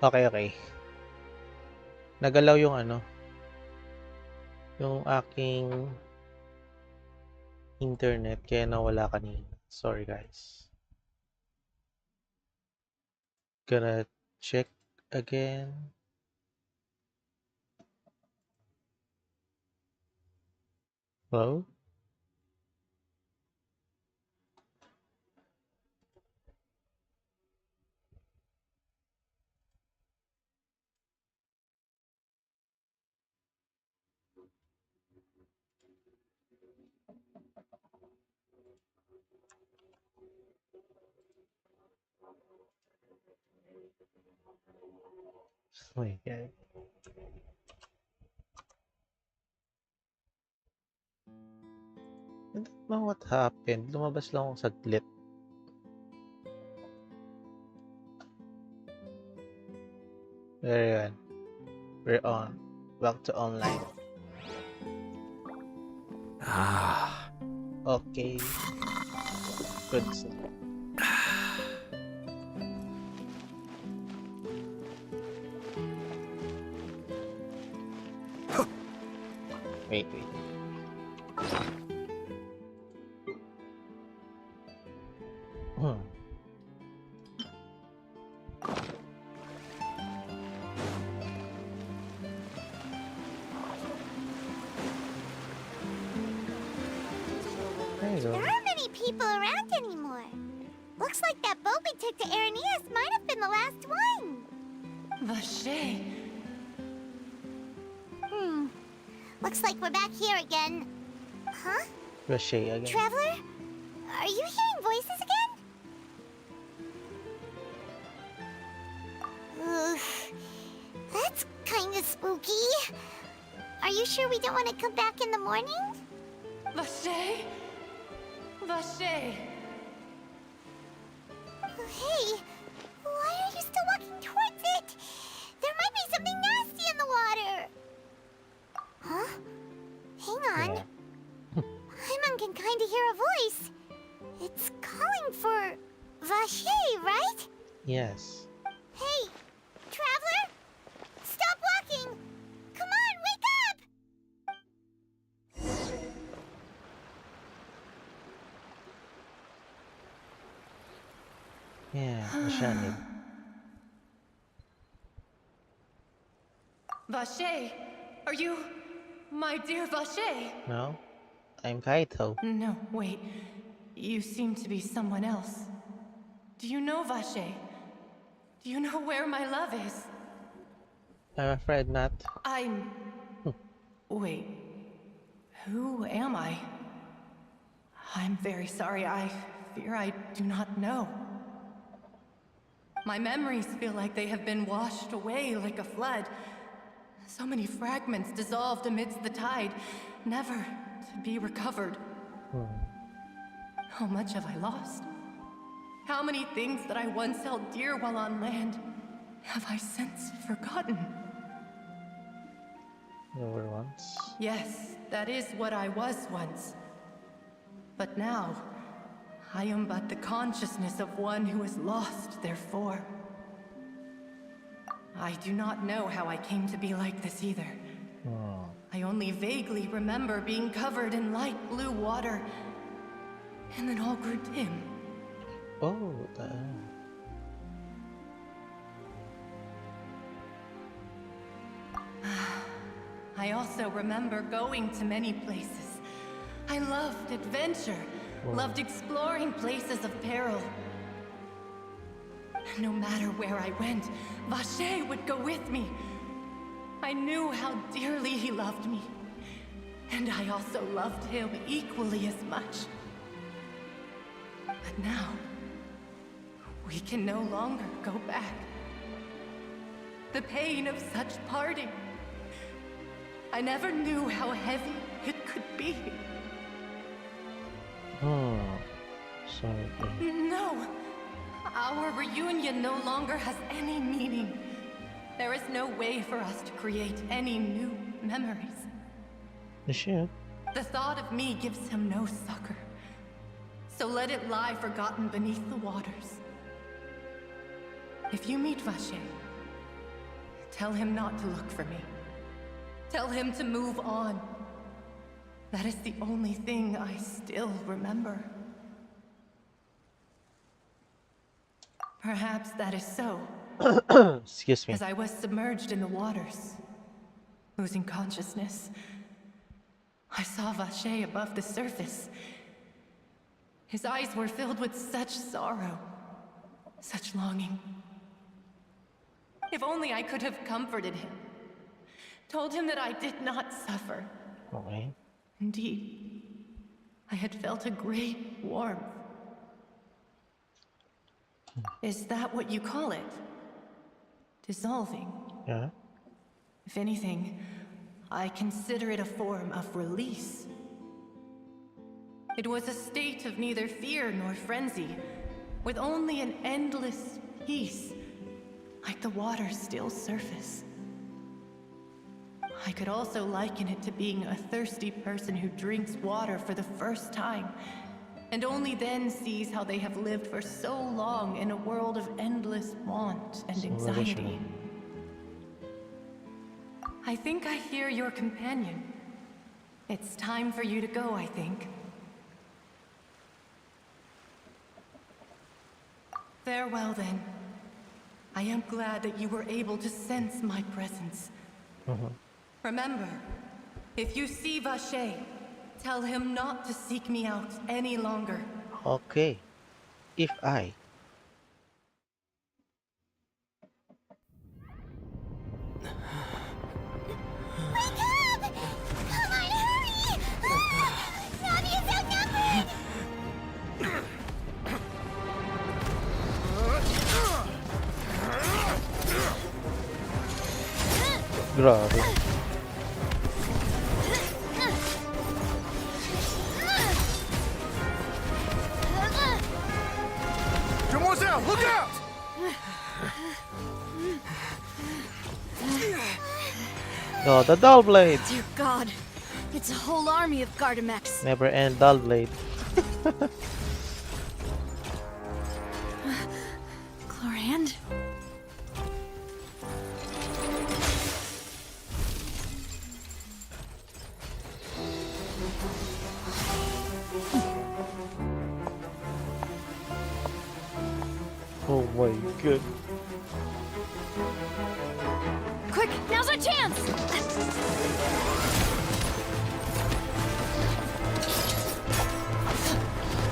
Okay, okay. Nagalaw yung ano, yung aking internet kaya nawala kanina. Sorry guys. Gonna check again. Hello? Oh my God. I don't know what happened. Lumabas lang ako saglit. There yun. We're on. Back to online. Okay. Good. Wait. There you go. There aren't many people around anymore. Looks like that boat we took to Araneas might have been the last one. Vache. Looks like we're back here again. Huh? Crochet again. Traveler? Are you hearing voices again? Oof. That's kind of spooky. Are you sure we don't want to come back in the morning? Vache. Vache. Hey, why are you still walking towards it? There might be something nasty in the water. Huh? Hang on. Yeah. Paimon can kind of hear a voice. It's calling for Vache, right? Yes. Hey, traveler! Stop walking! Come on, wake up! Yeah, masyadid. Vache. Are you my dear Vache? No? I'm Kaito. No, wait. You seem to be someone else. Do you know Vache? Do you know where my love is? I'm afraid not. I'm... Wait. Who am I? I'm very sorry. I fear I do not know. My memories feel like they have been washed away like a flood. So many fragments dissolved amidst the tide, never to be recovered. How much have I lost? How many things that I once held dear while on land have I since forgotten? You were once. Yes, that is what I was once. But now, I am but the consciousness of one who is lost, therefore. I do not know how I came to be like this either. I only vaguely remember being covered in light blue water, and then all grew dim. Oh, I also remember going to many places. I loved adventure, loved exploring places of peril. No matter where I went, Vache would go with me. I knew how dearly he loved me, and I also loved him equally as much. But now, we can no longer go back. The pain of such parting, I never knew how heavy it could be. oh. Sorry. No! Our reunion no longer has any meaning. There is no way for us to create any new memories. You should. The thought of me gives him no succor. So let it lie forgotten beneath the waters. If you meet Vache, Tell him not to look for me. Tell him to move on. That is the only thing I still remember. Perhaps that is so. Excuse me. As I was submerged in the waters, losing consciousness, I saw Vache above the surface. His eyes were filled with such sorrow, such longing. If only I could have comforted him, told him that I did not suffer. Okay. Indeed, I had felt a great warmth. Is that what you call it? Dissolving? Yeah. If anything, I consider it a form of release. It was a state of neither fear nor frenzy, with only an endless peace, like the water's still surface. I could also liken it to being a thirsty person who drinks water for the first time, and only then sees how they have lived for so long in a world of endless want and anxiety. I think I hear your companion. It's time for you to go, I think. Farewell, then. I am glad that you were able to sense my presence. Remember, if you see Vache, tell him not to seek me out any longer. Okay. If I. Wake up! Come on, hurry! Navi is outnumbered! Grabe. Demoiselle, look out! No, the dull blade. Dear God, it's a whole army of Gardamex. Never end dull blade. Chlorand? Oh my god. Quick, now's our chance!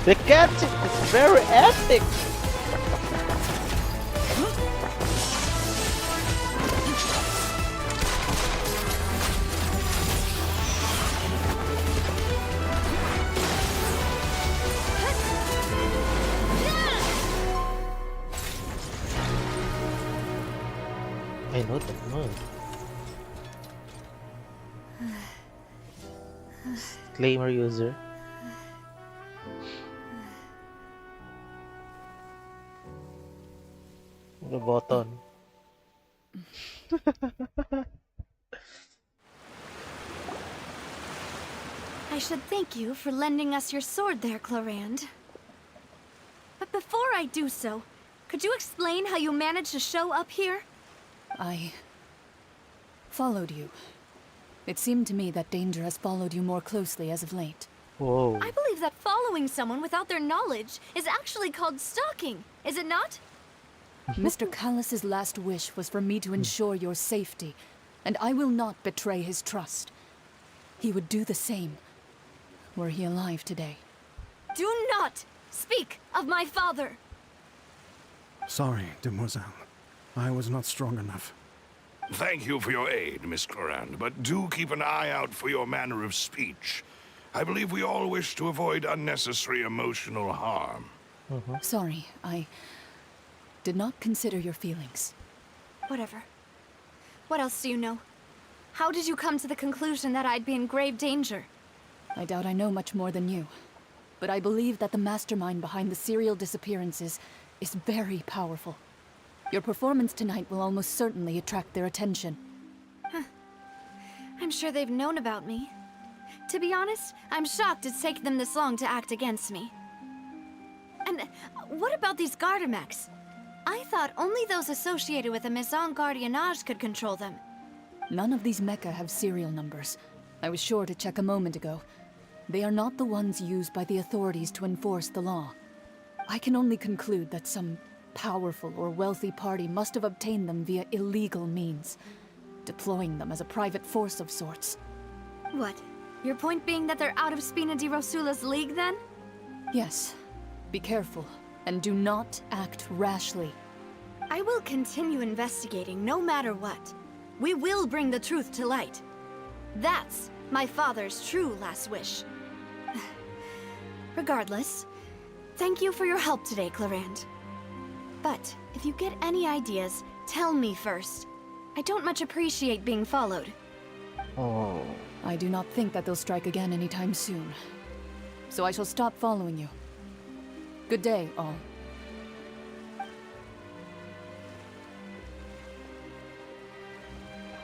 The cat is very epic. I know that move. Disclaimer user. The button. I should thank you for lending us your sword there, Chlorand. But before I do so, could you explain how you managed to show up here? I followed you. It seemed to me that danger has followed you more closely as of late. Whoa. I believe that following someone without their knowledge is actually called stalking, is it not? Mr. Callus's last wish was for me to ensure your safety, and I will not betray his trust. He would do the same, were he alive today. Do not speak of my father! Sorry, Demoiselle. I was not strong enough. Thank you for your aid, Miss Clorand, but do keep an eye out for your manner of speech. I believe we all wish to avoid unnecessary emotional harm. Sorry, I did not consider your feelings. Whatever. What else do you know? How did you come to the conclusion that I'd be in grave danger? I doubt I know much more than you, but I believe that the mastermind behind the serial disappearances is very powerful. Your performance tonight will almost certainly attract their attention. I'm sure they've known about me. To be honest, I'm shocked it's taken them this long to act against me. And what about these Gardamex? I thought only those associated with a Maison Gardiennage could control them. None of these mecha have serial numbers. I was sure to check a moment ago. They are not the ones used by the authorities to enforce the law. I can only conclude that some powerful or wealthy party must have obtained them via illegal means, deploying them as a private force of sorts. What? Your point being that they're out of Spina di Rosula's league, then? Yes. Be careful, and do not act rashly. I will continue investigating no matter what. We will bring the truth to light. That's my father's true last wish. Regardless, thank you for your help today, Clarand. But if you get any ideas, tell me first. I don't much appreciate being followed. Oh. I do not think that they'll strike again anytime soon. So I shall stop following you. Good day, all.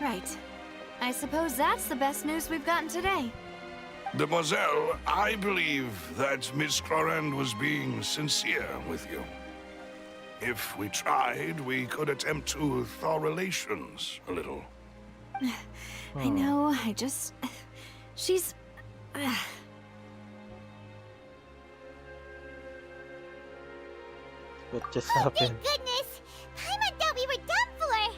Right. I suppose that's the best news we've gotten today. Demoiselle, I believe that Miss Clarand was being sincere with you. If we tried, we could attempt to thaw relations a little. I know, she's... What just Oh, happened? thank goodness! Paimon thought we were done for!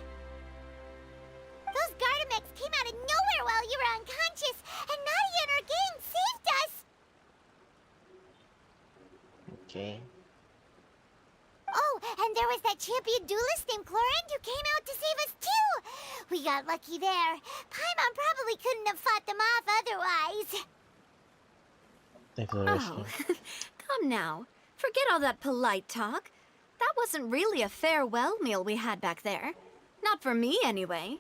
Those Gardamex came out of nowhere while you were unconscious, and Nadia and her gang saved us! Okay. Oh, and there was that champion duelist named Clarand who came out to save us too! We got lucky there. Paimon probably couldn't have fought them off otherwise. Thanks for the Oh, rescue. come now. Forget all that polite talk. That wasn't really a farewell meal we had back there. Not for me, anyway.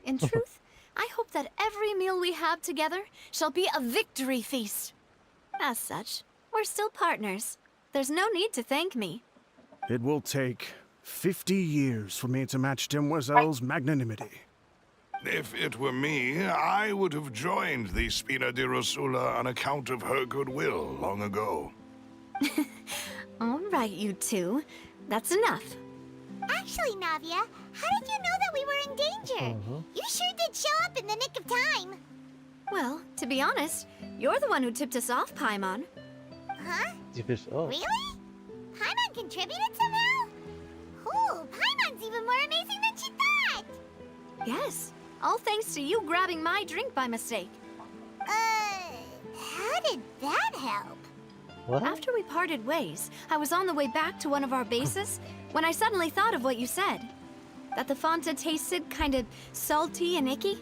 In truth, I hope that every meal we have together shall be a victory feast. As such, we're still partners. There's no need to thank me. It will take 50 years for me to match Demoiselle's magnanimity. If it were me, I would have joined the Spina di Rosula on account of her goodwill long ago. All right, you two. That's enough. Actually, Navia, how did you know that we were in danger? You sure did show up in the nick of time. Well, to be honest, you're the one who tipped us off, Paimon. Huh? Oh. Really? Paimon contributed somehow? Ooh, Paimon's even more amazing than she thought! Yes, all thanks to you grabbing my drink by mistake. How did that help? What? After we parted ways, I was on the way back to one of our bases when I suddenly thought of what you said. That the Fanta tasted kind of salty and icky.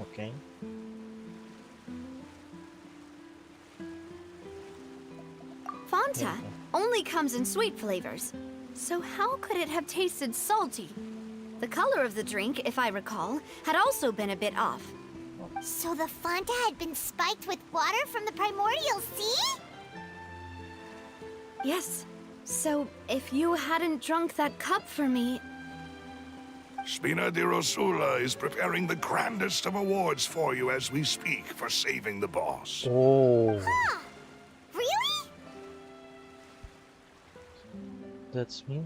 Okay. Fanta only comes in sweet flavors. So how could it have tasted salty? The color of the drink, if I recall, had also been a bit off. So the Fanta had been spiked with water from the primordial sea? Yes. So if you hadn't drunk that cup for me... Spina di Rosula is preparing the grandest of awards for you as we speak for saving the boss. Oh. Huh. Really? That's me.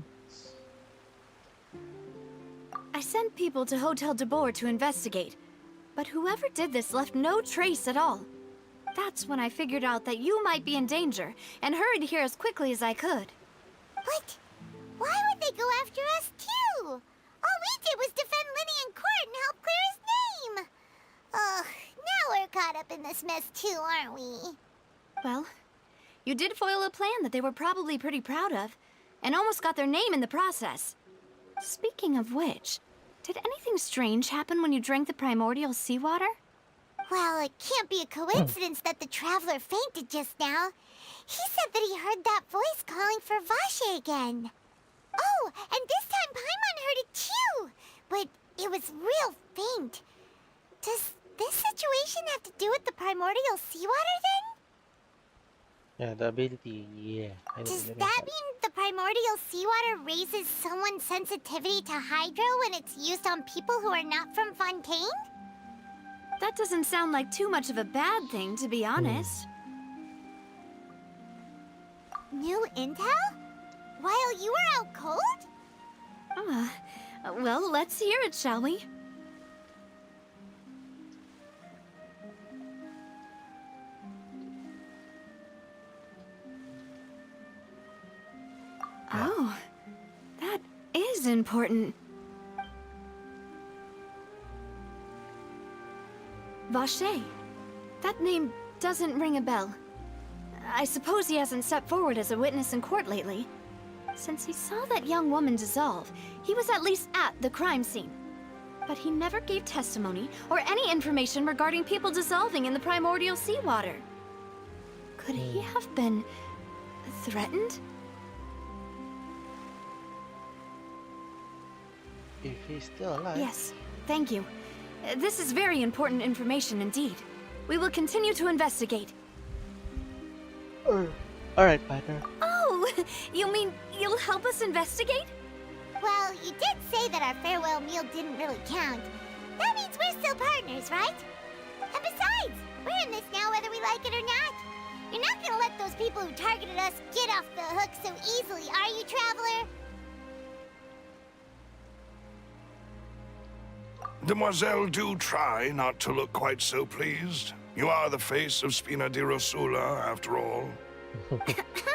I sent people to Hotel de Boer to investigate, but whoever did this left no trace at all. That's when I figured out that you might be in danger, and hurried here as quickly as I could. What? Why would they go after us too? All we did was defend Linny in court and help clear his name. Ugh, now we're caught up in this mess too, aren't we? Well, you did foil a plan that they were probably pretty proud of, and almost got their name in the process. Speaking of which, did anything strange happen when you drank the primordial seawater? Well, it can't be a coincidence that the traveler fainted just now. He said that he heard that voice calling for Vache again. Oh, and this time Paimon heard it too, but it was real faint. Does this situation have to do with the primordial seawater then? Yeah, the ability, yeah. Does that mean the primordial seawater raises someone's sensitivity to hydro when it's used on people who are not from Fontaine? That doesn't sound like too much of a bad thing, to be honest. New intel? While you were out cold? Well, let's hear it, shall we? Oh, that is important. Vache. That name doesn't ring a bell. I suppose he hasn't stepped forward as a witness in court lately. Since he saw that young woman dissolve, he was at least at the crime scene. But he never gave testimony or any information regarding people dissolving in the primordial seawater. Could he have been threatened? If he's still alive. Yes, thank you. This is very important information indeed. We will continue to investigate. Alright, partner. Oh, you mean you'll help us investigate? Well, you did say that our farewell meal didn't really count. That means we're still partners, right? And besides, we're in this now whether we like it or not. You're not gonna let those people who targeted us get off the hook so easily, are you, Traveler? Demoiselle, do try not to look quite so pleased. You are the face of Spina di Rosula, after all.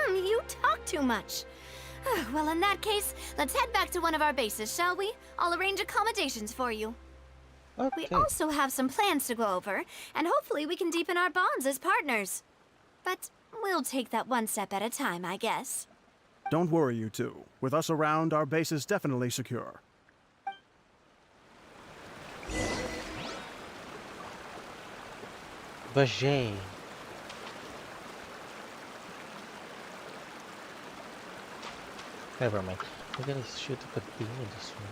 You talk too much. Well, in that case, let's head back to one of our bases, shall we? I'll arrange accommodations for you. Okay. We also have some plans to go over, and hopefully we can deepen our bonds as partners. But we'll take that one step at a time, I guess. Don't worry, you two. With us around, our base is definitely secure. Vache. Never mind. We're gonna shoot to continue this one.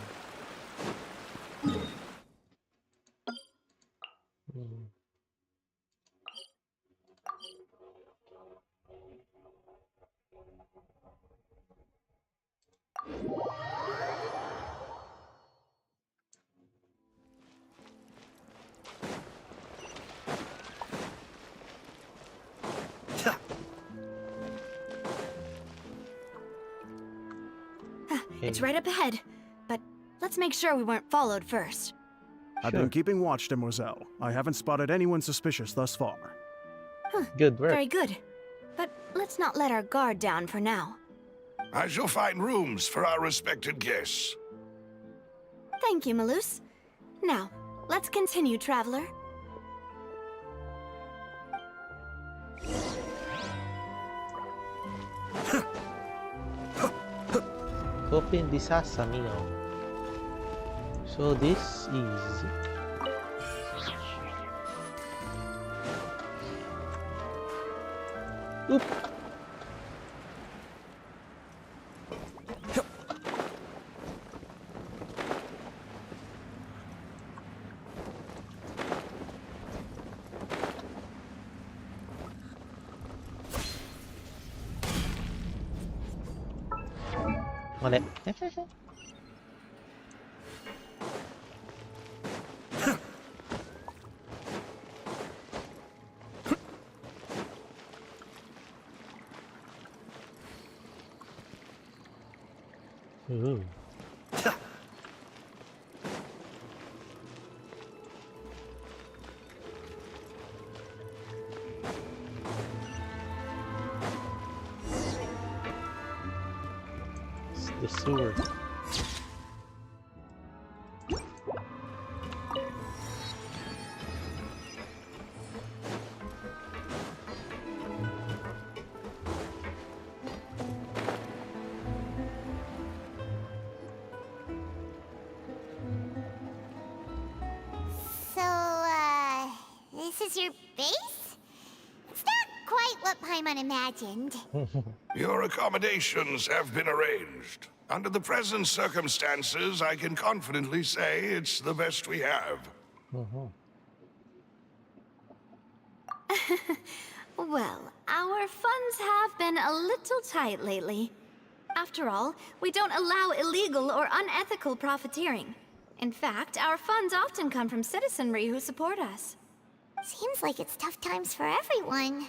It's right up ahead, but let's make sure we weren't followed first. I've been keeping watch, Demoiselle. I haven't spotted anyone suspicious thus far. Good work. Very good. But let's not let our guard down for now. I shall find rooms for our respected guests. Thank you, Malus. Now, let's continue, Traveler. Open the sesame. So this is oop. Mali. Ooh. It's the sewer. This is your base? It's not quite what Paimon imagined. Your accommodations have been arranged. Under the present circumstances, I can confidently say it's the best we have. Well, our funds have been a little tight lately. After all, we don't allow illegal or unethical profiteering. In fact, our funds often come from citizenry who support us. Seems like it's tough times for everyone.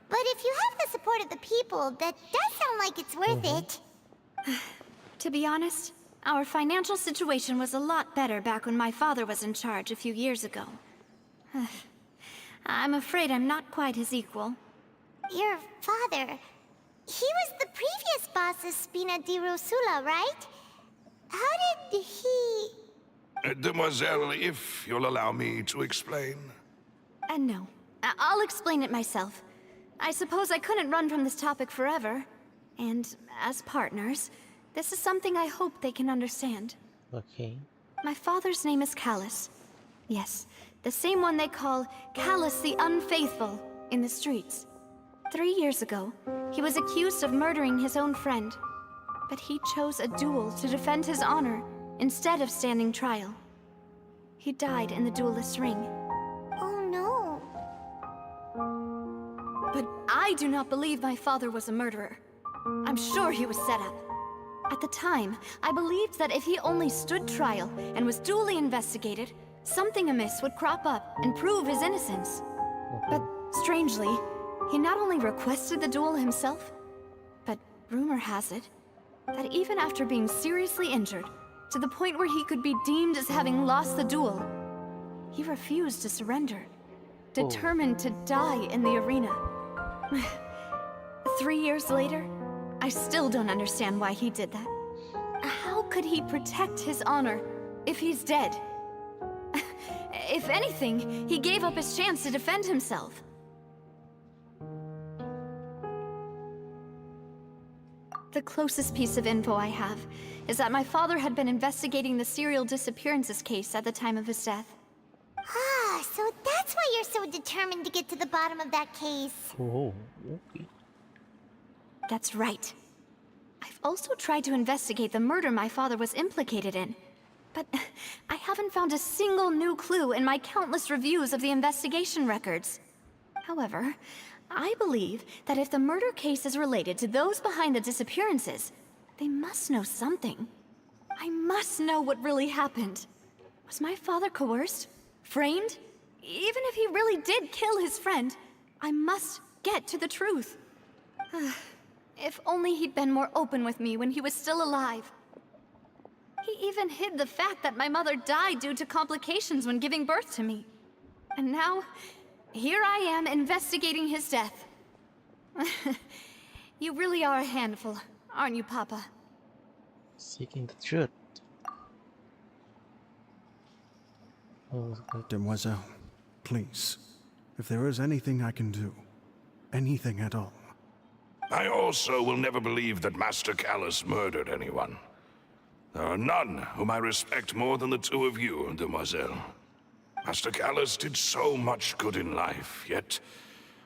But if you have the support of the people, that does sound like it's worth it. To be honest, our financial situation was a lot better back when my father was in charge a few years ago. I'm afraid I'm not quite his equal. Your father... he was the previous boss of Spina di Rosula, right? How did he... Demoiselle, if you'll allow me to explain. No. I'll explain it myself. I suppose I couldn't run from this topic forever. And as partners, this is something I hope they can understand. Okay. My father's name is Callus. Yes, the same one they call Callus the Unfaithful in the streets. 3 years ago, he was accused of murdering his own friend. But he chose a duel to defend his honor instead of standing trial. He died in the duelist's ring. Oh no. But I do not believe my father was a murderer. I'm sure he was set up. At the time, I believed that if he only stood trial and was duly investigated, something amiss would crop up and prove his innocence. But strangely, he not only requested the duel himself, but rumor has it that even after being seriously injured, to the point where he could be deemed as having lost the duel, he refused to surrender, determined to die in the arena. 3 years later, I still don't understand why he did that. How could he protect his honor if he's dead? If anything, he gave up his chance to defend himself. The closest piece of info I have is that my father had been investigating the serial disappearances case at the time of his death. Ah, so that's why you're so determined to get to the bottom of that case. Oh, okay. That's right. I've also tried to investigate the murder my father was implicated in, but I haven't found a single new clue in my countless reviews of the investigation records. However, I believe that if the murder case is related to those behind the disappearances, they must know something. I must know what really happened. Was my father coerced? Framed? Even if he really did kill his friend, I must get to the truth. If only he'd been more open with me when he was still alive. He even hid the fact that my mother died due to complications when giving birth to me. And now, here I am investigating his death. You really are a handful, aren't you, Papa? Seeking the truth. Oh, good. Demoiselle, please, if there is anything I can do, anything at all. I also will never believe that Master Callus murdered anyone. There are none whom I respect more than the two of you, Demoiselle. Master Callus did so much good in life, yet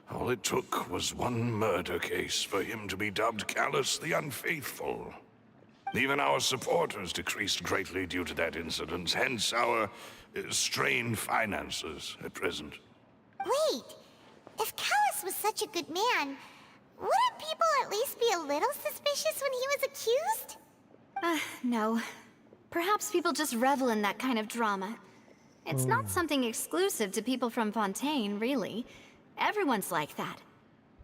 all it took was one murder case for him to be dubbed Callus the Unfaithful. Even our supporters decreased greatly due to that incident, hence our strained finances at present. Wait, if Callus was such a good man, wouldn't people at least be a little suspicious when he was accused? No. Perhaps people just revel in that kind of drama. It's not something exclusive to people from Fontaine, really. Everyone's like that.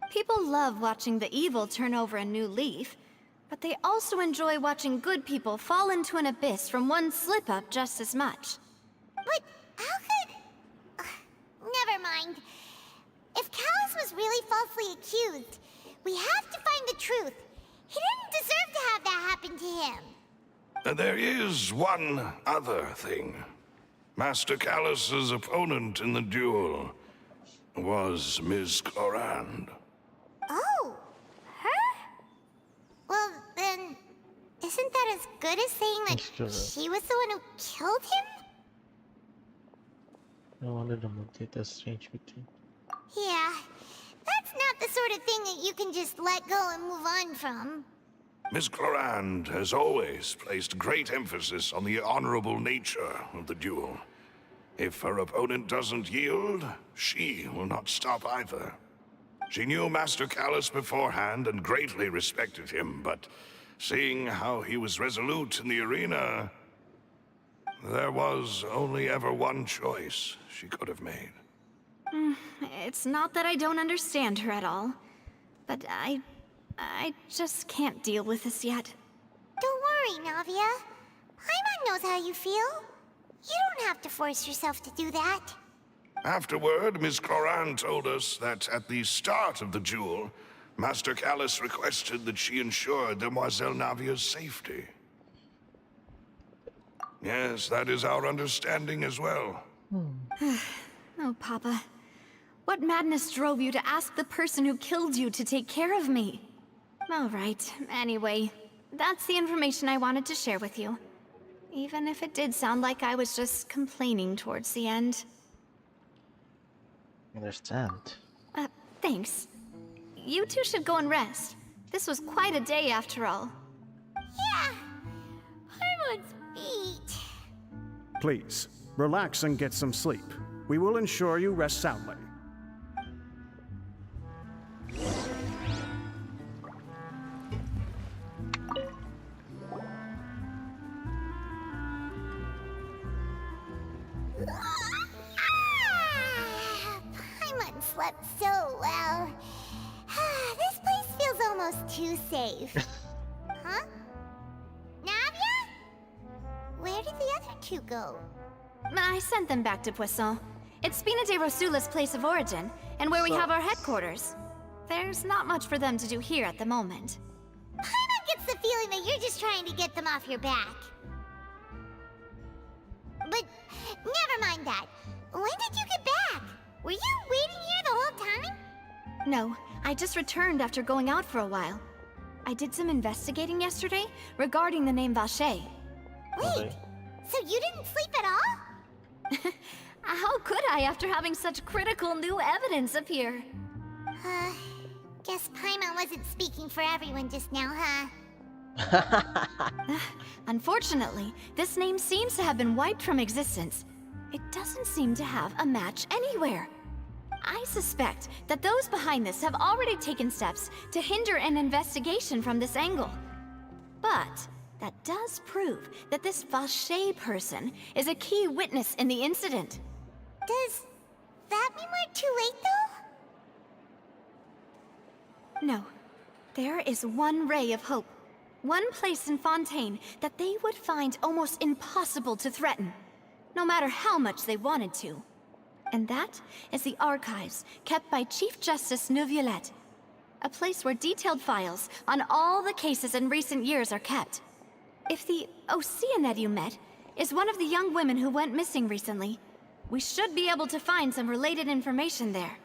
People love watching the evil turn over a new leaf, but they also enjoy watching good people fall into an abyss from one slip-up just as much. But how could... never mind. If Callus was really falsely accused, we have to find the truth. He didn't deserve to have that happen to him. There is one other thing. Master Callus's opponent in the duel was Ms. Clorand. Oh, her? Well, then, isn't that as good as saying that Sure. she was the one who killed him? No wonder the multi strange between. Yeah, that's not the sort of thing that you can just let go and move on from. Ms. Clorand has always placed great emphasis on the honorable nature of the duel. If her opponent doesn't yield, she will not stop either. She knew Master Callus beforehand and greatly respected him, but seeing how he was resolute in the arena, there was only ever one choice she could have made. It's not that I don't understand her at all, but I just can't deal with this yet. worry, Navia. Paimon knows how you feel. You don't have to force yourself to do that. Afterward, Miss Cloran told us that at the start of the duel, Master Callus requested that she ensure Demoiselle Navia's safety. Yes, that is our understanding as well. Oh, Papa. What madness drove you to ask the person who killed you to take care of me? All right, anyway, that's the information I wanted to share with you. Even if it did sound like I was just complaining towards the end. Understand. Thanks. You two should go and rest. This was quite a day after all. Yeah. Paimon's beat. Please, relax and get some sleep. We will ensure you rest soundly. Paimon slept so well. This place feels almost too safe. Huh? Navia? Where did the other two go? I sent them back to Poisson. It's Spina de Rosula's place of origin, and where we have our headquarters. There's not much for them to do here at the moment. Paimon gets the feeling that you're just trying to get them off your back. But never mind that. When did you get back? Were you waiting here the whole time? No, I just returned after going out for a while. I did some investigating yesterday regarding the name Vache. Wait, so you didn't sleep at all? How could I after having such critical new evidence appear? Guess Paimon wasn't speaking for everyone just now, huh? Unfortunately, this name seems to have been wiped from existence. It doesn't seem to have a match anywhere. I suspect that those behind this have already taken steps to hinder an investigation from this angle. But that does prove that this Vache person is a key witness in the incident. Does that mean we're too late, though? No. There is one ray of hope. One place in Fontaine that they would find almost impossible to threaten, no matter how much they wanted to. And that is the archives kept by Chief Justice Neuvillette, a place where detailed files on all the cases in recent years are kept. If the Oceanette you met is one of the young women who went missing recently, we should be able to find some related information there.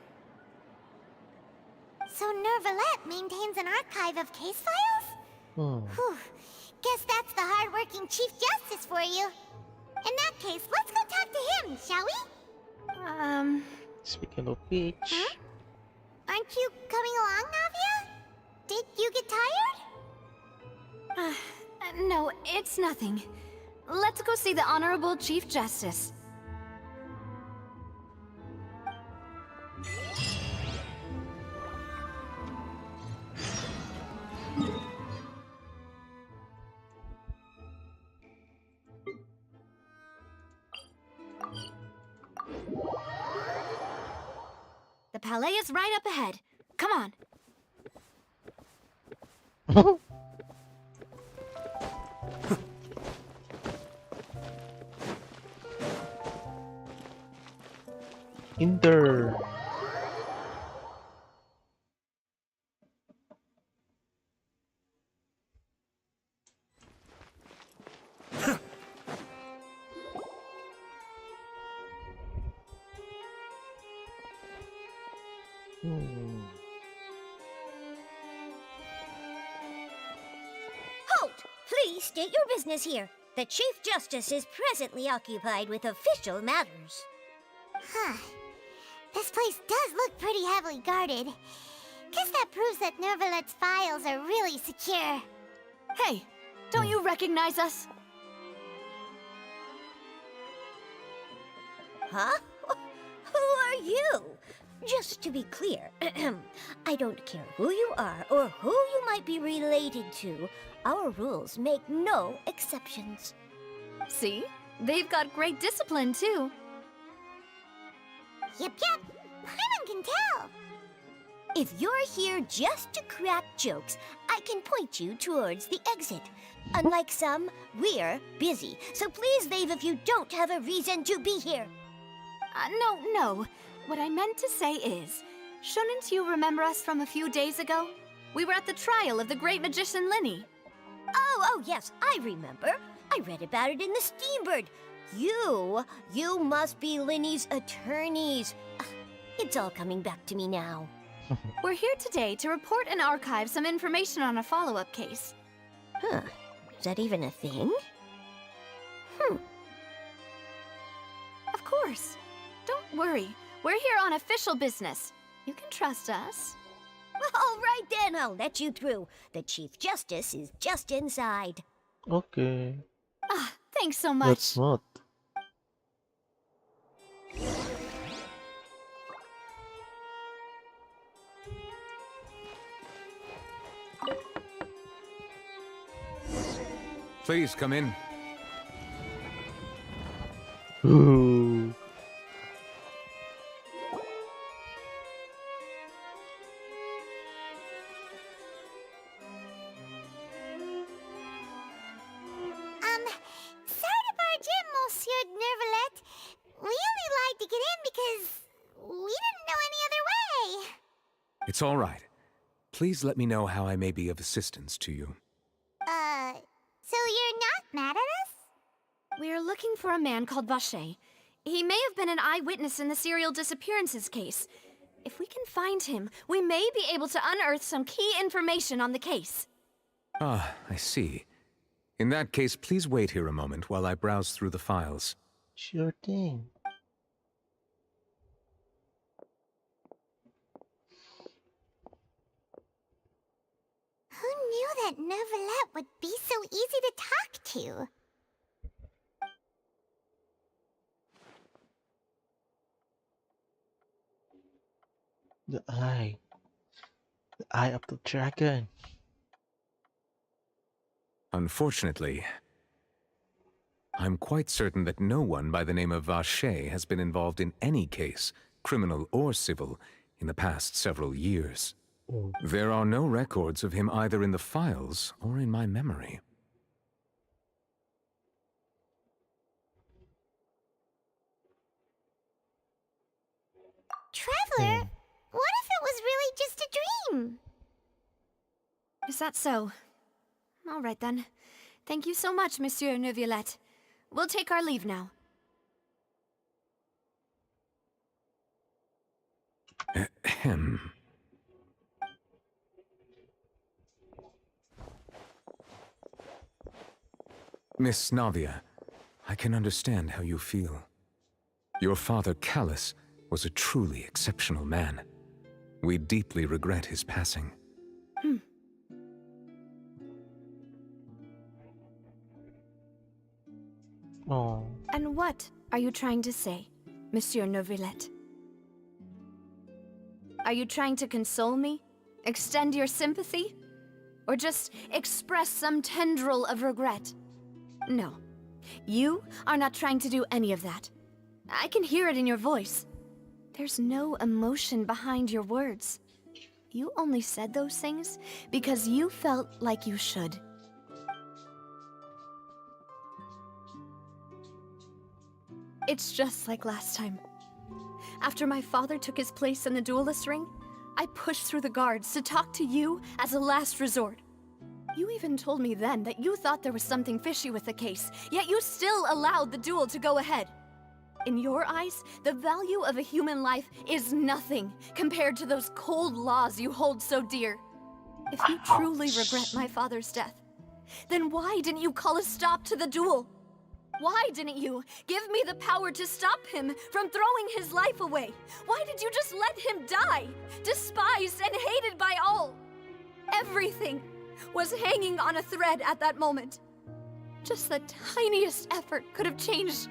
So Neuvillette maintains an archive of case files? Whew. Guess that's the hard-working Chief Justice for you. In that case, let's go talk to him, shall we? Speaking of which... Huh? Aren't you coming along, Navia? Did you get tired? No, it's nothing. Let's go see the Honorable Chief Justice. The Palais is right up ahead. Come on. Hinder. Halt! Please state your business here. The Chief Justice is presently occupied with official matters. Huh. This place does look pretty heavily guarded. Guess that proves that Neuvillette's files are really secure. Hey, don't you recognize us? Huh? Who are you? Just to be clear, I don't care who you are or who you might be related to. Our rules make no exceptions. See? They've got great discipline, too. Yep. Paimon can tell. If you're here just to crack jokes, I can point you towards the exit. Unlike some, we're busy, so please leave if you don't have a reason to be here. No. What I meant to say is, shouldn't you remember us from a few days ago? We were at the trial of the great magician Linny. Oh, yes, I remember. I read about it in the Steambird. You must be Linny's attorneys. It's all coming back to me now. We're here today to report and archive some information on a follow-up case. Huh. Is that even a thing? Of course. Don't worry. We're here on official business. You can trust us. All right then, I'll let you through. The Chief Justice is just inside. Okay. Thanks so much. That's not. Please come in. Ooh. Sorry to barge in, Monsieur Nervalet. We only lied to get in because we didn't know any other way. It's all right. Please let me know how I may be of assistance to you. So you're not mad at us? We're looking for a man called Vache. He may have been an eyewitness in the serial disappearances case. If we can find him, we may be able to unearth some key information on the case. Ah, I see. In that case, please wait here a moment while I browse through the files. Sure thing. Who knew that Nervalet would be so easy to talk to? The eye. The eye of the dragon. Unfortunately, I'm quite certain that no one by the name of Vache has been involved in any case, criminal or civil, in the past several years. Oh. There are no records of him either in the files or in my memory. Traveler, what if it was really just a dream? Is that so? All right then. Thank you so much, Monsieur Neuvillette. We'll take our leave now. Ahem. Miss Navia, I can understand how you feel. Your father, Callus, was a truly exceptional man. We deeply regret his passing. Oh. And what are you trying to say, Monsieur Neuvillette? Are you trying to console me? Extend your sympathy? Or just express some tendril of regret? No. You are not trying to do any of that. I can hear it in your voice. There's no emotion behind your words. You only said those things because you felt like you should. It's just like last time. After my father took his place in the duelist ring, I pushed through the guards to talk to you as a last resort. You even told me then that you thought there was something fishy with the case, yet you still allowed the duel to go ahead. In your eyes, the value of a human life is nothing compared to those cold laws you hold so dear. If you truly regret my father's death, then why didn't you call a stop to the duel? Why didn't you give me the power to stop him from throwing his life away? Why did you just let him die, despised and hated by all? Everything was hanging on a thread at that moment. Just the tiniest effort could have changed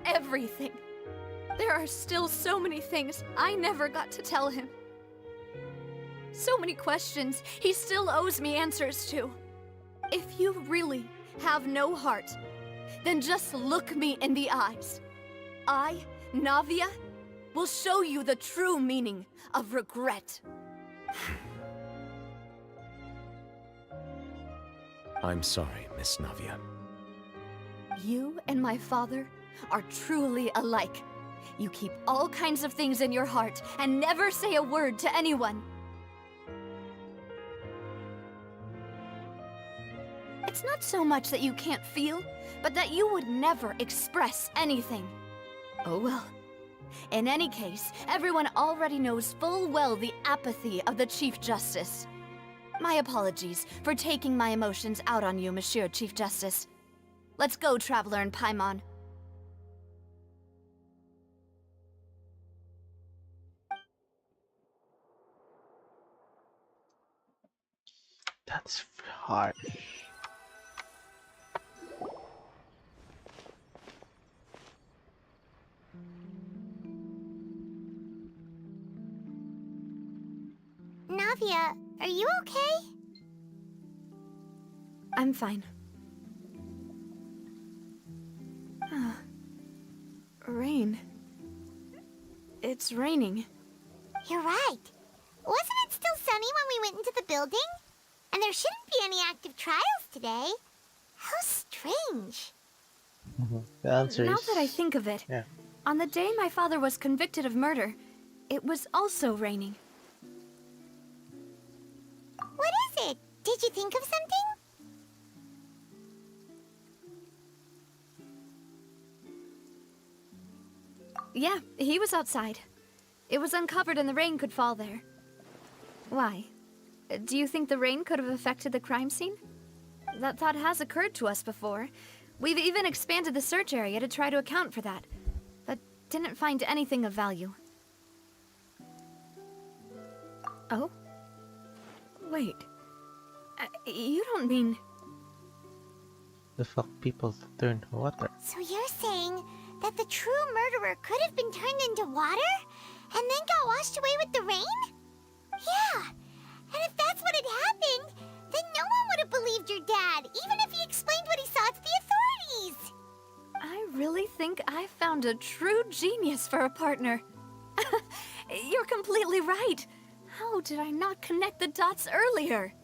everything. There are still so many things I never got to tell him. So many questions he still owes me answers to. If you really have no heart, then just look me in the eyes. I, Navia, will show you the true meaning of regret. I'm sorry, Miss Navia. You and my father are truly alike. You keep all kinds of things in your heart and never say a word to anyone. It's not so much that you can't feel, but that you would never express anything. Oh well. In any case, everyone already knows full well the apathy of the Chief Justice. My apologies for taking my emotions out on you, Monsieur Chief Justice. Let's go, Traveler and Paimon. That's harsh. Navia, are you okay? I'm fine. Rain. It's raining. You're right. Wasn't it still sunny when we went into the building? And there shouldn't be any active trials today. How strange. The answer Now is... that I think of it, yeah. on the day my father was convicted of murder, it was also raining. What is it? Did you think of something? Yeah, he was outside. It was uncovered and the rain could fall there. Why? Do you think the rain could have affected the crime scene? That thought has occurred to us before. We've even expanded the search area to try to account for that, but didn't find anything of value. Oh? Wait. You don't mean... The fuck people turn to water. So you're saying that the true murderer could have been turned into water? And then got washed away with the rain? Yeah. And if that's what had happened, then no one would have believed your dad, even if he explained what he saw to the authorities. I really think I found a true genius for a partner. You're completely right. How did I not connect the dots earlier?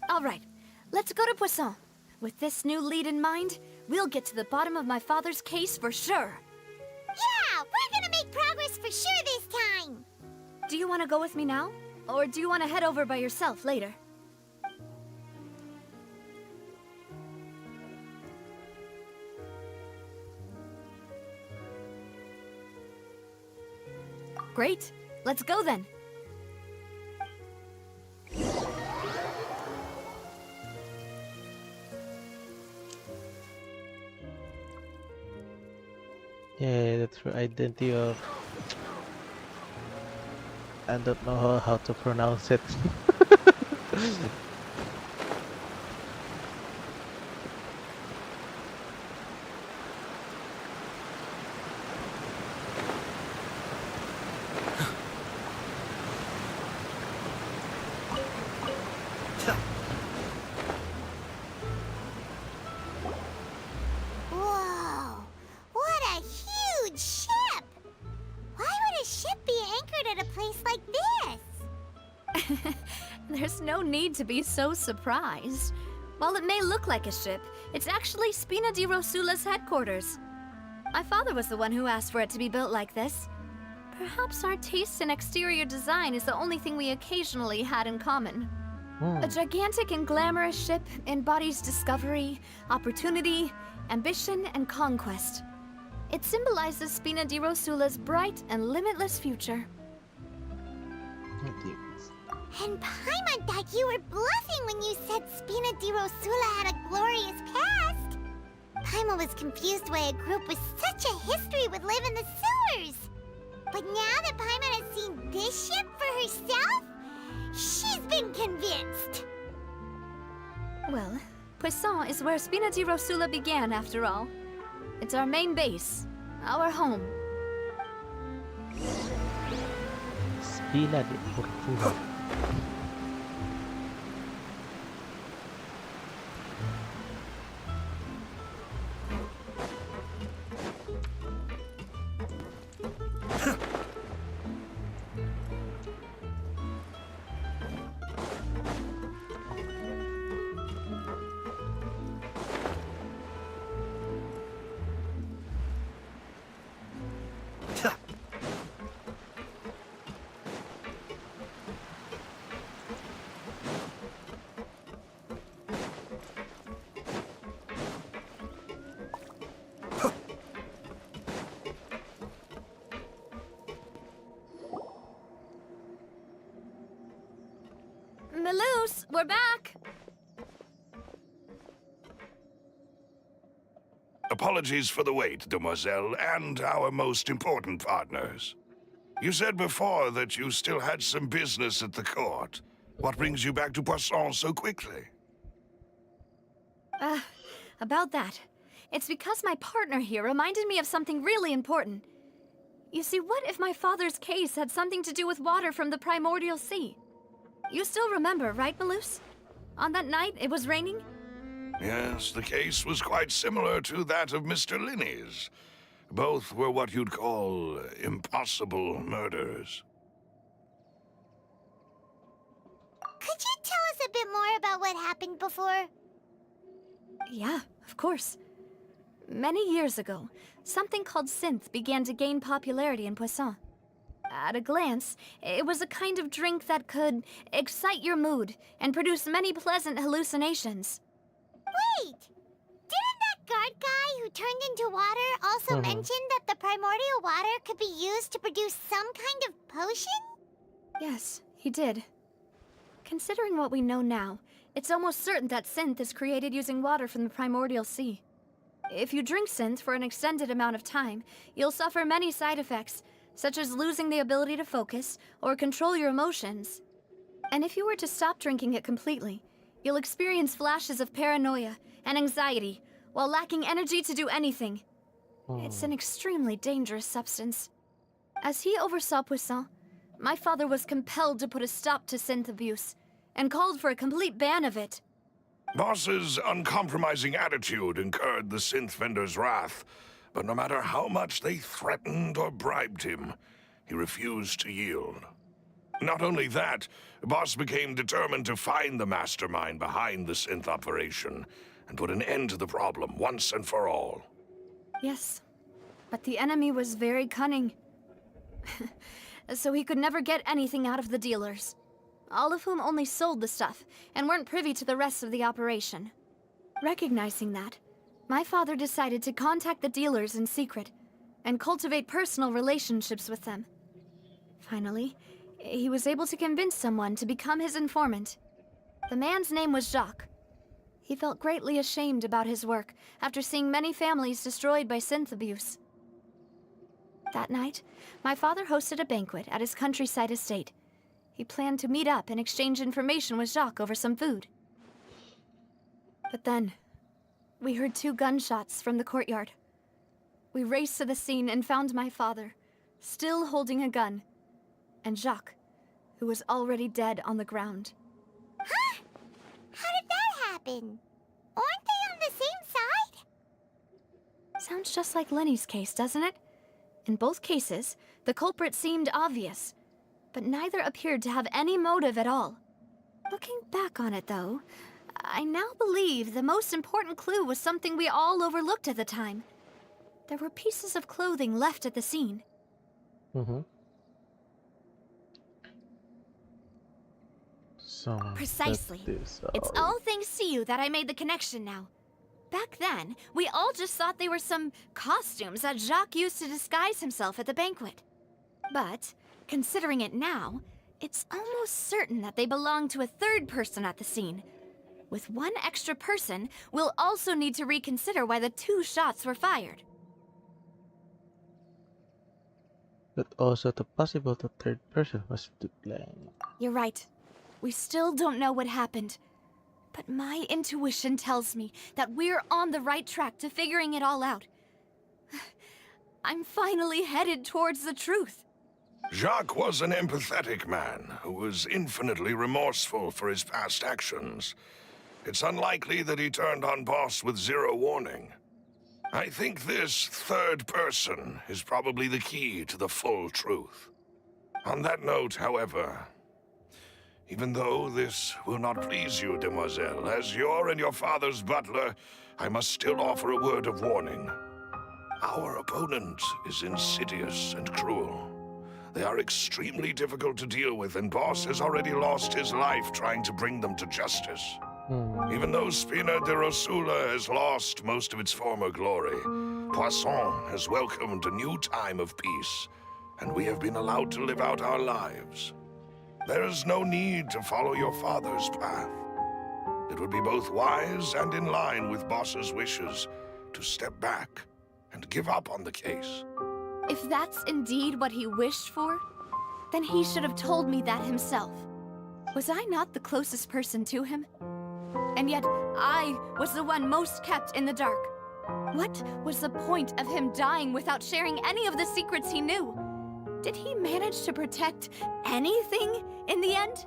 All right, let's go to Poisson. With this new lead in mind, we'll get to the bottom of my father's case for sure. Yeah, we're gonna make progress for sure this time. Do you want to go with me now? Or do you want to head over by yourself later? Great. Let's go then. Yeah, the true identity of... I don't know how to pronounce it. Whoa, what a huge ship! Why would a ship be anchored at a place like this? There's no need to be so surprised. While it may look like a ship, it's actually Spina di Rosula's headquarters. My father was the one who asked for it to be built like this. Perhaps our taste in exterior design is the only thing we occasionally had in common. A gigantic and glamorous ship embodies discovery, opportunity, ambition, and conquest. It symbolizes Spina di Rosula's bright and limitless future. And Paimon thought you were bluffing when you said Spina di Rosula had a glorious past. Paimon was confused why a group with such a history would live in the sewers. But now that Paimon has seen this ship for herself, she's been convinced. Well, Poisson is where Spina di Rosula began, after all. It's our main base, our home. Spina di Rosula. we're back! Apologies for the wait, demoiselle, and our most important partners. You said before that you still had some business at the court. What brings you back to Poisson so quickly? About that. It's because my partner here reminded me of something really important. You see, what if my father's case had something to do with water from the primordial sea? You still remember, right, Malus? On that night, it was raining? Yes, the case was quite similar to that of Mr. Linney's. Both were what you'd call impossible murders. Could you tell us a bit more about what happened before? Yeah, of course. Many years ago, something called synth began to gain popularity in Poisson. At a glance, it was a kind of drink that could excite your mood and produce many pleasant hallucinations. Wait! Didn't that guard guy who turned into water also mention that the primordial water could be used to produce some kind of potion? Yes, he did. Considering what we know now, it's almost certain that synth is created using water from the primordial sea. If you drink synth for an extended amount of time, you'll suffer many side effects, such as losing the ability to focus or control your emotions. And if you were to stop drinking it completely, you'll experience flashes of paranoia and anxiety while lacking energy to do anything. It's an extremely dangerous substance. As he oversaw Poisson, my father was compelled to put a stop to synth abuse and called for a complete ban of it. Boss's uncompromising attitude incurred the synth vendor's wrath, but no matter how much they threatened or bribed him, he refused to yield. Not only that, Boss became determined to find the mastermind behind the synth operation and put an end to the problem once and for all. Yes, but the enemy was very cunning. So he could never get anything out of the dealers, all of whom only sold the stuff and weren't privy to the rest of the operation. Recognizing that, my father decided to contact the dealers in secret and cultivate personal relationships with them. Finally, he was able to convince someone to become his informant. The man's name was Jacques. He felt greatly ashamed about his work after seeing many families destroyed by synth abuse. That night, my father hosted a banquet at his countryside estate. He planned to meet up and exchange information with Jacques over some food. But then, we heard 2 gunshots from the courtyard. We raced to the scene and found my father, still holding a gun, and Jacques, who was already dead on the ground. Huh? How did that happen? Aren't they on the same side? Sounds just like Lenny's case, doesn't it? In both cases, the culprit seemed obvious, but neither appeared to have any motive at all. Looking back on it, though, I now believe the most important clue was something we all overlooked at the time. There were pieces of clothing left at the scene. So Precisely. It's It's all thanks to you that I made the connection now. Back then, we all just thought they were some costumes that Jacques used to disguise himself at the banquet. But, considering it now, it's almost certain that they belong to a third person at the scene. With one extra person, we'll also need to reconsider why the 2 shots were fired. But also the possible the third person was to blame. You're right. We still don't know what happened. But my intuition tells me that we're on the right track to figuring it all out. I'm finally headed towards the truth. Jacques was an empathetic man who was infinitely remorseful for his past actions. It's unlikely that he turned on Boss with 0 warning. I think this third person is probably the key to the full truth. On that note, however, even though this will not please you, demoiselle, as your and your father's butler, I must still offer a word of warning. Our opponent is insidious and cruel. They are extremely difficult to deal with, and Boss has already lost his life trying to bring them to justice. Even though Spina de Rosula has lost most of its former glory, Poisson has welcomed a new time of peace, and we have been allowed to live out our lives. There is no need to follow your father's path. it would be both wise and in line with Boss's wishes to step back and give up on the case. If that's indeed what he wished for, then he should have told me that himself. Was I not the closest person to him? And yet, I was the one most kept in the dark. What was the point of him dying without sharing any of the secrets he knew? Did he manage to protect anything in the end?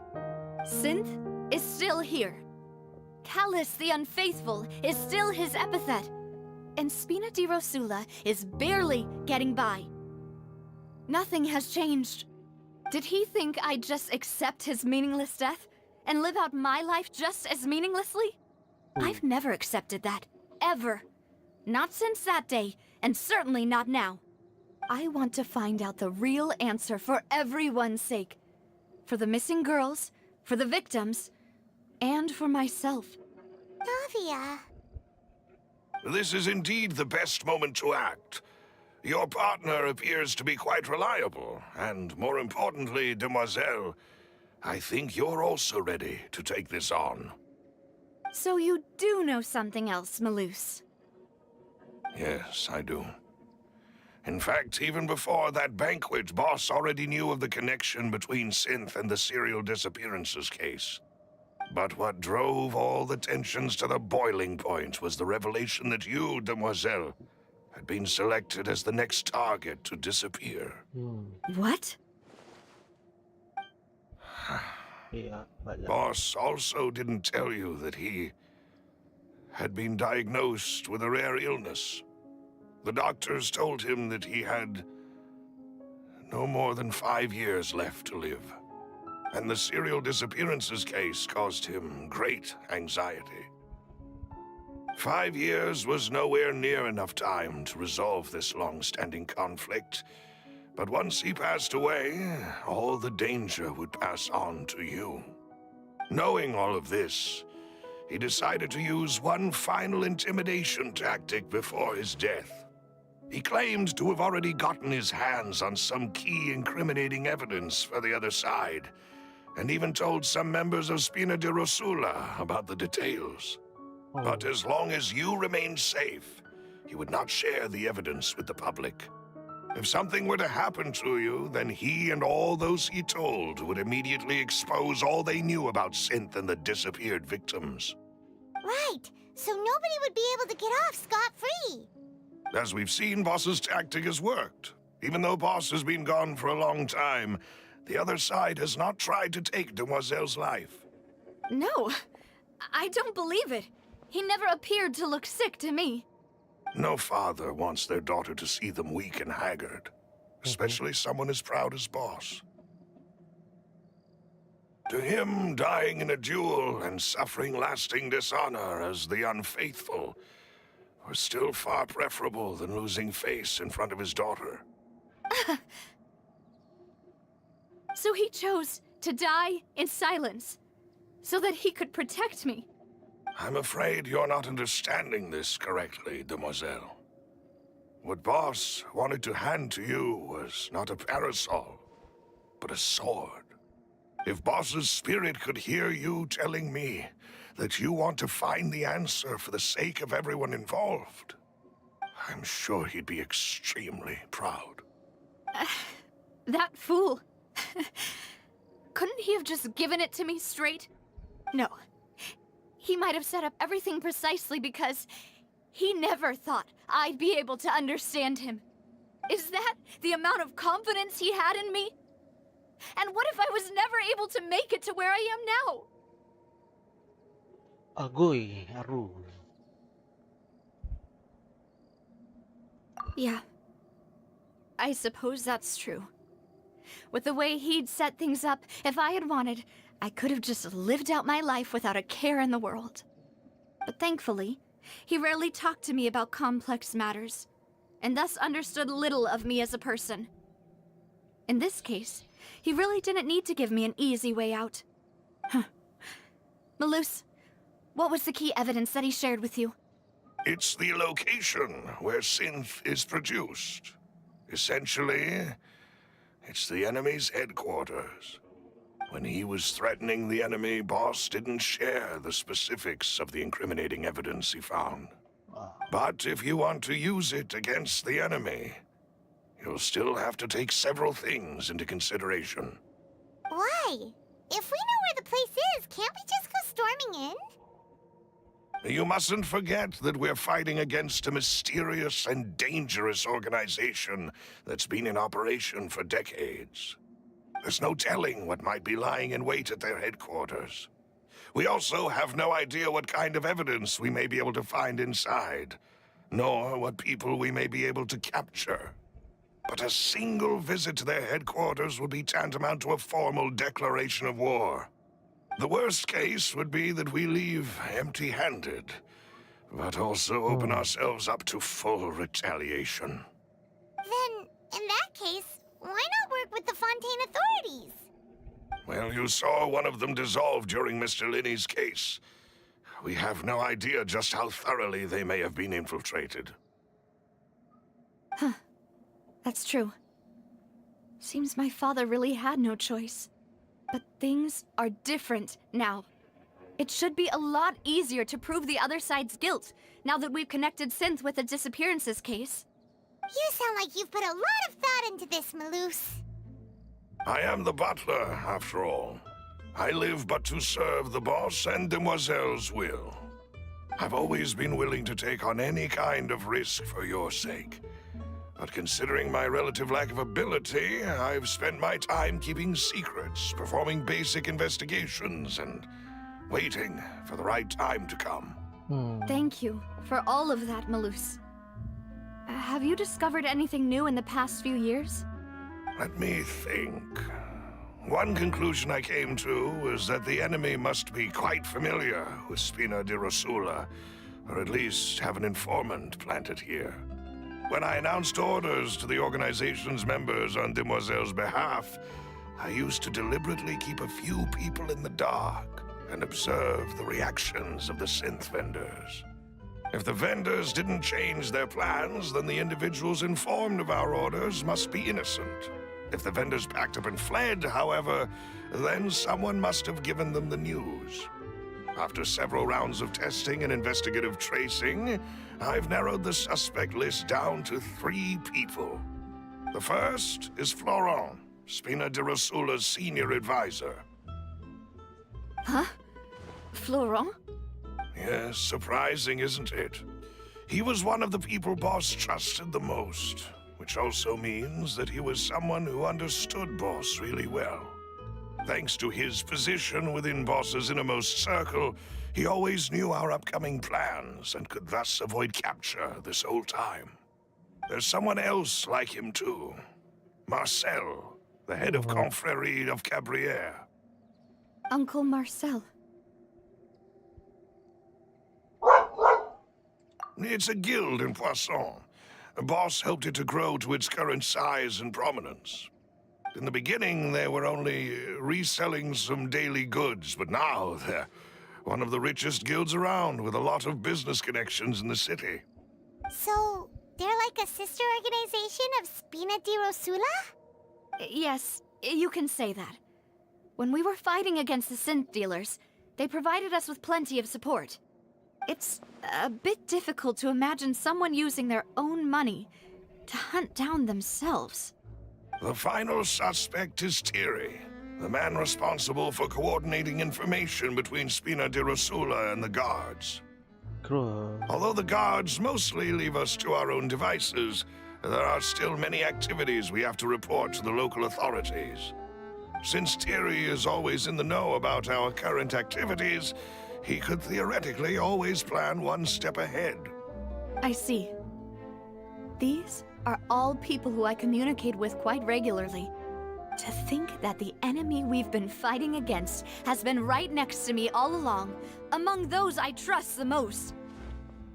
Synth is still here. Callus the Unfaithful is still his epithet. And Spina di Rosula is barely getting by. Nothing has changed. Did he think I'd just accept his meaningless death and live out my life just as meaninglessly? I've never accepted that, ever. Not since that day, and certainly not now. I want to find out the real answer for everyone's sake. For the missing girls, for the victims, and for myself. Navia. This is indeed the best moment to act. Your partner appears to be quite reliable, and more importantly, Demoiselle, I think you're also ready to take this on. So you do know something else, Malus? Yes, I do. In fact, even before that banquet, Boss already knew of the connection between Synth and the serial disappearances case. But what drove all the tensions to the boiling point was the revelation that you, Demoiselle, had been selected as the next target to disappear. What? Iya, banyak. Boss also didn't tell you that he had been diagnosed with a rare illness. The doctors told him that he had no more than 5 years left to live. And the serial disappearances case caused him great anxiety. 5 years was nowhere near enough time to resolve this long-standing conflict. But once he passed away, all the danger would pass on to you. Knowing all of this, he decided to use one final intimidation tactic before his death. He claimed to have already gotten his hands on some key incriminating evidence for the other side, and even told some members of Spina di Rosula about the details. But as long as you remained safe, he would not share the evidence with the public. If something were to happen to you, then he and all those he told would immediately expose all they knew about Synth and the disappeared victims. Right, so nobody would be able to get off scot-free. As we've seen, Boss's tactic has worked. Even though Boss has been gone for a long time, the other side has not tried to take Demoiselle's life. No, I don't believe it. He never appeared to look sick to me. No father wants their daughter to see them weak and haggard, especially someone as proud as Boss. To him, dying in a duel and suffering lasting dishonor as the Unfaithful was still far preferable than losing face in front of his daughter. So he chose to die in silence, so that he could protect me. I'm afraid you're not understanding this correctly, Demoiselle. What Boss wanted to hand to you was not a parasol, but a sword. If Boss's spirit could hear you telling me that you want to find the answer for the sake of everyone involved, I'm sure he'd be extremely proud. That fool. Couldn't he have just given it to me straight? No. He might have set up everything precisely because he never thought I'd be able to understand him. Is that the amount of confidence he had in me? And what if I was never able to make it to where I am now? Agoy, aru. Yeah. I suppose that's true. With the way he'd set things up, if I had wanted, I could have just lived out my life without a care in the world. But thankfully, he rarely talked to me about complex matters, and thus understood little of me as a person. In this case, he really didn't need to give me an easy way out. Malus, what was the key evidence that he shared with you? It's the location where Synth is produced. Essentially, it's the enemy's headquarters. When he was threatening the enemy, Boss didn't share the specifics of the incriminating evidence he found. But if you want to use it against the enemy, you'll still have to take several things into consideration. Why? If we know where the place is, can't we just go storming in? You mustn't forget that we're fighting against a mysterious and dangerous organization that's been in operation for decades. There's no telling what might be lying in wait at their headquarters. We also have no idea what kind of evidence we may be able to find inside, nor what people we may be able to capture. But a single visit to their headquarters would be tantamount to a formal declaration of war. The worst case would be that we leave empty-handed, but also open ourselves up to full retaliation. Then, in that case, why not work with the Fontaine authorities? Well, you saw one of them dissolve during Mr. Linney's case. We have no idea just how thoroughly they may have been infiltrated. Huh. That's true. Seems my father really had no choice. But things are different now. It should be a lot easier to prove the other side's guilt, now that we've connected Synth with the disappearances case. You sound like you've put a lot of thought into this, Maloose. I am the butler, after all. I live but to serve the boss and Demoiselle's will. I've always been willing to take on any kind of risk for your sake. But considering my relative lack of ability, I've spent my time keeping secrets, performing basic investigations, and waiting for the right time to come. Thank you for all of that, Maloose. Have you discovered anything new in the past few years? Let me think. One conclusion I came to was that the enemy must be quite familiar with Spina di Rosula, or at least have an informant planted here. When I announced orders to the organization's members on Demoiselle's behalf, I used to deliberately keep a few people in the dark and observe the reactions of the synth vendors. If the vendors didn't change their plans, then the individuals informed of our orders must be innocent. If the vendors packed up and fled, however, then someone must have given them the news. After several rounds of testing and investigative tracing, I've narrowed the suspect list down to 3 people. The first is Florent, Spina di Rosula's senior advisor. Huh? Florent? Yes, surprising, isn't it? He was one of the people Boss trusted the most, which also means that he was someone who understood Boss really well. Thanks to his position within Boss's innermost circle, he always knew our upcoming plans and could thus avoid capture this whole time. There's someone else like him too. Marcel, the head of Confrérie of Cabrières. Uncle Marcel. It's a guild in Poisson. Boss helped it to grow to its current size and prominence. In the beginning, they were only reselling some daily goods, but now they're one of the richest guilds around with a lot of business connections in the city. So, they're like a sister organization of Spina di Rosula? Yes, you can say that. When we were fighting against the synth dealers, they provided us with plenty of support. It's a bit difficult to imagine someone using their own money to hunt down themselves. The final suspect is Thierry, the man responsible for coordinating information between Spina di Rosula and the guards. Although the guards mostly leave us to our own devices, there are still many activities we have to report to the local authorities. Since Thierry is always in the know about our current activities, he could theoretically always plan one step ahead. I see. These are all people who I communicate with quite regularly. To think that the enemy we've been fighting against has been right next to me all along, among those I trust the most.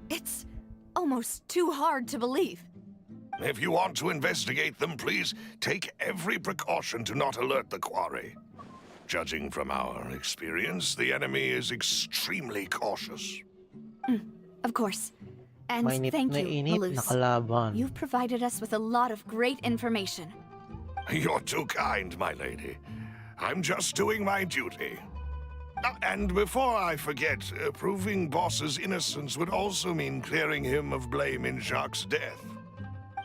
It's almost too hard to believe. If you want to investigate them, please take every precaution to not alert the quarry. Judging from our experience, the enemy is extremely cautious. Of course. And Mainit thank na you, init na Maloose. kalaban. You've provided us with a lot of great information. You're too kind, my lady. I'm just doing my duty. And before I forget, proving Boss's innocence would also mean clearing him of blame in Jacques' death.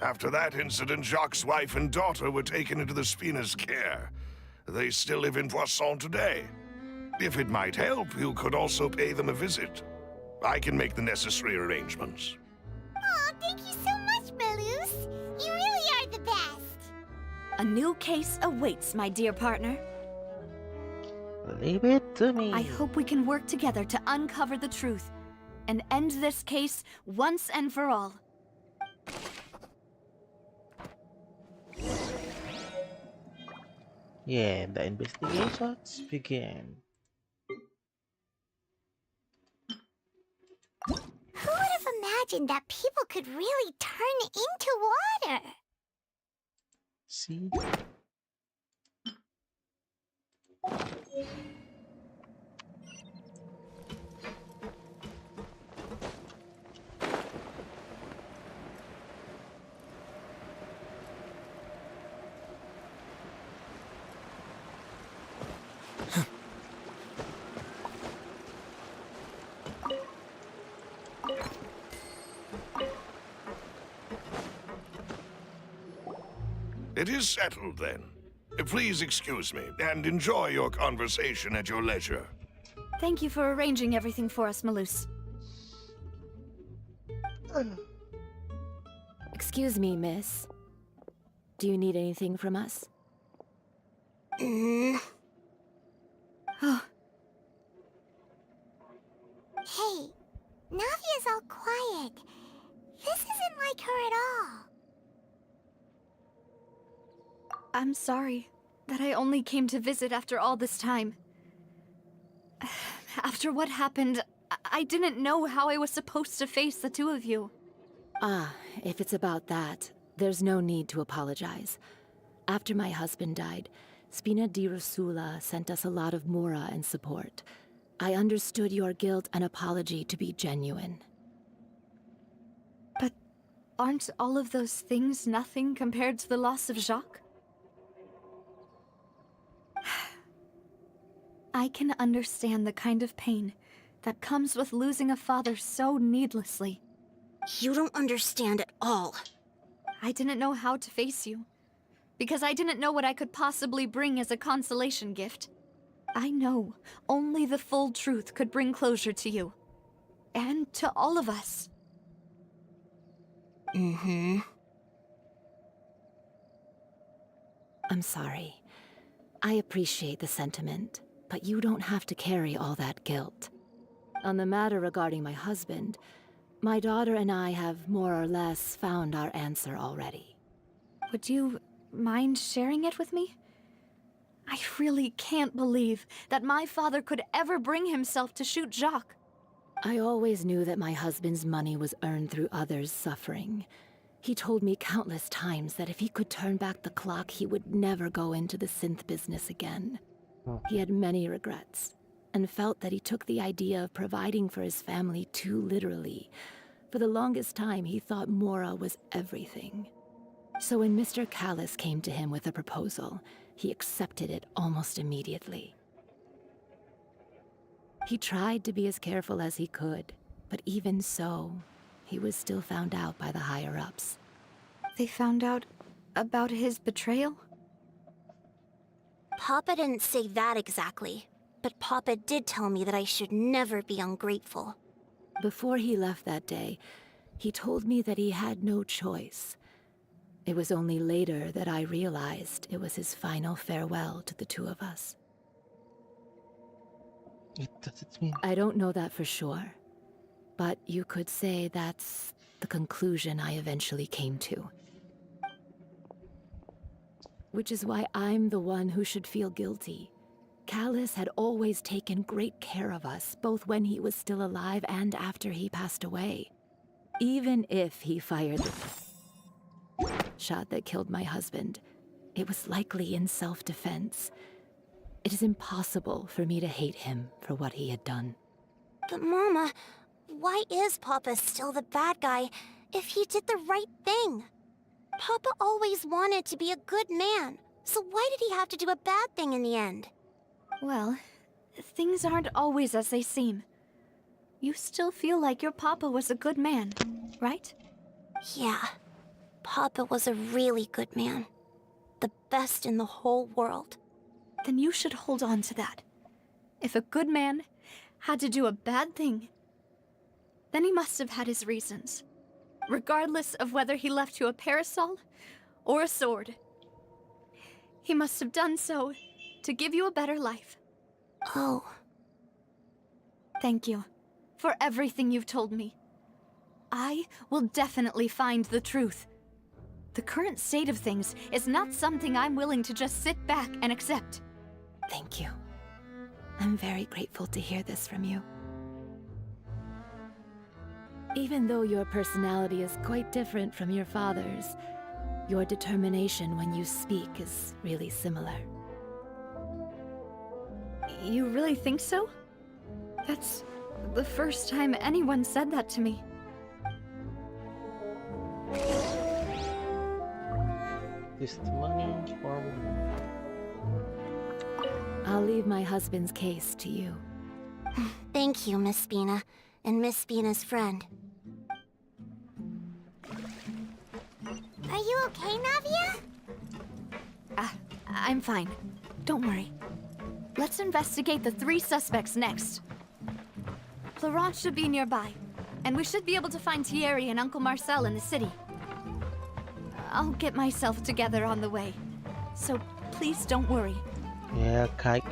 After that incident, Jacques' wife and daughter were taken into the Spina's care. They still live in Poisson today. If it might help, you could also pay them a visit. I can make the necessary arrangements. Oh, thank you so much, Malus. You really are the best. A new case awaits, my dear partner. Leave it to me. I hope we can work together to uncover the truth and end this case once and for all. Yeah, the investigations begin. Who would have imagined that people could really turn into water? See? It is settled, then. Please excuse me, and enjoy your conversation at your leisure. Thank you for arranging everything for us, Malus. Excuse me, miss. Do you need anything from us? Oh, Hey, Navia's all quiet. This isn't like her at all. I'm sorry that I only came to visit after all this time. After what happened, I didn't know how I was supposed to face the two of you. Ah, if it's about that, there's no need to apologize. After my husband died, Spina di Rosula sent us a lot of mora and support. I understood your guilt and apology to be genuine. But aren't all of those things nothing compared to the loss of Jacques? I can understand the kind of pain that comes with losing a father so needlessly. You don't understand at all. I didn't know how to face you, because I didn't know what I could possibly bring as a consolation gift. I know only the full truth could bring closure to you, and to all of us. I'm sorry. I appreciate the sentiment, but you don't have to carry all that guilt. On the matter regarding my husband, my daughter and I have more or less found our answer already. Would you mind sharing it with me? I really can't believe that my father could ever bring himself to shoot Jacques. I always knew that my husband's money was earned through others' suffering. He told me countless times that if he could turn back the clock, he would never go into the synth business again. He had many regrets, and felt that he took the idea of providing for his family too literally. For the longest time, he thought Mora was everything. So when Mr. Callis came to him with a proposal, he accepted it almost immediately. He tried to be as careful as he could, but even so, he was still found out by the higher-ups. They found out about his betrayal? Papa didn't say that exactly, but Papa did tell me that I should never be ungrateful. Before he left that day, he told me that he had no choice. It was only later that I realized it was his final farewell to the two of us. What does it mean? I don't know that for sure, but you could say that's the conclusion I eventually came to. Which is why I'm the one who should feel guilty. Callis had always taken great care of us, both when he was still alive and after he passed away. Even if he fired the shot that killed my husband, it was likely in self-defense. It is impossible for me to hate him for what he had done. But Mama, why is Papa still the bad guy if he did the right thing? Papa always wanted to be a good man, So why did he have to do a bad thing in the end? Well, things aren't always as they seem. You still feel like your papa was a good man, right? Yeah. Papa was a really good man. The best in the whole world. Then you should hold on to that. If a good man had to do a bad thing, then he must have had his reasons. Regardless of whether he left you a parasol or a sword. He must have done so to give you a better life. Oh. Thank you for everything you've told me. I will definitely find the truth. The current state of things is not something I'm willing to just sit back and accept. Thank you. I'm very grateful to hear this from you. Even though your personality is quite different from your father's, your determination when you speak is really similar. You really think so? That's the first time anyone said that to me. Is the money or... I'll leave my husband's case to you. Thank you, Miss Spina, and Miss Spina's friend. Are you okay, Navia? I'm fine. Don't worry. Let's investigate the 3 suspects next. Florent should be nearby, and we should be able to find Thierry and Uncle Marcel in the city. I'll get myself together on the way, so please don't worry. Yeah, kite.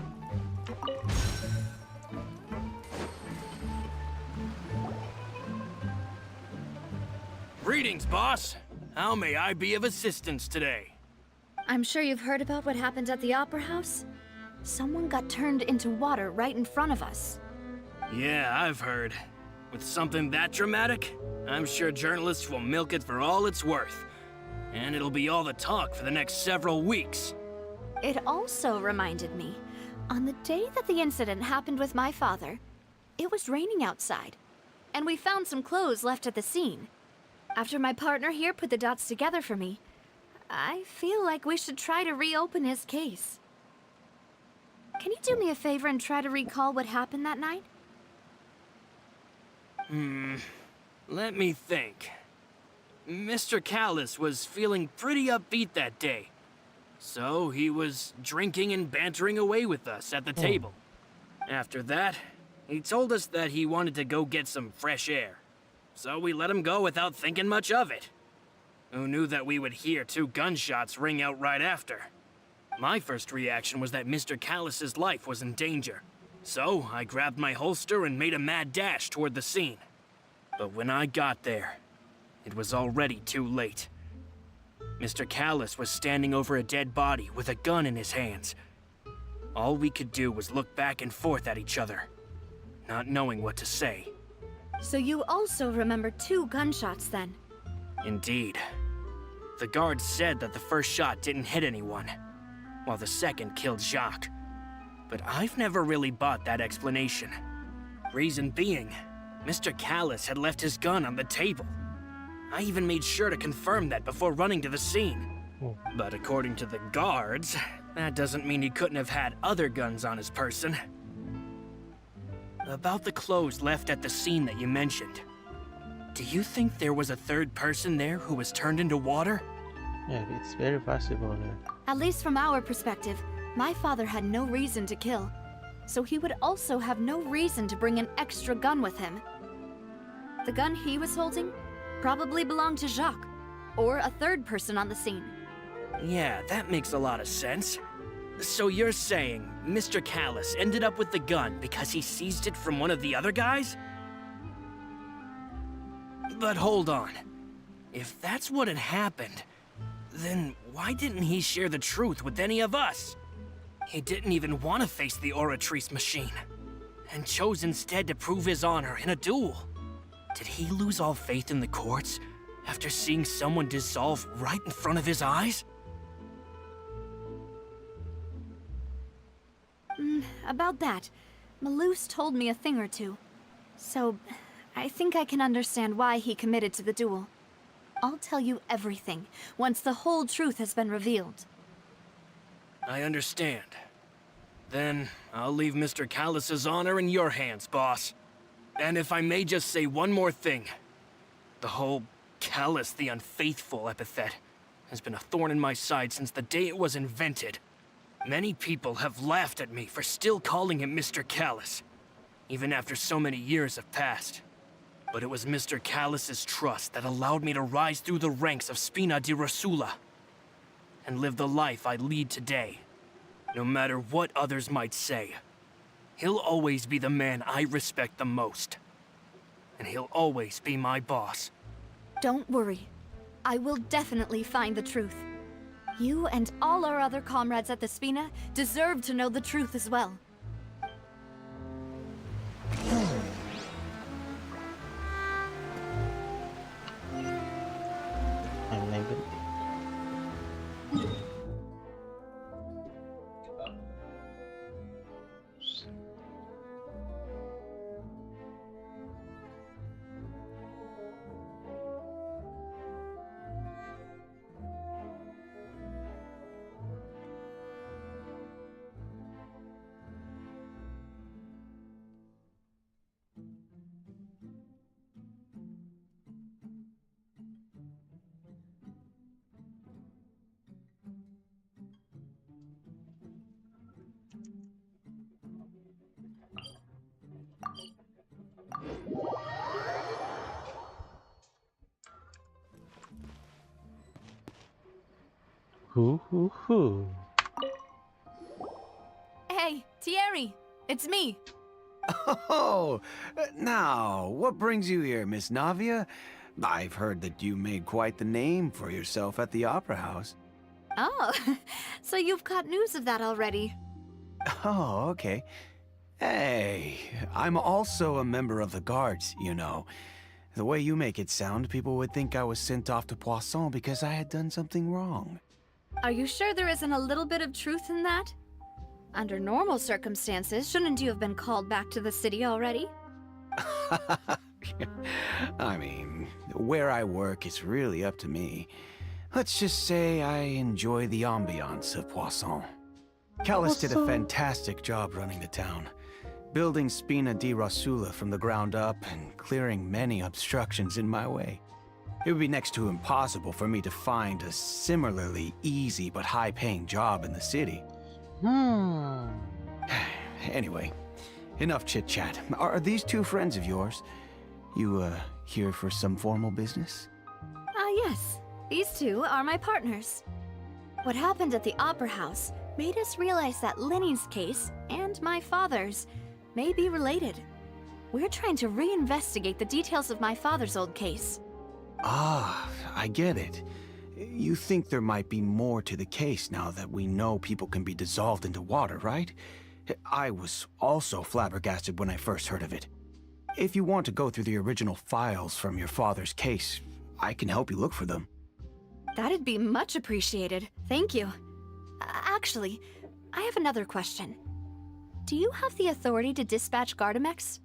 Greetings, boss. How may I be of assistance today? I'm sure you've heard about what happened at the Opera House. Someone got turned into water right in front of us. Yeah, I've heard. With something that dramatic, I'm sure journalists will milk it for all it's worth. And it'll be all the talk for the next several weeks. It also reminded me, on the day that the incident happened with my father, it was raining outside, and we found some clothes left at the scene. After my partner here put the dots together for me, I feel like we should try to reopen his case. Can you do me a favor and try to recall what happened that night? Let me think. Mr. Callis was feeling pretty upbeat that day. So he was drinking and bantering away with us at the table. After that, he told us that he wanted to go get some fresh air. So we let him go without thinking much of it. Who knew that we would hear 2 gunshots ring out right after? My first reaction was that Mr. Callis's life was in danger. So I grabbed my holster and made a mad dash toward the scene. But when I got there, it was already too late. Mr. Callis was standing over a dead body with a gun in his hands. All we could do was look back and forth at each other, not knowing what to say. So you also remember 2 gunshots then? Indeed. The guard said that the first shot didn't hit anyone, while the second killed Jacques. But I've never really bought that explanation. Reason being, Mr. Callis had left his gun on the table. I even made sure to confirm that before running to the scene. But according to the guards, that doesn't mean he couldn't have had other guns on his person. About the clothes left at the scene that you mentioned, do you think there was a 3rd person there who was turned into water? Yeah, it's very possible. At least from our perspective, my father had no reason to kill. So he would also have no reason to bring an extra gun with him. The gun he was holding probably belonged to Jacques, or a 3rd person on the scene. Yeah, that makes a lot of sense. So you're saying Mr. Callis ended up with the gun because he seized it from one of the other guys? But hold on. If that's what had happened, then why didn't he share the truth with any of us? He didn't even want to face the Oratrice machine, and chose instead to prove his honor in a duel. Did he lose all faith in the courts after seeing someone dissolve right in front of his eyes? About that, Malus told me a thing or two. So, I think I can understand why he committed to the duel. I'll tell you everything once the whole truth has been revealed. I understand. Then, I'll leave Mr. Callus's honor in your hands, boss. And if I may just say one more thing. The whole Callus the Unfaithful epithet has been a thorn in my side since the day it was invented. Many people have laughed at me for still calling him Mr. Callus, even after so many years have passed. But it was Mr. Callus's trust that allowed me to rise through the ranks of Spina di Rosula and live the life I lead today. No matter what others might say, he'll always be the man I respect the most. And he'll always be my boss. Don't worry. I will definitely find the truth. You and all our other comrades at the Spina deserve to know the truth as well. Anh này vẫn hoo. Hey, Thierry! It's me! Oh, now, what brings you here, Miss Navia? I've heard that you made quite the name for yourself at the Opera House. Oh, so you've caught news of that already. Oh, okay. Hey, I'm also a member of the Guards, you know. The way you make it sound, people would think I was sent off to Poisson because I had done something wrong. Are you sure there isn't a little bit of truth in that? Under normal circumstances, shouldn't you have been called back to the city already? I mean, where I work is really up to me. Let's just say I enjoy the ambiance of Poisson. Callus did a fantastic job running the town, building Spina di Rosula from the ground up and clearing many obstructions in my way. It would be next to impossible for me to find a similarly easy but high-paying job in the city. Anyway, enough chit-chat. Are these two friends of yours? You, here for some formal business? Yes. These two are my partners. What happened at the Opera House made us realize that Lenny's case and my father's may be related. We're trying to reinvestigate the details of my father's old case. Ah, I get it. You think there might be more to the case now that we know people can be dissolved into water, right? I was also flabbergasted when I first heard of it. If you want to go through the original files from your father's case, I can help you look for them. That'd be much appreciated. Thank you. Actually, I have another question. Do you have the authority to dispatch Gardamex?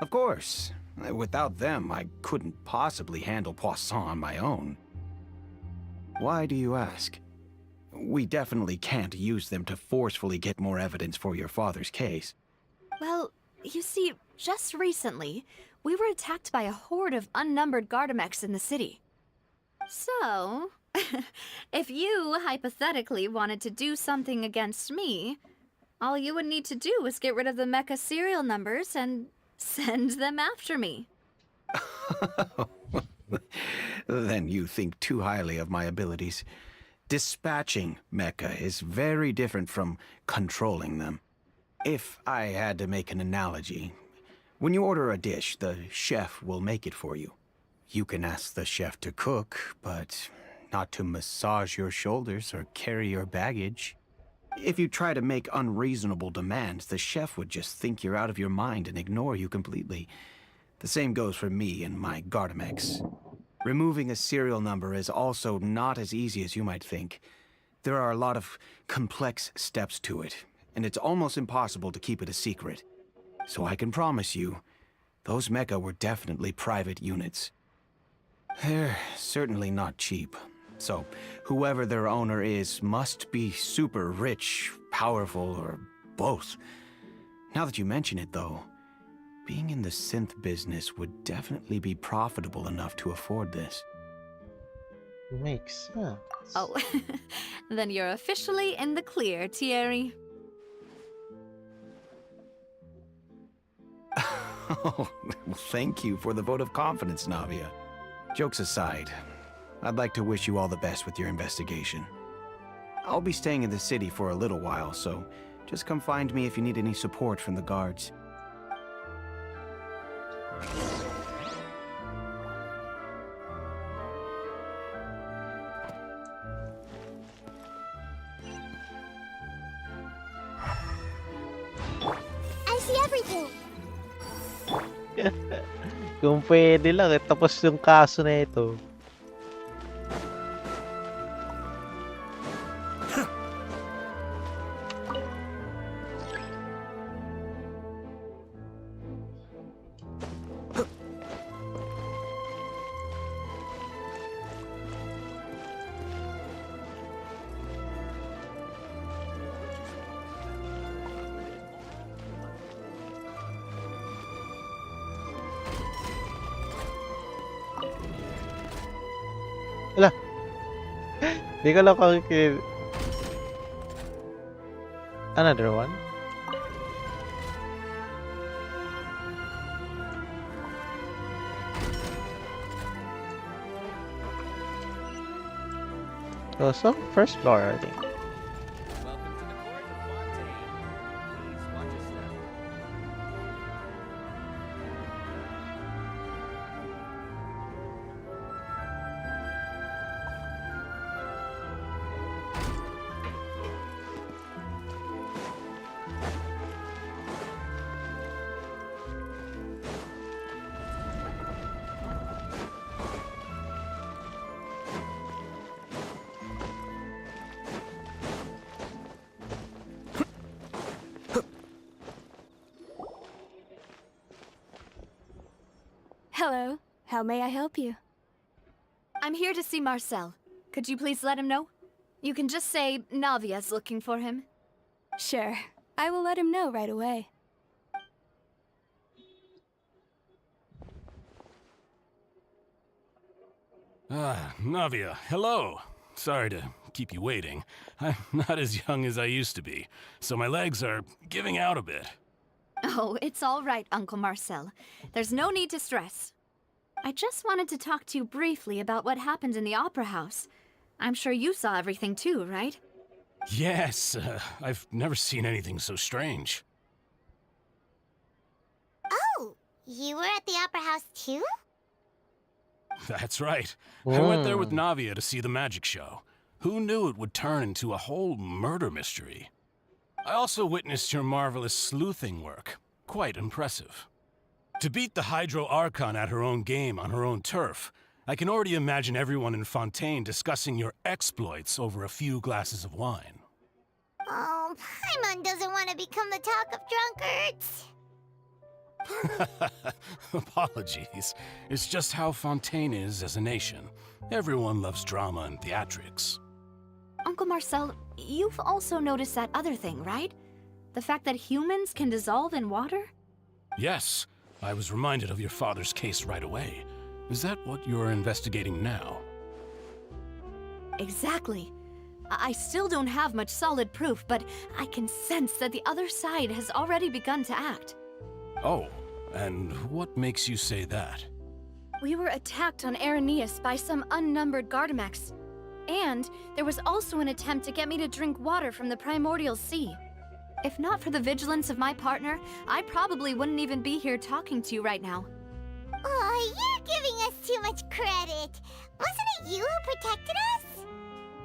Of course. Without them, I couldn't possibly handle Poisson on my own. Why do you ask? We definitely can't use them to forcefully get more evidence for your father's case. Well, you see, just recently, we were attacked by a horde of unnumbered Gardamex in the city. So, if you hypothetically wanted to do something against me, all you would need to do was get rid of the mecha serial numbers and send them after me. Then you think too highly of my abilities. Dispatching mecha is very different from controlling them. If I had to make an analogy, when you order a dish, the chef will make it for you. You can ask the chef to cook, but not to massage your shoulders or carry your baggage. If you try to make unreasonable demands, the chef would just think you're out of your mind and ignore you completely. The same goes for me and my Gardamex. Removing a serial number is also not as easy as you might think. There are a lot of complex steps to it, and it's almost impossible to keep it a secret. So I can promise you, those mecha were definitely private units. They're certainly not cheap. So, whoever their owner is must be super rich, powerful, or both. Now that you mention it, though, being in the synth business would definitely be profitable enough to afford this. Makes sense. Oh, then you're officially in the clear, Thierry. Oh, well, thank you for the vote of confidence, Navia. Jokes aside, I'd like to wish you all the best with your investigation. I'll be staying in the city for a little while, so just come find me if you need any support from the guards. I see everything. Kung pwede lang, tapos yung kaso na ito. Wala. Di ko lang kakikil. Another one? Oh, so first floor, I think. Welcome to the court of Fontaine. Please watch your step. Hello. How may I help you? I'm here to see Marcel. Could you please let him know? You can just say Navia's looking for him. Sure. I will let him know right away. Ah, Navia, hello. Sorry to keep you waiting. I'm not as young as I used to be, so my legs are giving out a bit. Oh, it's all right, Uncle Marcel. There's no need to stress. I just wanted to talk to you briefly about what happened in the Opera House. I'm sure you saw everything too, right? Yes, I've never seen anything so strange. Oh, you were at the Opera House too? That's right. I went there with Navia to see the magic show. Who knew it would turn into a whole murder mystery? I also witnessed your marvelous sleuthing work. Quite impressive. To beat the Hydro Archon at her own game on her own turf, I can already imagine everyone in Fontaine discussing your exploits over a few glasses of wine. Oh, Paimon doesn't want to become the talk of drunkards. Apologies. It's just how Fontaine is as a nation. Everyone loves drama and theatrics. Uncle Marcel, you've also noticed that other thing, right? The fact that humans can dissolve in water? Yes, I was reminded of your father's case right away. Is that what you're investigating now? Exactly. I still don't have much solid proof, but I can sense that the other side has already begun to act. Oh, and what makes you say that? We were attacked on Araneus by some unnumbered Gardamex. And there was also an attempt to get me to drink water from the primordial sea. If not for the vigilance of my partner, I probably wouldn't even be here talking to you right now. Oh, you're giving us too much credit. Wasn't it you who protected us?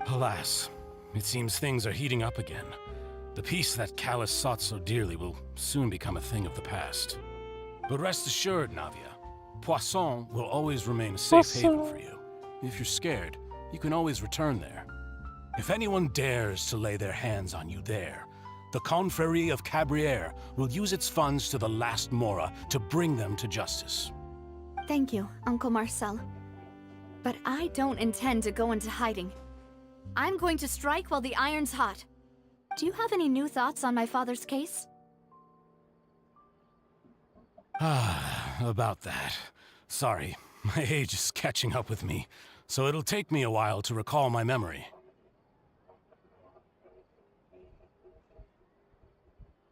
Alas, it seems things are heating up again. The peace that Callus sought so dearly will soon become a thing of the past. But rest assured, Navia, Poisson will always remain a safe haven for you. If you're scared, you can always return there. If anyone dares to lay their hands on you there, the Confrérie of Cabrières will use its funds to the last Mora to bring them to justice. Thank you, Uncle Marcel. But I don't intend to go into hiding. I'm going to strike while the iron's hot. Do you have any new thoughts on my father's case? About that. Sorry, my age is catching up with me, so it'll take me a while to recall my memory.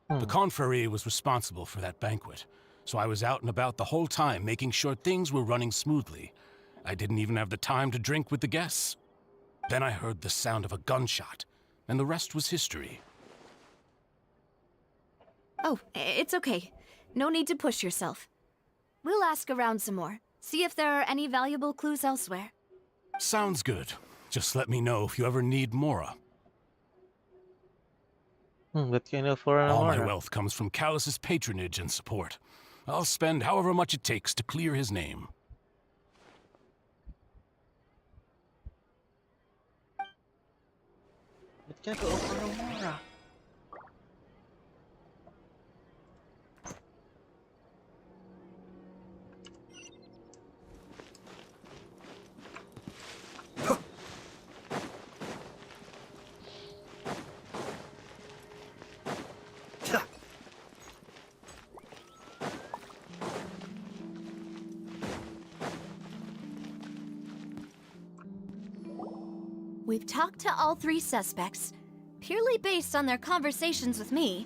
The Confrérie was responsible for that banquet, so I was out and about the whole time making sure things were running smoothly. I didn't even have the time to drink with the guests. Then I heard the sound of a gunshot, and the rest was history. Oh, it's okay. No need to push yourself. We'll ask around some more, see if there are any valuable clues elsewhere. Sounds good. Just let me know if you ever need Mora. What can you for an All my Mora? wealth comes from Callus's patronage and support. I'll spend however much it takes to clear his name. What can I go for an Mora? We've talked to all 3 suspects, purely based on their conversations with me.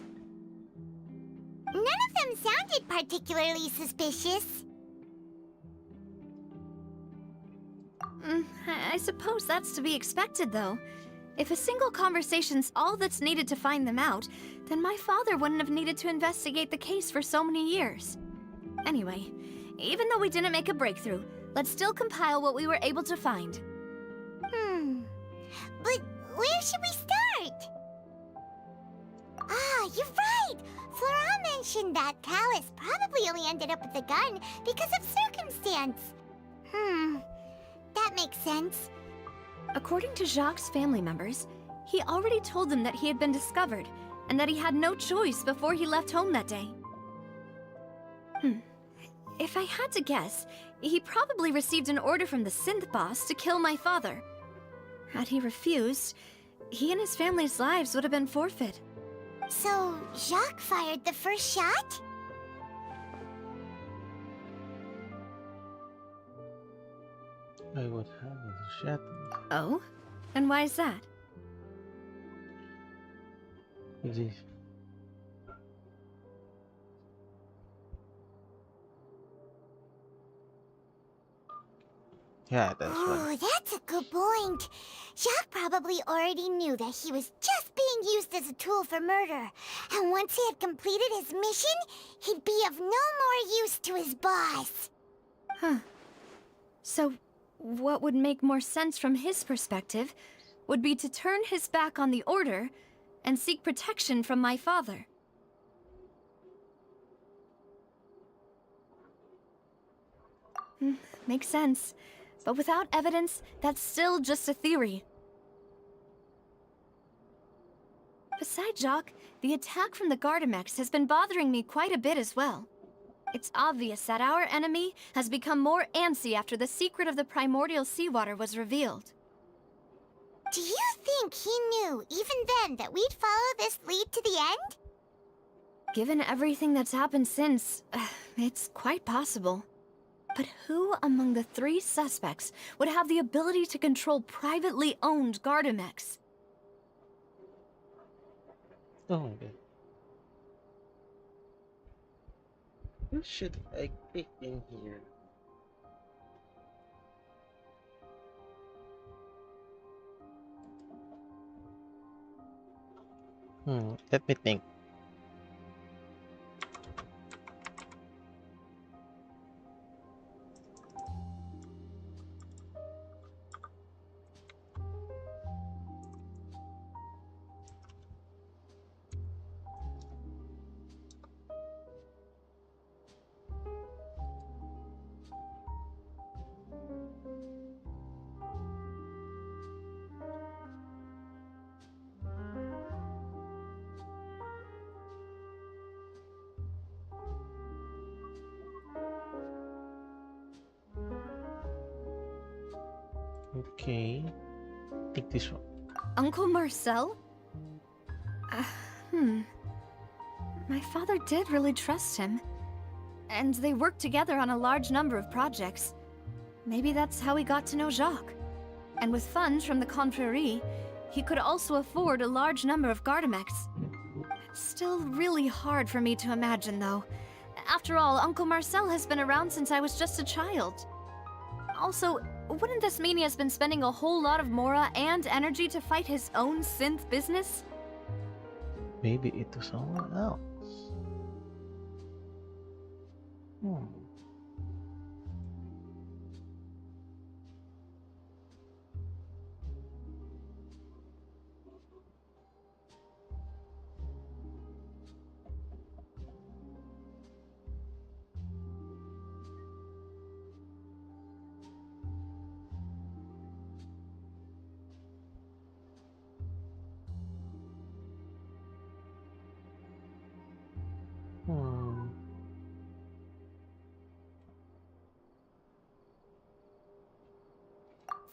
None of them sounded particularly suspicious. I suppose that's to be expected, though. If a single conversation's all that's needed to find them out, then my father wouldn't have needed to investigate the case for so many years. Anyway, even though we didn't make a breakthrough, let's still compile what we were able to find. But where should we start? Ah, you're right! Flora mentioned that Callus probably only ended up with the gun because of circumstance. That makes sense. According to Jacques' family members, he already told them that he had been discovered, and that he had no choice before he left home that day. If I had to guess, he probably received an order from the synth boss to kill my father. Had he refused, he and his family's lives would have been forfeit. So, Jacques fired the first shot? I would have a shot. Oh? And why is that? Yeah, that's Oh, right. that's a good point. Jacques probably already knew that he was just being used as a tool for murder. And once he had completed his mission, he'd be of no more use to his boss. So, what would make more sense from his perspective would be to turn his back on the Order and seek protection from my father. Makes sense. But without evidence, that's still just a theory. Besides Jacques, the attack from the Gardamex has been bothering me quite a bit as well. It's obvious that our enemy has become more antsy after the secret of the primordial seawater was revealed. Do you think he knew, even then, that we'd follow this lead to the end? Given everything that's happened since, it's quite possible. But who among the 3 suspects would have the ability to control privately owned Gardamex? Oh my god. Who should I pick in here? Let me think. Okay. Take this one. Uncle Marcel? My father did really trust him. And they worked together on a large number of projects. Maybe that's how he got to know Jacques. And with funds from the Confrérie, he could also afford a large number of Gardamex. It's still really hard for me to imagine, though. After all, Uncle Marcel has been around since I was just a child. Also, wouldn't this mean he has been spending a whole lot of mora and energy to fight his own synth business? Maybe it was someone else.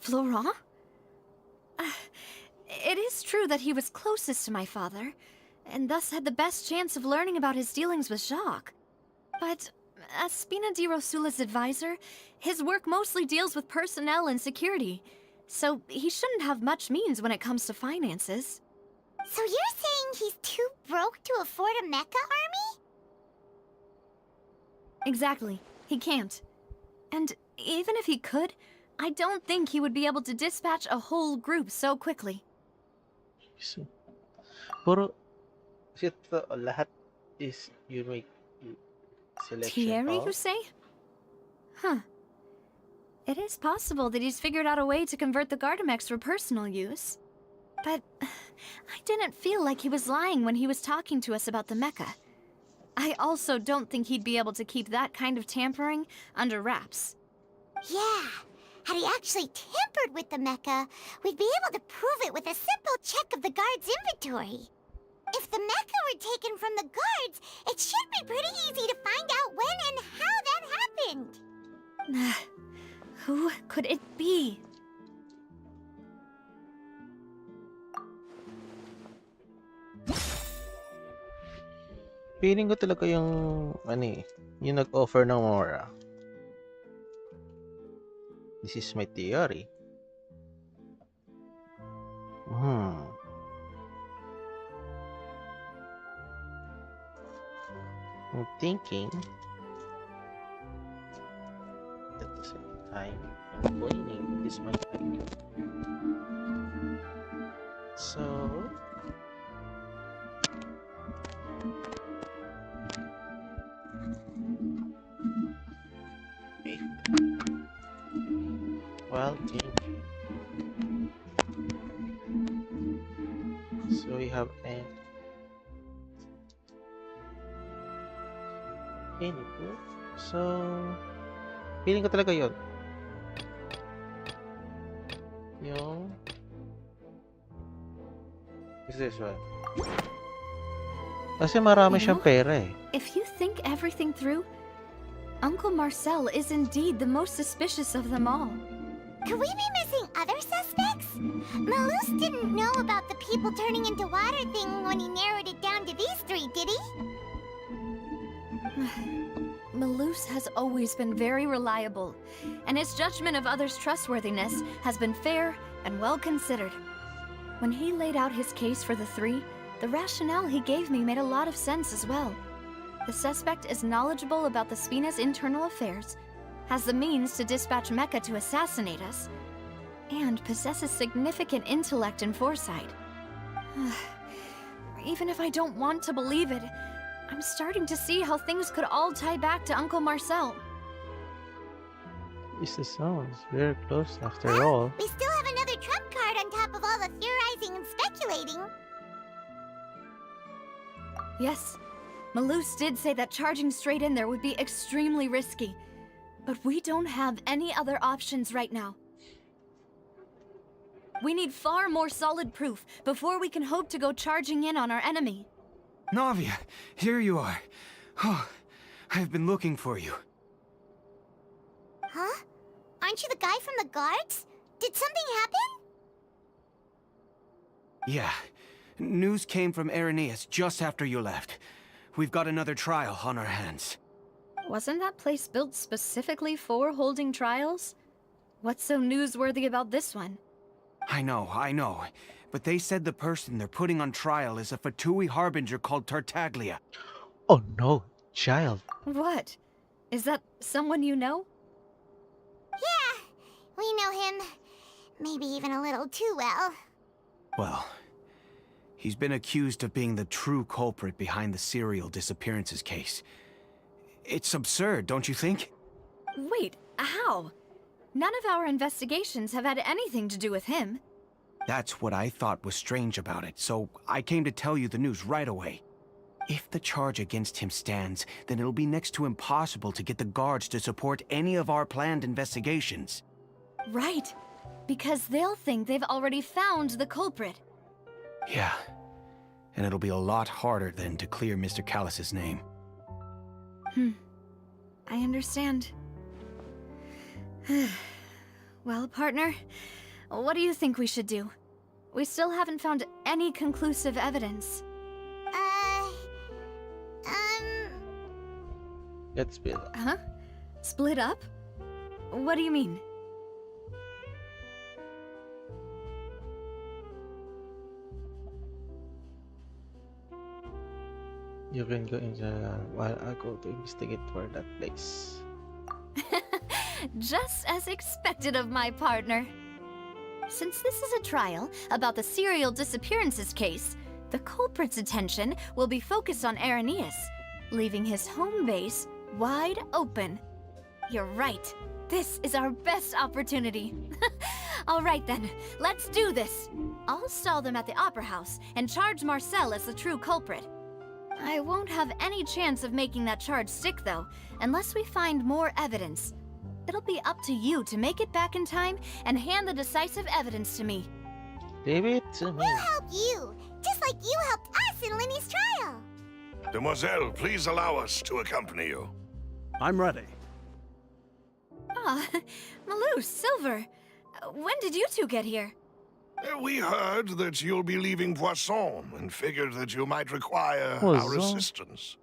Florent? It is true that he was closest to my father, and thus had the best chance of learning about his dealings with Jacques. But as Spina di Rosula's advisor, his work mostly deals with personnel and security, so he shouldn't have much means when it comes to finances. So you're saying he's too broke to afford a mecha army? Exactly. He can't. And even if he could, I don't think he would be able to dispatch a whole group so quickly. Puro ito lahat is you make selection. Thierry, you say? Huh. It is possible that he's figured out a way to convert the Gardamex for personal use. But I didn't feel like he was lying when he was talking to us about the mecha. I also don't think he'd be able to keep that kind of tampering under wraps. Yeah. Had he actually tampered with the mecha, we'd be able to prove it with a simple check of the guard's inventory. If the mecha were taken from the guards, it should be pretty easy to find out when and how that happened. Who could it be? Feeling ko talaga yung yung nag-offer ng Mora. This is my theory. I'm thinking at the same time I'm pointing this my time. So well, so we have any proof. So feeling ko talaga yun. Yung is this one. Kasi marami siyang pera eh. If you think everything through, Uncle Marcel is indeed the most suspicious of them all. Could we be missing other suspects? Malus didn't know about the people turning into water thing when he narrowed it down to these three, did he? Malus has always been very reliable, and his judgment of others' trustworthiness has been fair and well considered. When he laid out his case for the three, the rationale he gave me made a lot of sense as well. The suspect is knowledgeable about the Spina's internal affairs, has the means to dispatch Mecha to assassinate us, and possesses significant intellect and foresight. Even if I don't want to believe it, I'm starting to see how things could all tie back to Uncle Marcel. This sounds very close after all. We still have another trump card on top of all the theorizing and speculating. Yes, Malus did say that charging straight in there would be extremely risky. But we don't have any other options right now. We need far more solid proof before we can hope to go charging in on our enemy. Navia, here you are. Oh, I've been looking for you. Huh? Aren't you the guy from the guards? Did something Yeah. News came from Irenaeus just after you left. We've got another trial on our hands. Wasn't that place built specifically for holding trials? What's so newsworthy about this one? I know. But they said the person they're putting on trial is a Fatui harbinger called Tartaglia. Oh no, child. What? Is that someone you know? Yeah, we know him. Maybe even a little too well. Well, he's been accused of being the true culprit behind the serial disappearances case. It's absurd, don't you think? Wait, how? None of our investigations have had anything to do with him. That's what I thought was strange about it, so I came to tell you the news right away. If the charge against him stands, then it'll be next to impossible to get the guards to support any of our planned investigations. Right, because they'll think they've already found the culprit. Yeah, and it'll be a lot harder then to clear Mr. Callus's name. I understand. Well, partner, what do you think we should do? We still haven't found any conclusive evidence. Let's split up. Huh? Split up? What do you mean? You can go in while I go to investigate for that place. Just as expected of my partner. Since this is a trial about the serial disappearances case, the culprit's attention will be focused on Irenaeus, leaving his home base wide open. You're right. This is our best opportunity. All right then, let's do this. I'll stall them at the Opera House and charge Marcel as the true culprit. I won't have any chance of making that charge stick though, unless we find more evidence. It'll be up to you to make it back in time and hand the decisive evidence to me. Leave it to me. We'll help you, just like you helped us in Linny's trial. Demoiselle, please allow us to accompany you. I'm ready. Ah, Malou, Silver, when did you two get here? We heard that you'll be leaving Poisson and figured that you might require our Poisson? assistance.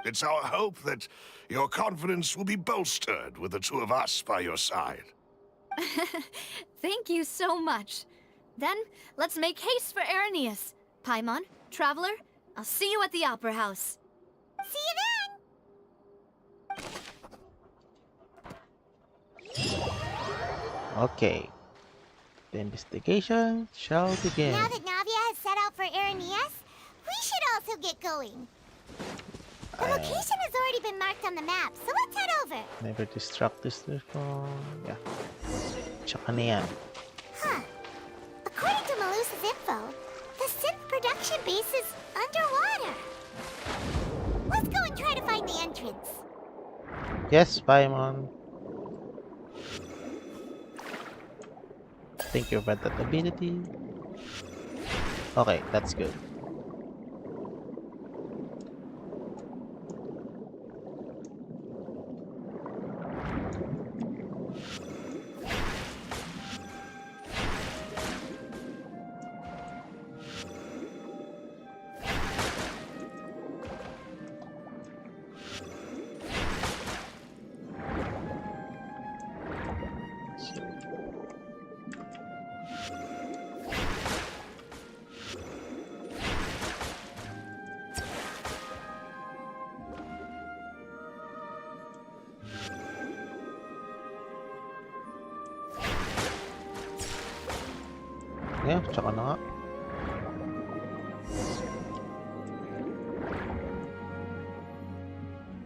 It's our hope that your confidence will be bolstered with the two of us by your side. Thank you so much. Then, let's make haste for Irenaeus. Paimon, Traveler, I'll see you at the Opera House. See you then! Okay. The investigation shall begin. Now that Navia has set out for Irenaeus, we should also get going. The location has already been marked on the map, so let's head over. Never distract this phone. Yeah. Tsaka na yan. Huh. According to Malusa's info, the synth production base is underwater. Let's go and try to find the entrance. Yes, Paimon. Thank you for that ability. Okay, that's good. Yeah, tsaka na nga.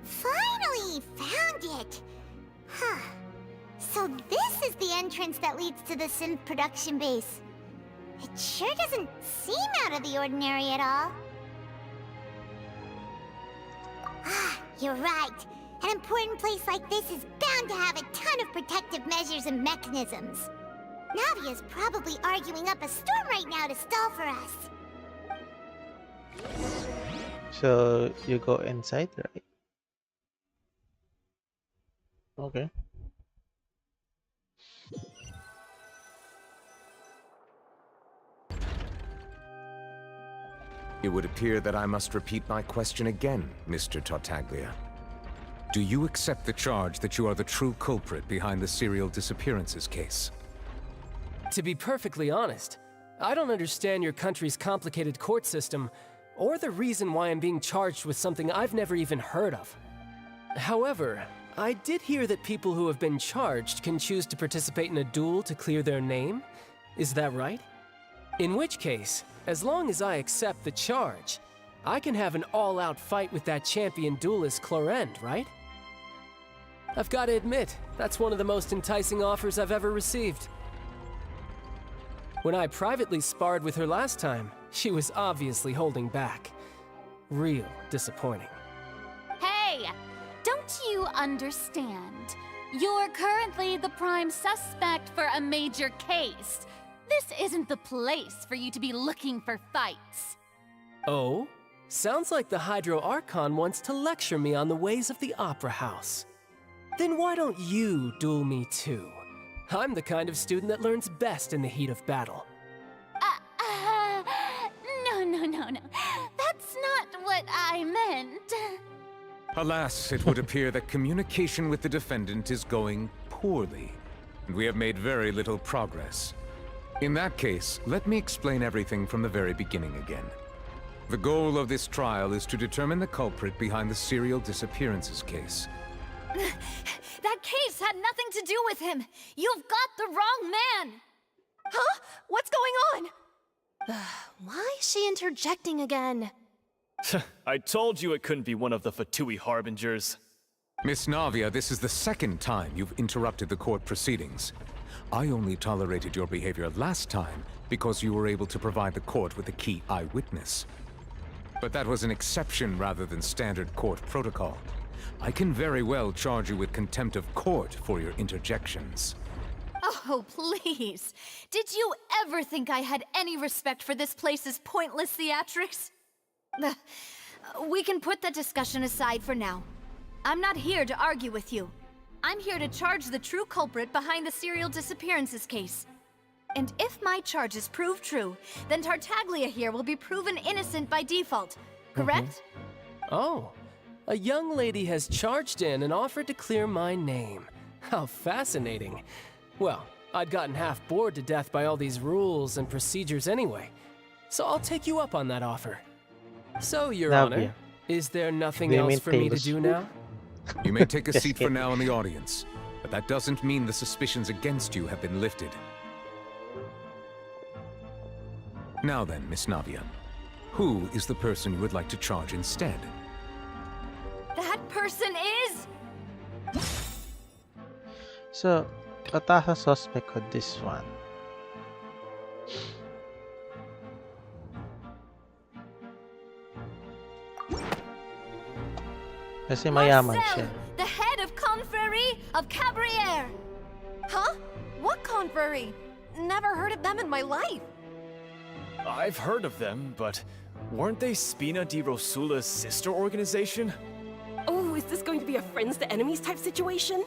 Finally found it! Huh. So this is the entrance that leads to the synth production base. It sure doesn't seem out of the ordinary at all. Ah, you're right. An important place like this is bound to have a ton of protective measures and mechanisms. Navia's probably arguing up a storm right now to stall for us. So you go inside, right? Okay. It would appear that I must repeat my question again, Mr. Tartaglia. Do you accept the charge that you are the true culprit behind the serial disappearances case? To be perfectly honest, I don't understand your country's complicated court system, or the reason why I'm being charged with something I've never even heard of. However, I did hear that people who have been charged can choose to participate in a duel to clear their name. Is that right? In which case, as long as I accept the charge, I can have an all-out fight with that champion duelist Clorend, right? I've got to admit, that's one of the most enticing offers I've ever received. When I privately sparred with her last time, she was obviously holding back. Real disappointing. Hey! Don't you understand? You're currently the prime suspect for a major case. This isn't the place for you to be looking for fights. Oh? Sounds like the Hydro Archon wants to lecture me on the ways of the Opera House. Then why don't you duel me too? I'm the kind of student that learns best in the heat of battle. No. That's not what I meant. Alas, it would appear that communication with the defendant is going poorly, and we have made very little progress. In that case, let me explain everything from the very beginning again. The goal of this trial is to determine the culprit behind the serial disappearances case. That case had nothing to do with him. You've got the wrong man. Huh? What's going on? Why is she interjecting again? I told you it couldn't be one of the Fatui harbingers. Miss Navia, this is the second time you've interrupted the court proceedings. I only tolerated your behavior last time because you were able to provide the court with a key eyewitness. But that was an exception rather than standard court protocol. I can very well charge you with contempt of court for your interjections. Oh, please. Did you ever think I had any respect for this place's pointless theatrics? We can put that discussion aside for now. I'm not here to argue with you. I'm here to charge the true culprit behind the serial disappearances case. And if my charges prove true, then Tartaglia here will be proven innocent by default, correct? Oh, a young lady has charged in and offered to clear my name. How fascinating. Well, I'd gotten half bored to death by all these rules and procedures anyway, so I'll take you up on that offer. So, Your Honor, is there nothing else for me to do now? You may take a seat for now in the audience, but that doesn't mean the suspicions against you have been lifted. Now then, Miss Navia, who is the person you would like to charge instead? That person is... So, Kataka suspect with this one. Kasi mayaman siya. The head of Confrérie of Cabriere! Huh? What confrérie? Never heard of them in my life. I've heard of them, but weren't they Spina di Rosula's sister organization? Oh, is this going to be a friends to enemies type situation?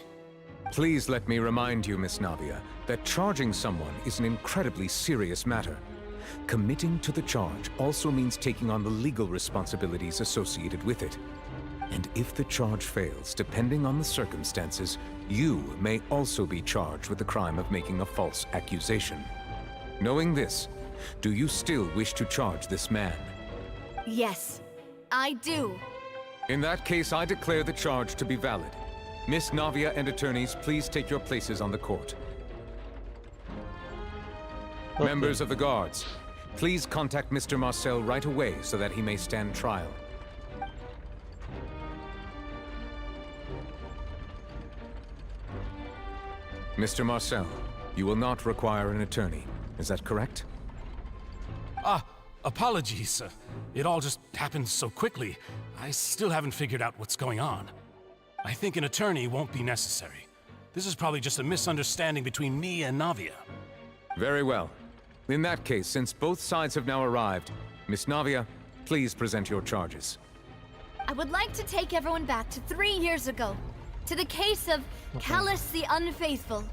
Please let me remind you, Miss Navia, that charging someone is an incredibly serious matter. Committing to the charge also means taking on the legal responsibilities associated with it. And if the charge fails, depending on the circumstances, you may also be charged with the crime of making a false accusation. Knowing this, do you still wish to charge this man? Yes, I do. In that case, I declare the charge to be valid. Miss Navia and attorneys, please take your places on the court. Okay. Members of the guards, please contact Mr. Marcel right away so that he may stand trial. Mr. Marcel, you will not require an attorney. Is that correct? Apologies. It all just happened so quickly. I still haven't figured out what's going on. I think an attorney won't be necessary. This is probably just a misunderstanding between me and Navia. Very well. In that case, since both sides have now arrived, Miss Navia, please present your charges. I would like to take everyone back to 3 years ago, to the case of Callus the Unfaithful.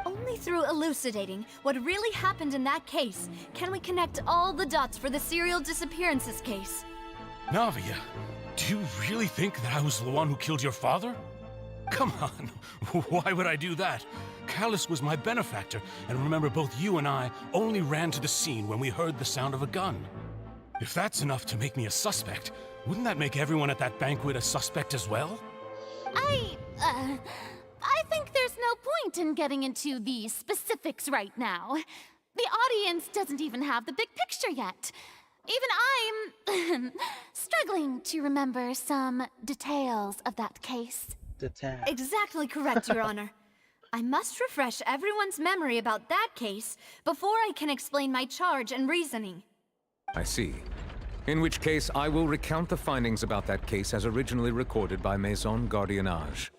Only through elucidating what really happened in that case can we connect all the dots for the serial disappearances case. Navia, do you really think that I was the one who killed your father? Come on, why would I do that? Callus was my benefactor, and remember both you and I only ran to the scene when we heard the sound of a gun. If that's enough to make me a suspect, wouldn't that make everyone at that banquet a suspect as well? I think there's no point in getting into the specifics right now. The audience doesn't even have the big picture yet. Even I'm struggling to remember some details of that case. Exactly correct, Your Honor. I must refresh everyone's memory about that case before I can explain my charge and reasoning. I see. In which case, I will recount the findings about that case as originally recorded by Maison Gardiennage.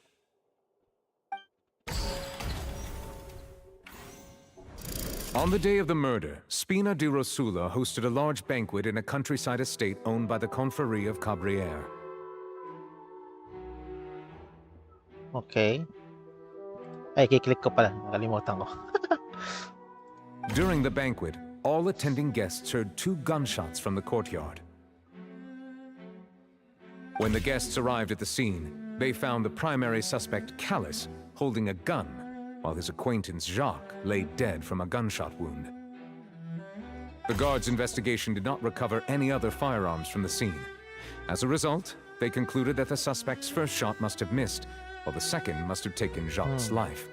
On the day of the murder, Spina di Rosula hosted a large banquet in a countryside estate owned by the Confrérie of Cabrières. Okay. Ay, kiklik ko pala. Nakalimutan ko. During the banquet, all attending guests heard 2 gunshots from the courtyard. When the guests arrived at the scene, they found the primary suspect, Callus, holding a gun, while his acquaintance, Jacques, lay dead from a gunshot wound. The guards' investigation did not recover any other firearms from the scene. As a result, they concluded that the suspect's first shot must have missed, while the second must have taken Jacques' life.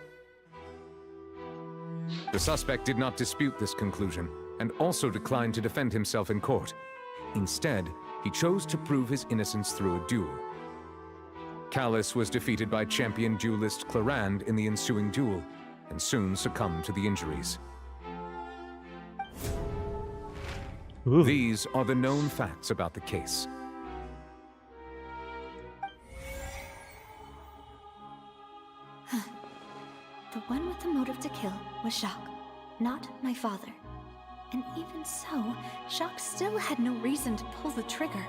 The suspect did not dispute this conclusion, and also declined to defend himself in court. Instead, he chose to prove his innocence through a duel. Callus was defeated by champion duelist Clarand in the ensuing duel, and soon succumbed to the injuries. These are the known facts about the case. The one with the motive to kill was Jacques, not my father. And even so, Jacques still had no reason to pull the trigger.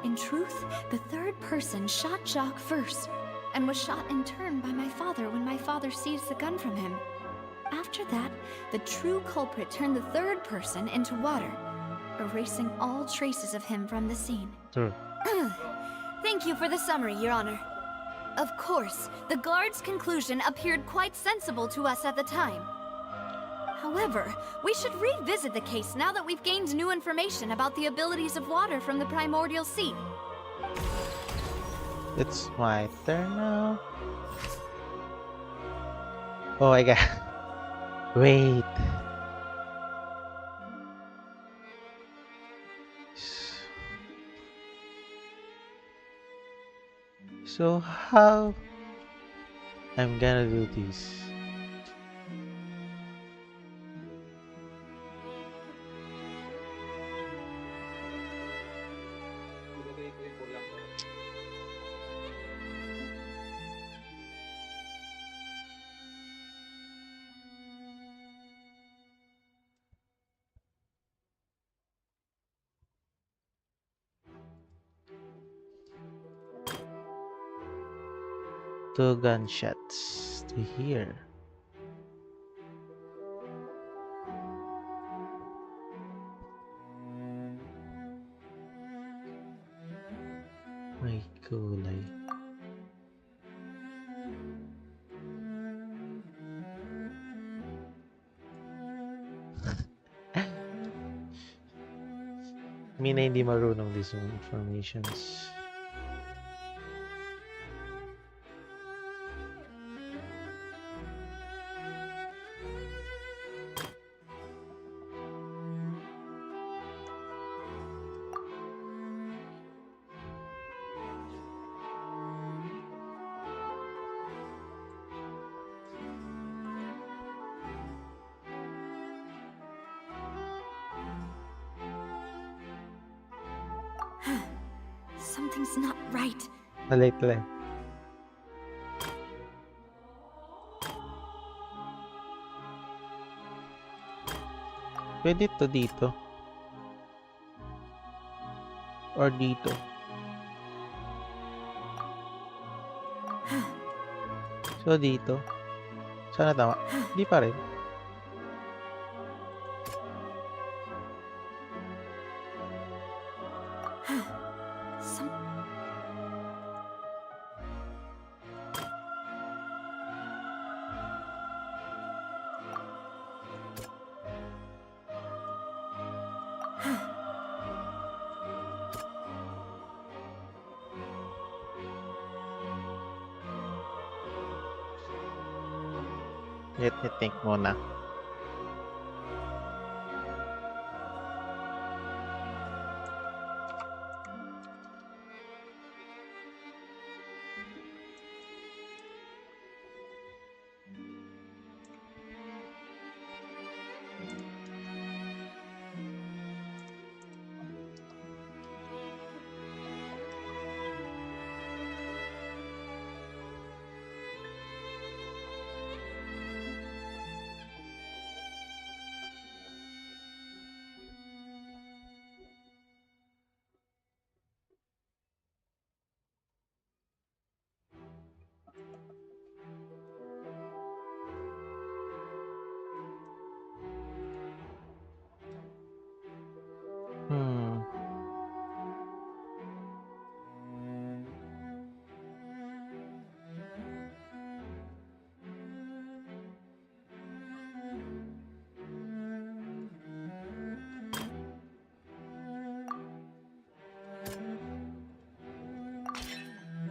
In truth, the third person shot Jacques first, and was shot in turn by my father when my father seized the gun from him. After that, the true culprit turned the third person into water, erasing all traces of him from the scene. Thank you for the summary, Your Honor. Of course, the guard's conclusion appeared quite sensible to us at the time. However, we should revisit the case now that we've gained new information about the abilities of water from the primordial sea. It's my turn now. Oh my god. Wait. So how I'm gonna do this? Two gunshots to here. May kulay. Mina hindi marunong these informations. Something's not right. Late. Pwede to dito. Or dito. So dito. Sana tama? Di pa rin. Let me think muna.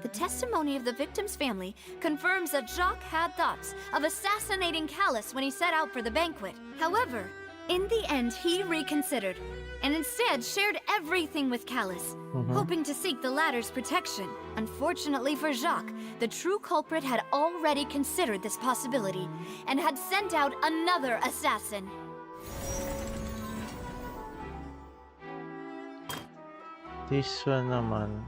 The testimony of the victim's family confirms that Jacques had thoughts of assassinating Callus when he set out for the banquet. However, in the end, he reconsidered and instead shared everything with Callus, hoping to seek the latter's protection. Unfortunately for Jacques, the true culprit had already considered this possibility and had sent out another assassin. This one naman.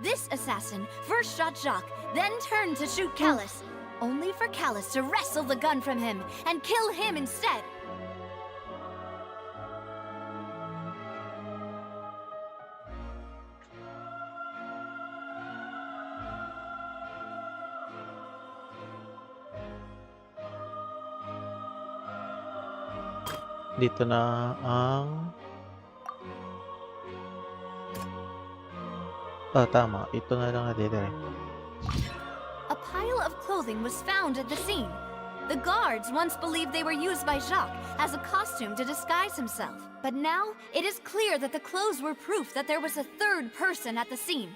This assassin first shot Jacques, then turned to shoot Callus, only for Callus to wrestle the gun from him and kill him instead. Dito na ang... tama. Ito na lang natitira. A pile of clothing was found at the scene. The guards once believed they were used by Jacques as a costume to disguise himself. But now, it is clear that the clothes were proof that there was a third person at the scene,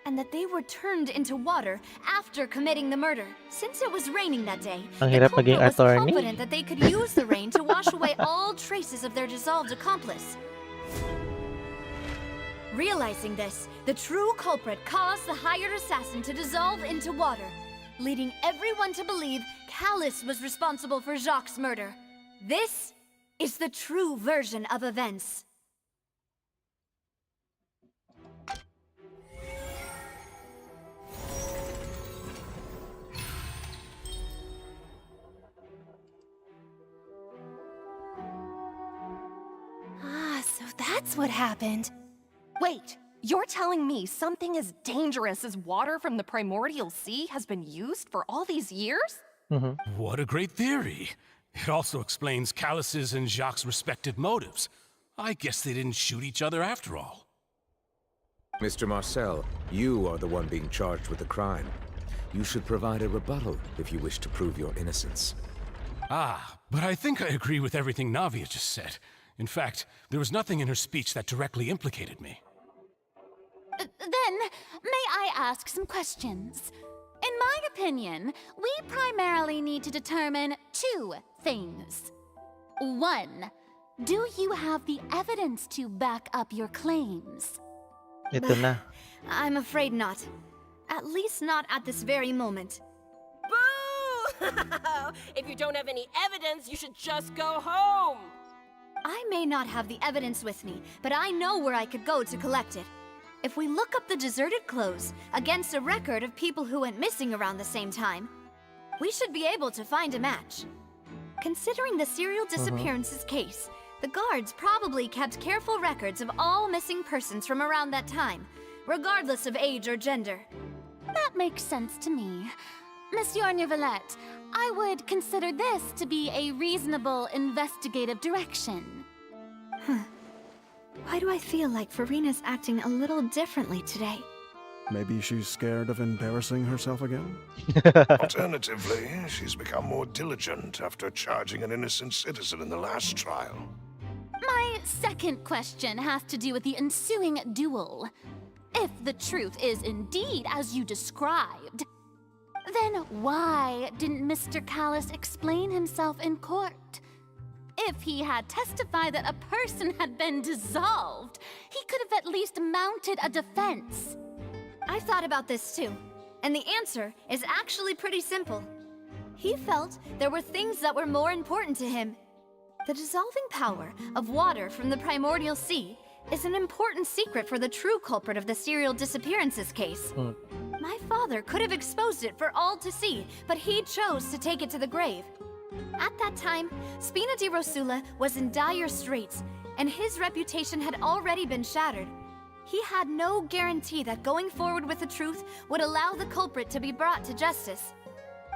and that they were turned into water after committing the murder. Since it was raining that day, Ang the hirap maging culprit was attorney. confident that they could use the rain to wash away all traces of their dissolved accomplice. Realizing this, the true culprit caused the hired assassin to dissolve into water, leading everyone to believe Callus was responsible for Jacques' murder. This is the true version of events. Ah, so that's what happened. Wait, you're telling me something as dangerous as water from the primordial sea has been used for all these years? What a great theory. It also explains Callus's and Jacques' respective motives. I guess they didn't shoot each other after all. Mr. Marcel, you are the one being charged with the crime. You should provide a rebuttal if you wish to prove your innocence. But I think I agree with everything Navia just said. In fact, there was nothing in her speech that directly implicated me. Then, may I ask some questions? In my opinion, we primarily need to determine two things. One, do you have the evidence to back up your claims? Ito na. I'm afraid not. At least not at this very moment. Boo! If you don't have any evidence, you should just go home. I may not have the evidence with me, but I know where I could go to collect it. If we look up the deserted clothes against a record of people who went missing around the same time, we should be able to find a match. Considering the serial disappearances case, the guards probably kept careful records of all missing persons from around that time, regardless of age or gender. That makes sense to me. Monsieur Neuvillette, I would consider this to be a reasonable investigative direction. Why do I feel like Farina's acting a little differently today? Maybe she's scared of embarrassing herself again? Alternatively, she's become more diligent after charging an innocent citizen in the last trial. My second question has to do with the ensuing duel. If the truth is indeed as you described, then why didn't Mr. Callus explain himself in court? If he had testified that a person had been dissolved, he could have at least mounted a defense. I've thought about this too, and the answer is actually pretty simple. He felt there were things that were more important to him. The dissolving power of water from the primordial sea is an important secret for the true culprit of the serial disappearances case. My father could have exposed it for all to see, but he chose to take it to the grave. At that time, Spina di Rosula was in dire straits, and his reputation had already been shattered. He had no guarantee that going forward with the truth would allow the culprit to be brought to justice.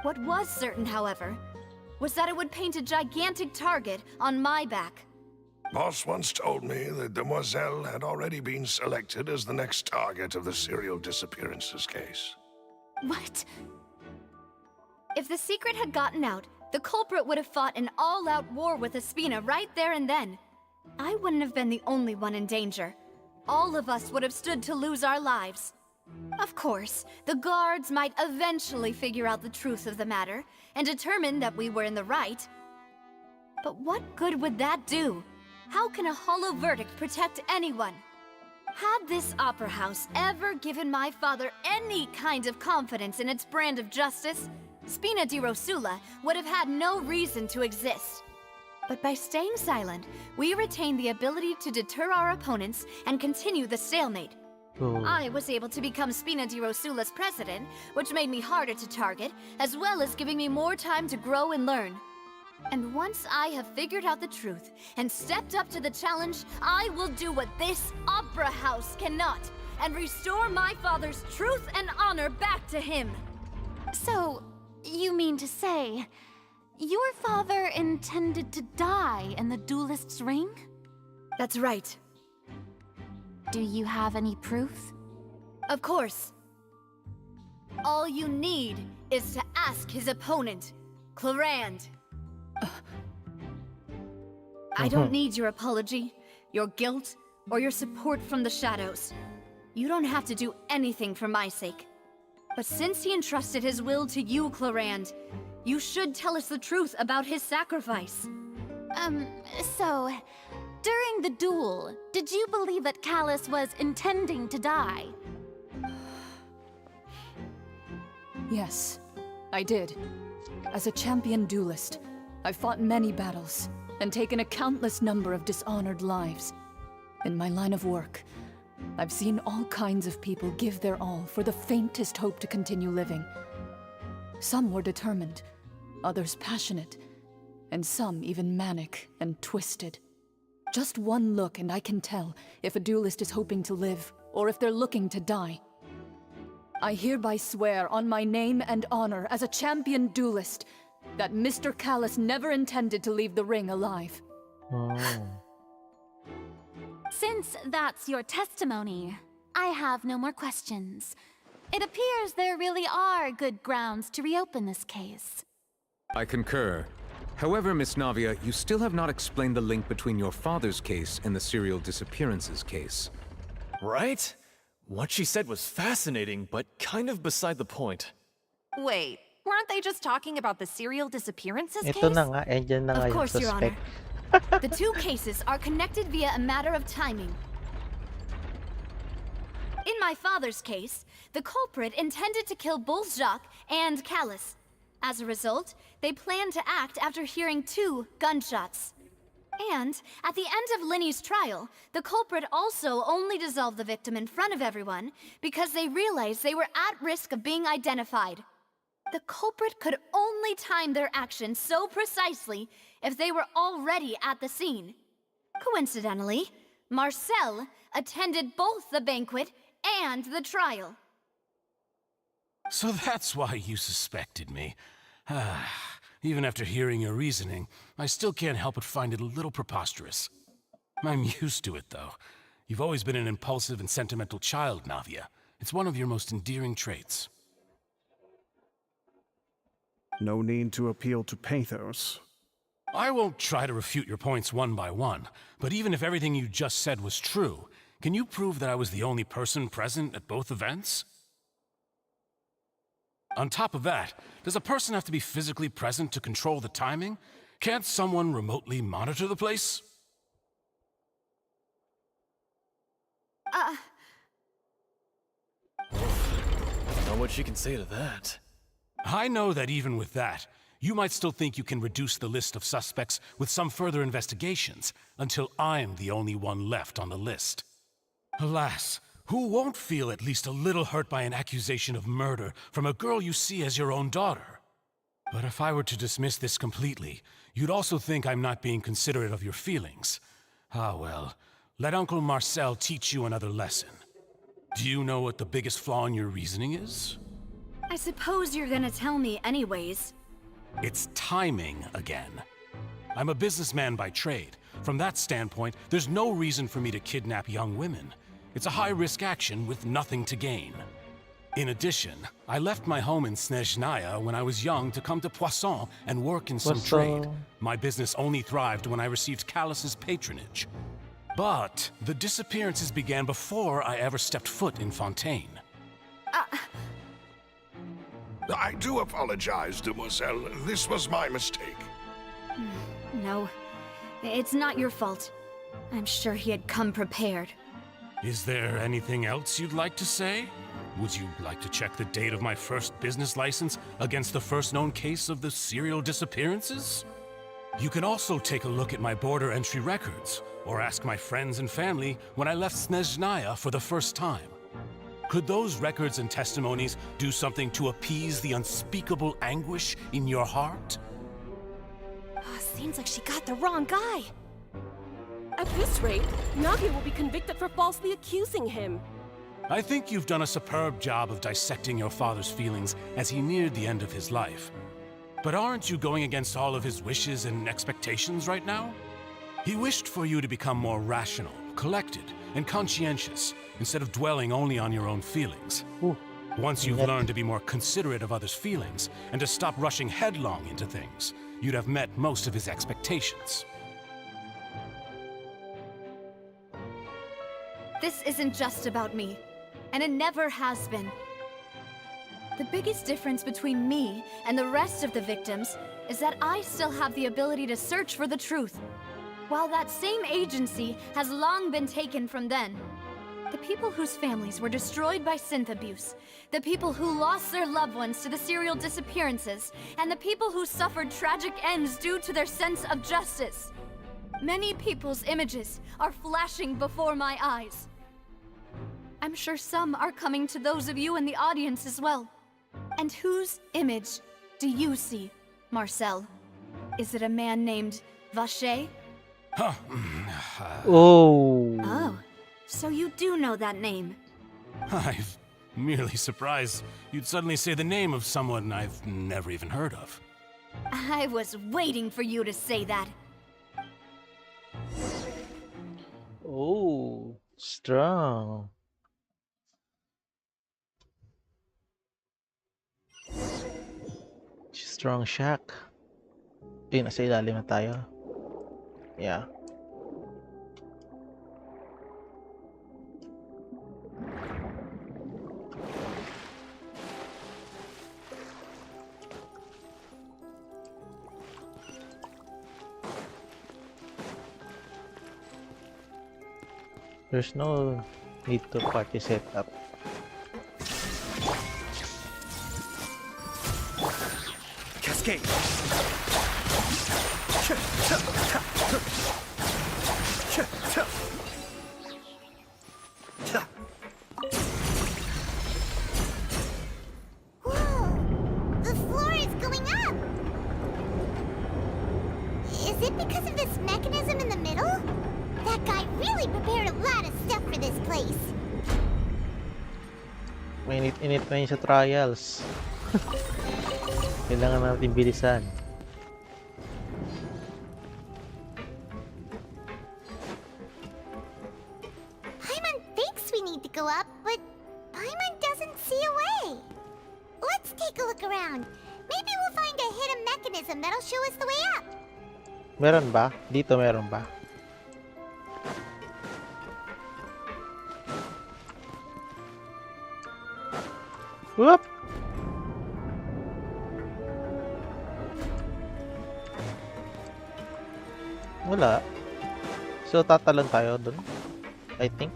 What was certain, however, was that it would paint a gigantic target on my back. Boss once told me that Demoiselle had already been selected as the next target of the serial disappearances case. What? If the secret had gotten out, the culprit would have fought an all-out war with Espina right there and then. I wouldn't have been the only one in danger. All of us would have stood to lose our lives. Of course, the guards might eventually figure out the truth of the matter and determine that we were in the right. But what good would that do? How can a hollow verdict protect anyone? Had this opera house ever given my father any kind of confidence in its brand of justice, Spina di Rosula would have had no reason to exist. But by staying silent, we retained the ability to deter our opponents and continue the stalemate. I was able to become Spina di Rosula's president, which made me harder to target, as well as giving me more time to grow and learn. And once I have figured out the truth and stepped up to the challenge, I will do what this opera house cannot, and restore my father's truth and honor back to him. So, you mean to say, your father intended to die in the duelist's ring? That's right. Do you have any proof? Of course. All you need is to ask his opponent, Clarand. I don't need your apology, your guilt, or your support from the shadows. You don't have to do anything for my sake. But since he entrusted his will to you, Clarand, you should tell us the truth about his sacrifice. So, during the duel, did you believe that Callus was intending to die? Yes, I did. As a champion duelist, I've fought many battles and taken a countless number of dishonored lives. In my line of work, I've seen all kinds of people give their all for the faintest hope to continue living. Some were determined, others passionate, and some even manic and twisted. Just one look and I can tell if a duelist is hoping to live or if they're looking to die. I hereby swear on my name and honor as a champion duelist that Mr. Callus never intended to leave the ring alive. Since that's your testimony, I have no more questions. It appears there really are good grounds to reopen this case. I concur. However, Miss Navia, you still have not explained the link between your father's case and the serial disappearances case. Right? What she said was fascinating, but kind of beside the point. Wait, weren't they just talking about the serial disappearances case? Ito na nga, dyan na nga Of yung course, Your suspect. Honor. The two cases are connected via a matter of timing. In my father's case, the culprit intended to kill both Jacques and Callus. As a result, they planned to act after hearing 2 gunshots. And at the end of Linny's trial, the culprit also only dissolved the victim in front of everyone because they realized they were at risk of being identified. The culprit could only time their actions so precisely if they were already at the scene. Coincidentally, Marcel attended both the banquet and the trial. So that's why you suspected me. Even after hearing your reasoning, I still can't help but find it a little preposterous. I'm used to it, though. You've always been an impulsive and sentimental child, Navia. It's one of your most endearing traits. No need to appeal to pathos. I won't try to refute your points one by one, but even if everything you just said was true, can you prove that I was the only person present at both events? On top of that, does a person have to be physically present to control the timing? Can't someone remotely monitor the place? Not what she can say to that. I know that even with that, you might still think you can reduce the list of suspects with some further investigations, until I'm the only one left on the list. Alas, who won't feel at least a little hurt by an accusation of murder from a girl you see as your own daughter? But if I were to dismiss this completely, you'd also think I'm not being considerate of your feelings. Ah well, let Uncle Marcel teach you another lesson. Do you know what the biggest flaw in your reasoning is? I suppose you're gonna tell me anyways. It's timing again. I'm a businessman by trade. From that standpoint, there's no reason for me to kidnap young women. It's a high-risk action with nothing to gain. In addition, I left my home in Snezhnaya when I was young to come to Poisson and work in some trade. My business only thrived when I received Callus's patronage. But the disappearances began before I ever stepped foot in Fontaine. I do apologize, demoiselle. This was my mistake. No, it's not your fault. I'm sure he had come prepared. Is there anything else you'd like to say? Would you like to check the date of my first business license against the first known case of the serial disappearances? You can also take a look at my border entry records, or ask my friends and family when I left Snezhnaya for the first time. Could those records and testimonies do something to appease the unspeakable anguish in your heart? Seems like she got the wrong guy. At this rate, Navia will be convicted for falsely accusing him. I think you've done a superb job of dissecting your father's feelings as he neared the end of his life. But aren't you going against all of his wishes and expectations right now? He wished for you to become more rational, collected, and conscientious, instead of dwelling only on your own feelings. Once you've learned to be more considerate of others' feelings, and to stop rushing headlong into things, you'd have met most of his expectations. This isn't just about me, and it never has been. The biggest difference between me and the rest of the victims is that I still have the ability to search for the truth, while that same agency has long been taken from them. The people whose families were destroyed by synth abuse, the people who lost their loved ones to the serial disappearances, and the people who suffered tragic ends due to their sense of justice. Many people's images are flashing before my eyes. I'm sure some are coming to those of you in the audience as well. And whose image do you see, Marcel? Is it a man named Vacher? Oh, so you do know that name. I'm merely surprised you'd suddenly say the name of someone I've never even heard of. I was waiting for you to say that. Oh, strong. Strong shack. Ayun, nasa ilalim na tayo. Yeah. There's no need to party setup. Cascade! it because of this mechanism in the middle? That guy really prepared a lot of stuff for this place. Mainit-init na yun sa trials. Kailangan natin bilisan. Paimon thinks we need to go up, but Paimon doesn't see a way. Let's take a look around. Maybe we'll find a hidden mechanism that'll show us the way up. Meron ba? Dito meron ba? Whoop! Wala. So tatalon tayo dun, I think.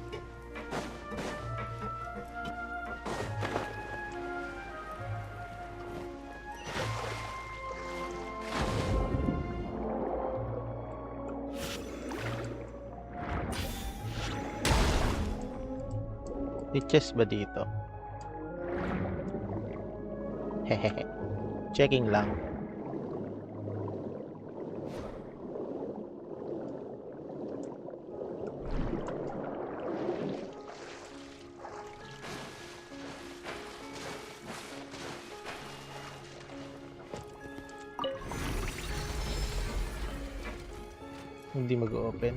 May chest ba dito? Hehehe. Checking lang. Hindi mag-open.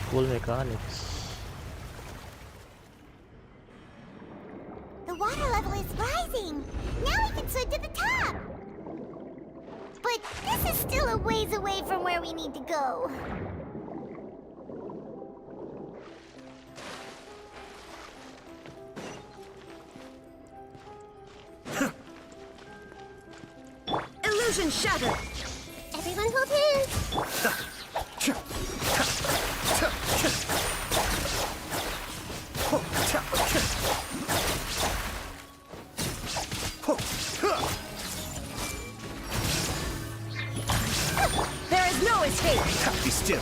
Cool mechanics. The water level is rising. Now we can swim to the top. But this is still a ways away from where we need to go. Illusion shattered. Everyone hold hands. There is no escape. Be still.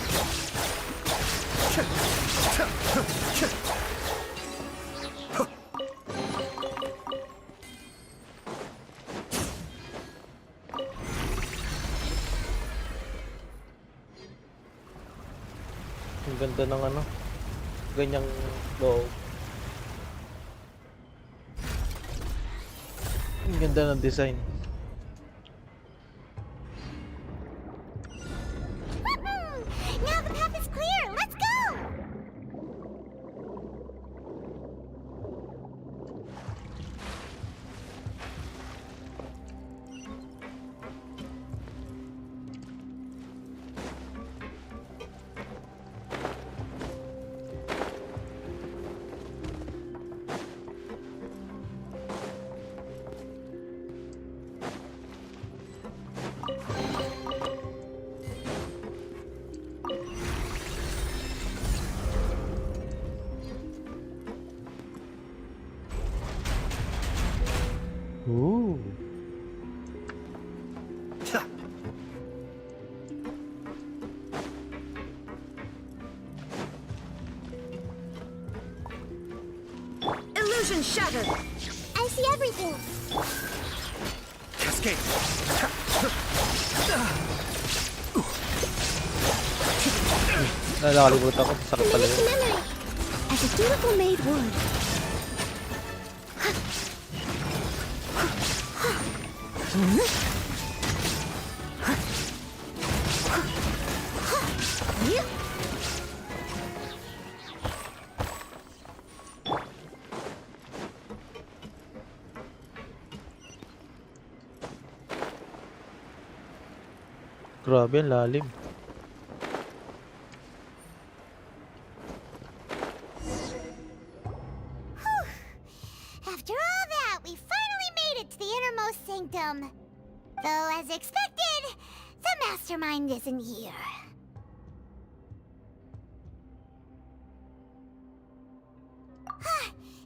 Ang ganda ng ano, ganyang loob. Ang ganda ng design. Now the path is clear. Let's go. Ooh. Illusion shattered. I see everything. Cascade. Nakalimutan ko, sakit pala yun. Memory. As a beautiful maid would. Grabe, ang lalim. After all that, we finally made it to the innermost sanctum. Though, as expected, the mastermind isn't here.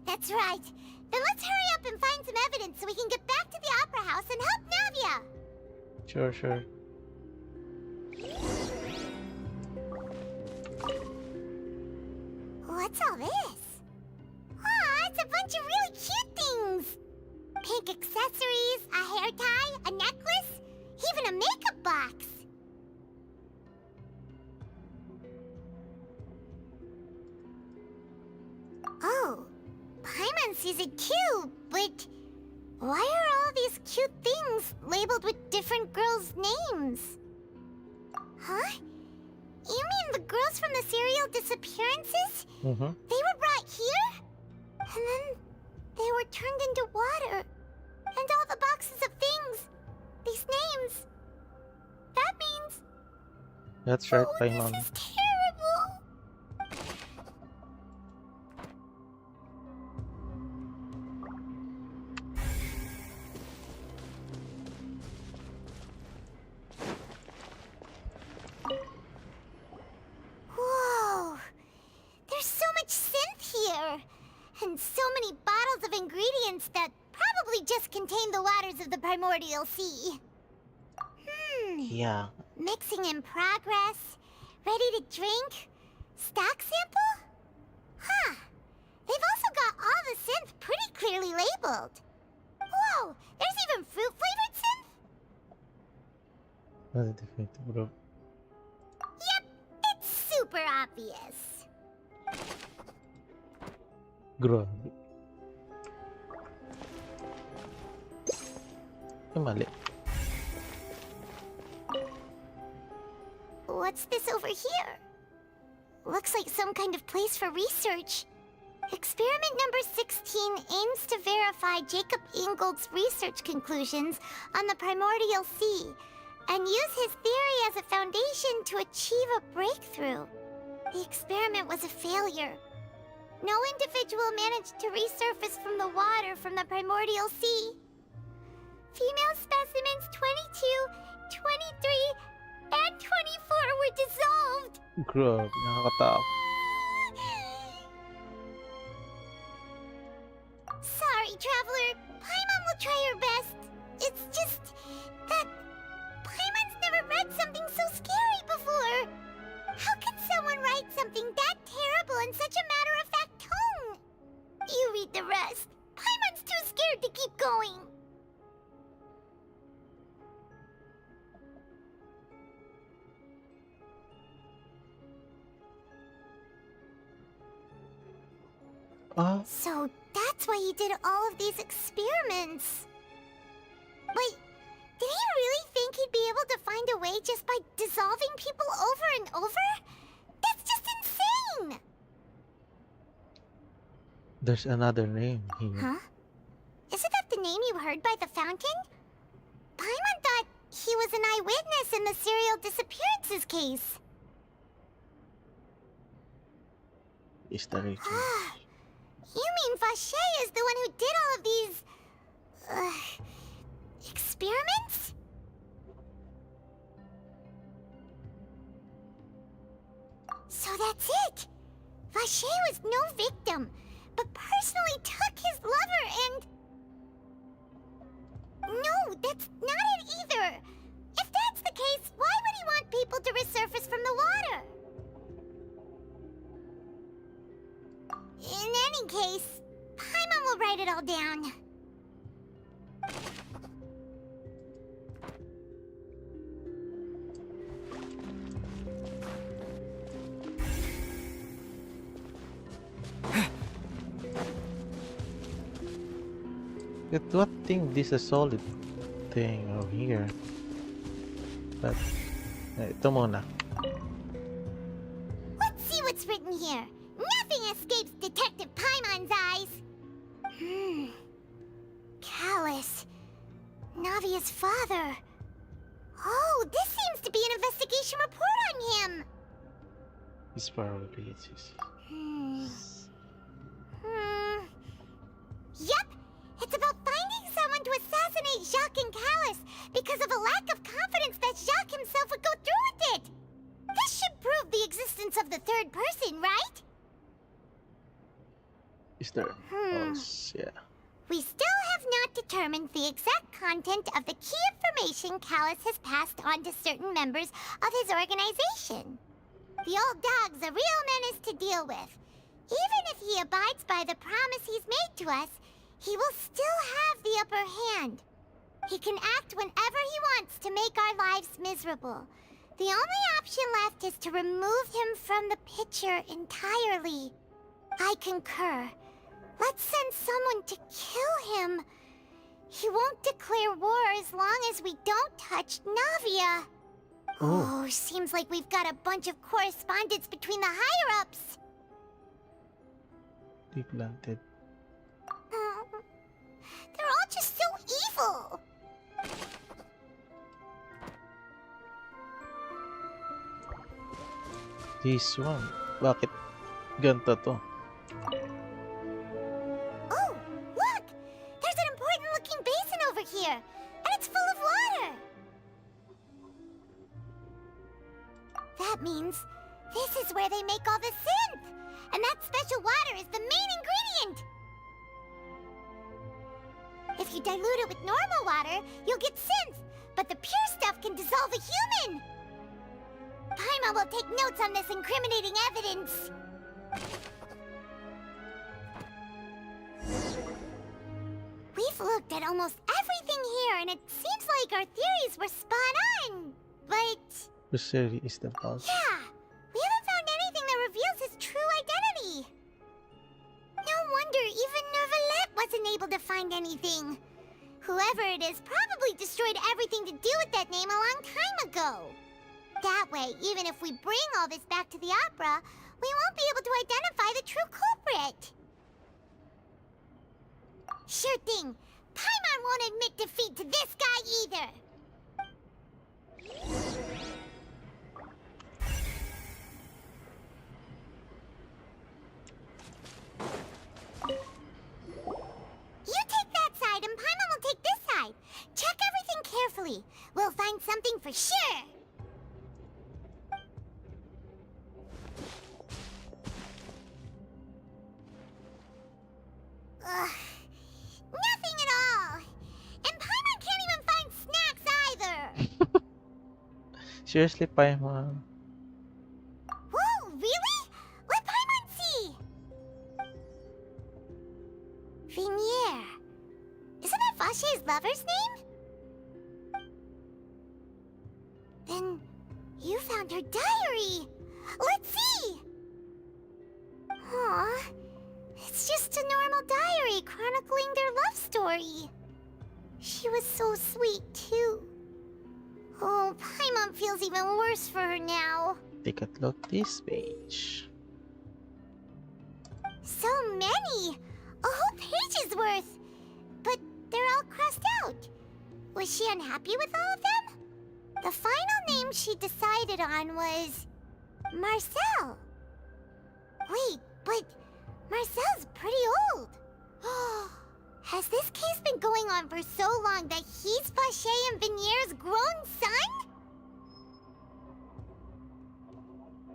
That's right. Then let's hurry up and find some evidence so we can get back to the Opera House and help Navia. Sure, sure. What What's all this? Aw, it's a bunch of really cute things. Pink accessories, a hair tie, a necklace, even a makeup box. Oh, Paimon sees it too, but why are all these cute things labeled with different girls' names? Huh? You mean the girls from the serial disappearances? They were brought here? And then they were turned into water. And all the boxes of things. These names. That means... That's right, Oh, Paimon. this is terrible! Whoa! There's so much synth here! And so many bottles of ingredients that probably just contain the waters of the primordial sea. Yeah. Mixing in progress. Ready to drink? Stock sample? Huh. They've also got all the synth pretty clearly labeled. Whoa! There's even fruit-flavored synth? That's definitive, bro. Yep, it's super obvious. Grabe. Mali. What's this over here? Looks like some kind of place for research. Experiment number 16 aims to verify Jacob Ingold's research conclusions on the primordial sea and use his theory as a foundation to achieve a breakthrough. The experiment was a failure. No individual managed to resurface from the water from the primordial sea. Female specimens 22, 23, and 24 were dissolved. Grabe, nakakatakot. Sorry, Traveler. Paimon will try her best. It's just that Paimon's never read something so scary before. How can someone write something that terrible in such a matter-of-fact tone? You read the rest. Paimon's too scared to keep going. So that's why he did all of these experiments. Wait, did he really think he'd be able to find a way just by dissolving people over and over? That's just insane! There's another name here. Huh? Isn't that the name you heard by the fountain? Paimon thought he was an eyewitness in the serial disappearances case. Is the Rachel? You mean Vache is the one who did all of these... experiments? So that's it! Vache was no victim, but personally took his lover and... No, that's not it either! If that's the case, why would he want people to resurface from the water? In any case, Paimon will write it all down. I don't think this is a solid thing over here. But, ito muna. Let's see what's written here. Nothing escapes Detective Paimon's eyes. Callus. Navia's father. Oh, this seems to be an investigation report on him. His priorities. Yep, it's about finding someone to assassinate Jacques and Callus because of a lack of confidence that Jacques himself would go through with it. This should prove the existence of the third person, right? Is there? Yeah. We still have not determined the exact content of the key information Callus has passed on to certain members of his organization. The old dog's a real menace to deal with. Even if he abides by the promise he's made to us, he will still have the upper hand. He can act whenever he wants to make our lives miserable. The only option left is to remove him from the picture entirely. I concur. Let's send someone to kill him. He won't declare war as long as we don't touch Navia. Oh, seems like we've got a bunch of correspondence between the higher-ups. They planted. They're all just so evil. This one. Bakit ganito to? Oh, look! There's an important-looking basin over here, and it's full of water. That means this is where they make all the synth, and that special water is the main ingredient. If you dilute it with normal water, you'll get synth, but the pure stuff can dissolve a human. Paimon will take notes on this incriminating evidence. We've looked at almost everything here, and it seems like our theories were spot on. But Rosary is the boss. yeah, we haven't found anything that reveals his true identity. No wonder even Neuvillette wasn't able to find anything. Whoever it is probably destroyed everything to do with that name a long time ago. That way, even if we bring all this back to the opera, we won't be able to identify the true culprit. Sure thing. Paimon won't admit defeat to this guy either. You take that side and Paimon will take this side. Check everything carefully. We'll find something for sure. Ugh. Nothing at all. And Paimon can't even find snacks either. Seriously, Paimon. Whoa, really? Let Paimon see. Vinier. Isn't that Vache's lover's name? Then you found her diary. Let's see. Aw. It's just a normal diary chronicling their love story. She was so sweet, too. Oh, Paimon feels even worse for her now. Take a look this page. So many! A whole page's worth! But they're all crossed out. Was she unhappy with all of them? The final name she decided on was Marcel. Wait, but Marcel's pretty old. Has this case been going on for so long that he's Vache and Vinier's grown son?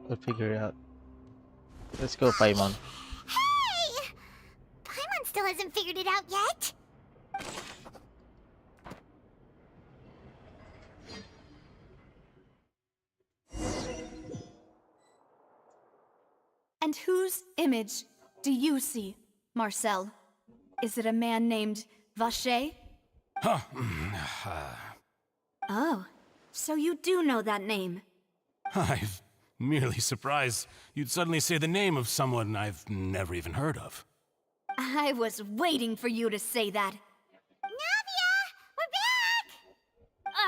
We'll figure it out. Let's go, Paimon. Hey! Paimon still hasn't figured it out yet. And whose image do you see, Marcel? Is it a man named Vache? Huh. Oh, so you do know that name. I'm merely surprised you'd suddenly say the name of someone I've never even heard of. I was waiting for you to say that. Navia! We're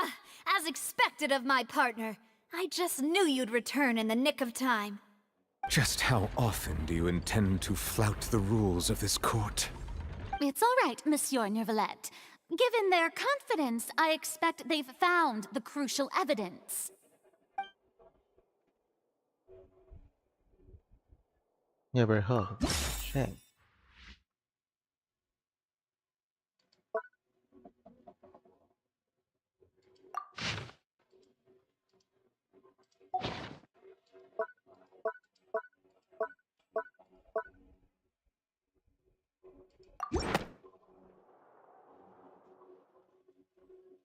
back! As expected of my partner. I just knew you'd return in the nick of time. Just how often do you intend to flout the rules of this court? It's all right, Monsieur Neuvillette. Given their confidence, I expect they've found the crucial evidence. Never heard. Shame.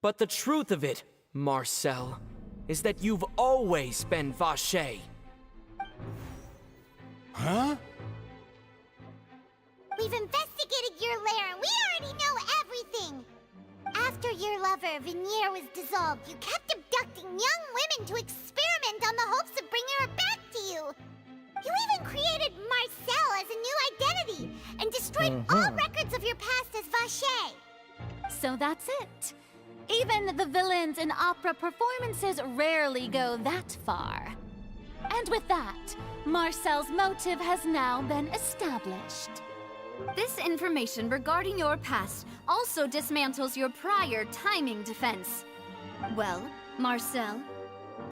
But the truth of it, Marcel, is that you've always been Vache. Huh? We've investigated your lair, and we already know everything! After your lover, Vinier, was dissolved, you kept abducting young women to experiment on the hopes of bringing her back to you! You even created Marcel as a new identity, and destroyed all records of your past as Vache! So that's it. Even the villains in opera performances rarely go that far. And with that, Marcel's motive has now been established. This information regarding your past also dismantles your prior timing defense. Well, Marcel,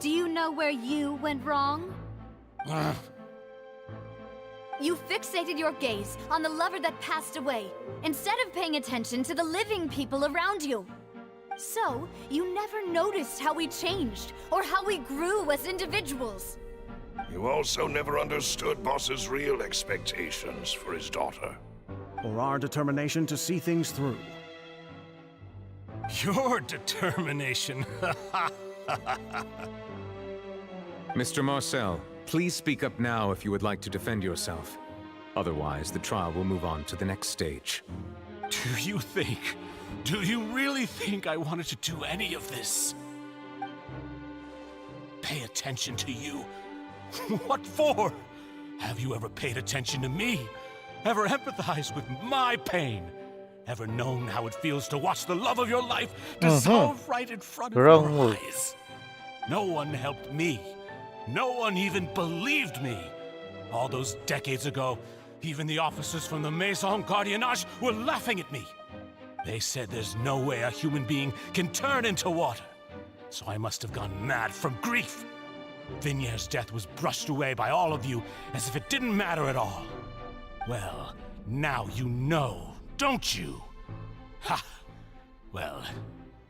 do you know where you went wrong? You fixated your gaze on the lover that passed away, instead of paying attention to the living people around you. So, you never noticed how we changed, or how we grew as individuals. You also never understood Boss's real expectations for his daughter. Or our determination to see things through. Your determination. Mr. Marcel, please speak up now if you would like to defend yourself. Otherwise, the trial will move on to the next stage. Do you really think I wanted to do any of this? Pay attention to you? What for? Have you ever paid attention to me? Ever empathized with my pain? Ever known how it feels to watch the love of your life dissolve right in front of your eyes? No one helped me. No one even believed me. All those decades ago, even the officers from the Maison Gardiennage were laughing at me. They said there's no way a human being can turn into water. So I must have gone mad from grief. Vinier's death was brushed away by all of you as if it didn't matter at all. Well, now you know, don't you? Ha! Well,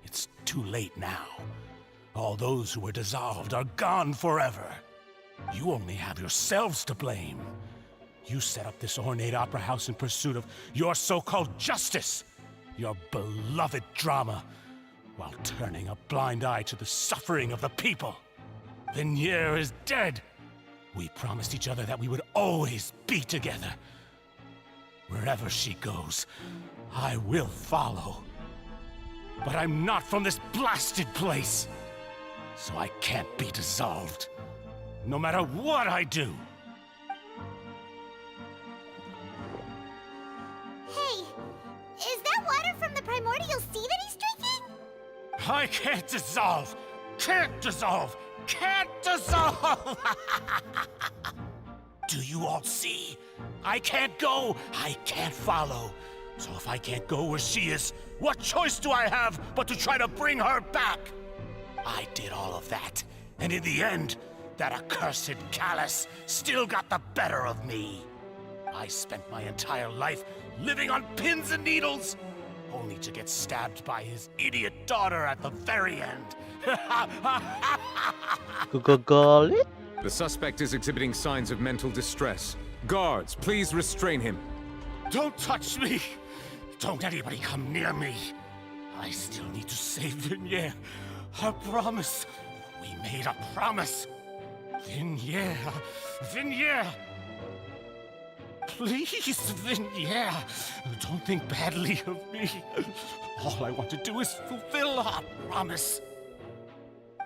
it's too late now. All those who were dissolved are gone forever. You only have yourselves to blame. You set up this ornate opera house in pursuit of your so-called justice, your beloved drama, while turning a blind eye to the suffering of the people. Vinier is dead. We promised each other that we would always be together. Wherever she goes, I will follow. But I'm not from this blasted place, so I can't be dissolved, no matter what I do. Hey, is that water from the primordial sea that he's drinking? I can't dissolve! Can't dissolve! Can't dissolve! Do you all see? I can't go! I can't follow! So if I can't go where she is, what choice do I have but to try to bring her back? I did all of that, and in the end, that accursed Callus still got the better of me. I spent my entire life living on pins and needles, only to get stabbed by his idiot daughter at the very end. Google it? The suspect is exhibiting signs of mental distress. Guards, please restrain him. Don't touch me! Don't anybody come near me! I still need to save Vinier. A promise. We made a promise. Vinier. Vinier! Please, Vinier. Don't think badly of me. All I want to do is fulfill our promise.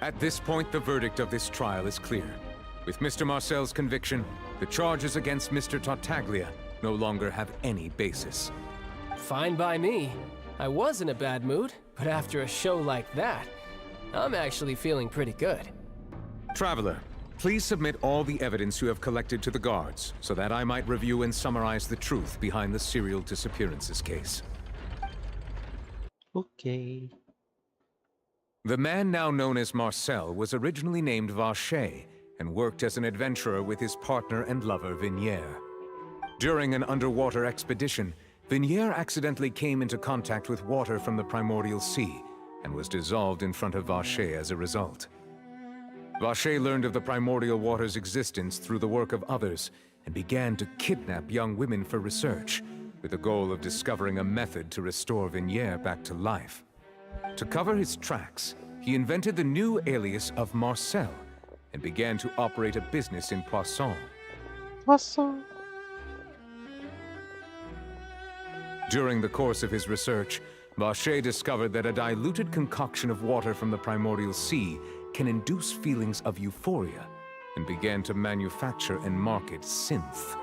At this point, the verdict of this trial is clear. With Mr. Marcel's conviction, the charges against Mr. Tartaglia no longer have any basis. Fine by me. I was in a bad mood, but after a show like that, I'm actually feeling pretty good. Traveler, please submit all the evidence you have collected to the guards, so that I might review and summarize the truth behind the serial disappearances case. Okay. The man now known as Marcel was originally named Vache and worked as an adventurer with his partner and lover Vinier. During an underwater expedition, Vinier accidentally came into contact with water from the primordial sea and was dissolved in front of Vache as a result. Vache learned of the primordial water's existence through the work of others and began to kidnap young women for research, with the goal of discovering a method to restore Vinier back to life. To cover his tracks, he invented the new alias of Marcel and began to operate a business in Poisson. Poisson. During the course of his research, Vache discovered that a diluted concoction of water from the primordial sea can induce feelings of euphoria, and began to manufacture and market synth.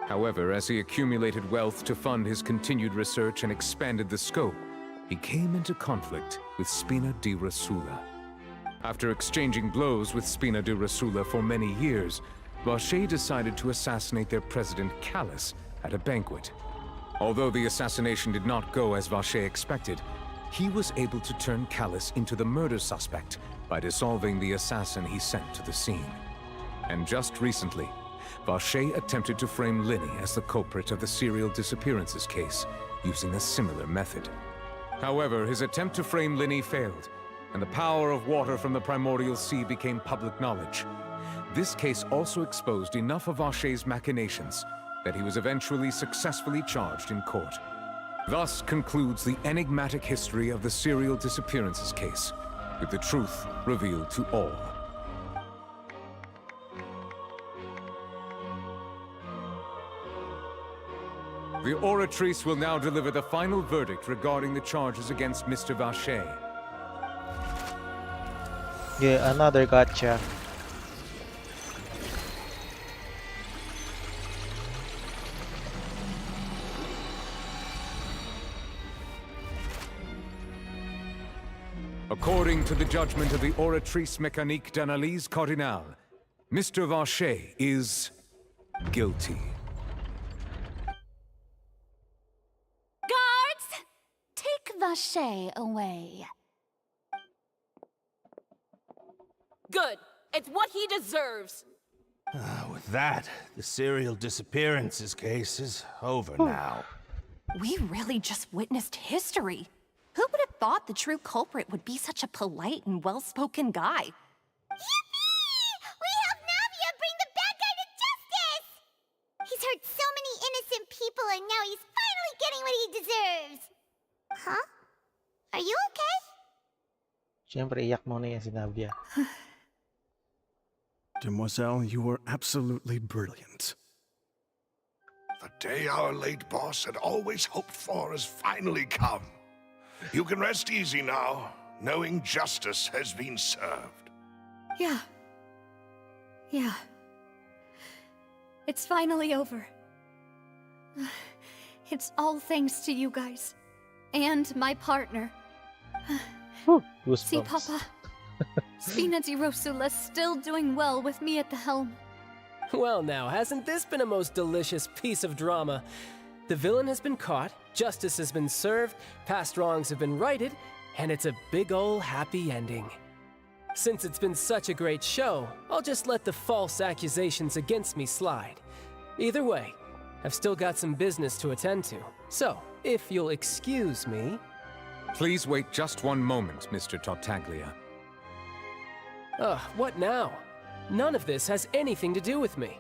However, as he accumulated wealth to fund his continued research and expanded the scope, he came into conflict with Spina di Rasula. After exchanging blows with Spina di Rasula for many years, Vache decided to assassinate their president Callus at a banquet. Although the assassination did not go as Vache expected, he was able to turn Callus into the murder suspect by dissolving the assassin he sent to the scene. And just recently, Vache attempted to frame Linny as the culprit of the serial disappearances case, using a similar method. However, his attempt to frame Linny failed, and the power of water from the primordial sea became public knowledge. This case also exposed enough of Vache's machinations that he was eventually successfully charged in court. Thus concludes the enigmatic history of the serial disappearances case, with the truth revealed to all. The Oratrice will now deliver the final verdict regarding the charges against Mr. Vache. Yeah, another gotcha. According to the judgment of the Oratrice Mécanique d'Analyse Cardinale, Mr. Vache is guilty. Guards! Take Vache away. Good. It's what he deserves. With that, the serial disappearances case is over now. We really just witnessed history. Who would have thought the true culprit would be such a polite and well-spoken guy? Yippee! We helped Navia bring the bad guy to justice! He's hurt so many innocent people, and now he's finally getting what he deserves. Huh? Are you okay? Siyempre, iyak muna yan si Navia. Demoiselle, you were absolutely brilliant. The day our late boss had always hoped for has finally come. You can rest easy now, knowing justice has been served. Yeah. Yeah. It's finally over. It's all thanks to you guys. And my partner. See, Papa? Spina di Rosula's still doing well with me at the helm. Well now, hasn't this been a most delicious piece of drama? The villain has been caught, justice has been served, past wrongs have been righted, and it's a big ol' happy ending. Since it's been such a great show, I'll just let the false accusations against me slide. Either way, I've still got some business to attend to, so if you'll excuse me... Please wait just one moment, Mr. Tartaglia. What now? None of this has anything to do with me.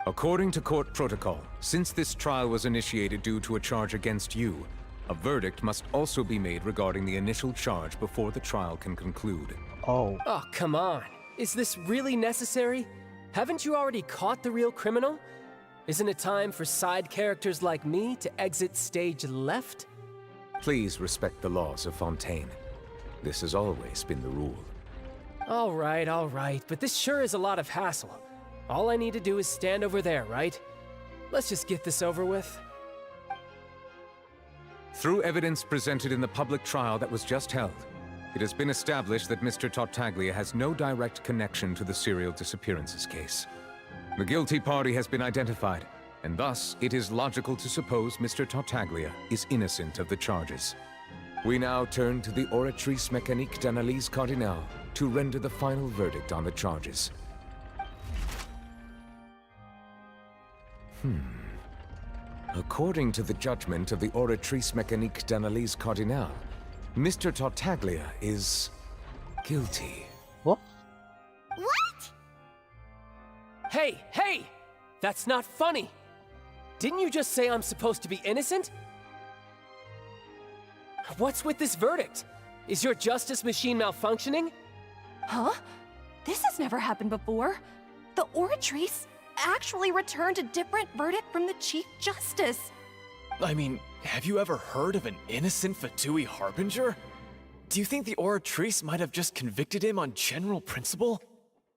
According to court protocol, since this trial was initiated due to a charge against you, a verdict must also be made regarding the initial charge before the trial can conclude. Oh, come on. Is this really necessary? Haven't you already caught the real criminal? Isn't it time for side characters like me to exit stage left? Please respect the laws of Fontaine. This has always been the rule. All right, but this sure is a lot of hassle. All I need to do is stand over there, right? Let's just get this over with. Through evidence presented in the public trial that was just held, it has been established that Mr. Tartaglia has no direct connection to the serial disappearances case. The guilty party has been identified, and thus it is logical to suppose Mr. Tartaglia is innocent of the charges. We now turn to the Oratrice Mécanique d'Analyse Cardinale to render the final verdict on the charges. According to the judgment of the Oratrice Mécanique d'Analyse Cardinale, Mr. Tartaglia is guilty. What? What? Hey! That's not funny! Didn't you just say I'm supposed to be innocent? What's with this verdict? Is your justice machine malfunctioning? Huh? This has never happened before. The Oratrice actually returned a different verdict from the Chief Justice. I mean, have you ever heard of an innocent Fatui Harbinger? Do you think the Oratrice might have just convicted him on general principle?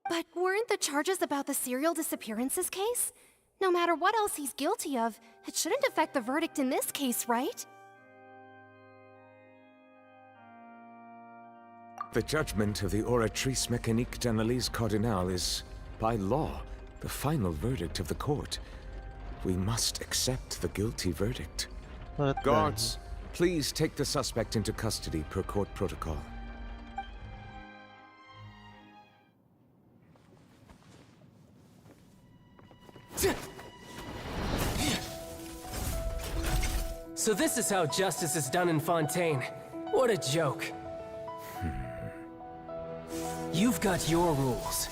But weren't the charges about the serial disappearances case? No matter what else he's guilty of, it shouldn't affect the verdict in this case, right? The judgment of the Oratrice Mécanique d'Analyse Cardinal is, by law, the final verdict of the court. We must accept the guilty verdict. Guards, please take the suspect into custody per court protocol. So this is how justice is done in Fontaine. What a joke. You've got your rules.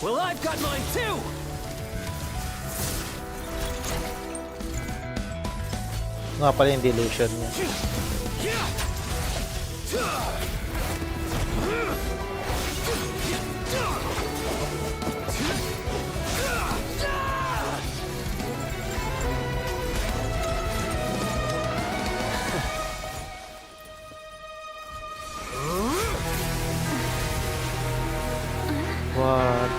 Well, I've got mine too! Nga pala yung delusion niya. What?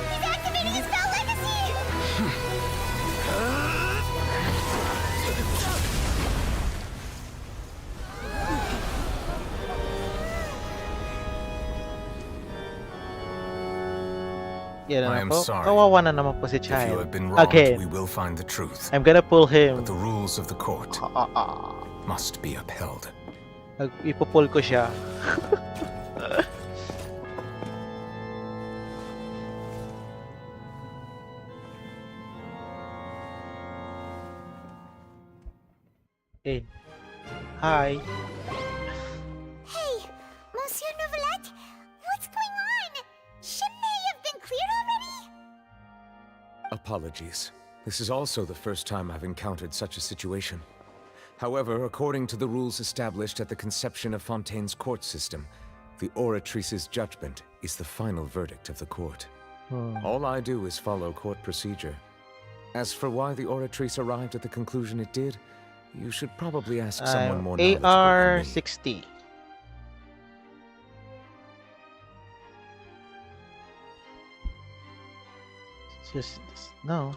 He's activating his spell legacy! I am sorry. Kawawa na naman po si If you Child. have been wronged, Again. we will find the truth. I'm gonna pull him. But the rules of the court must be upheld. Ipupull ko siya. Hey. Hi. Hey, Monsieur Novelette, what's going on? Shouldn't they have been cleared already? Apologies. This is also the first time I've encountered such a situation. However, according to the rules established at the conception of Fontaine's court system, the Oratrice's judgment is the final verdict of the court. All I do is follow court procedure. As for why the Oratrice arrived at the conclusion it did, you should probably ask someone more knowledgeable than me. AR-60. Just no.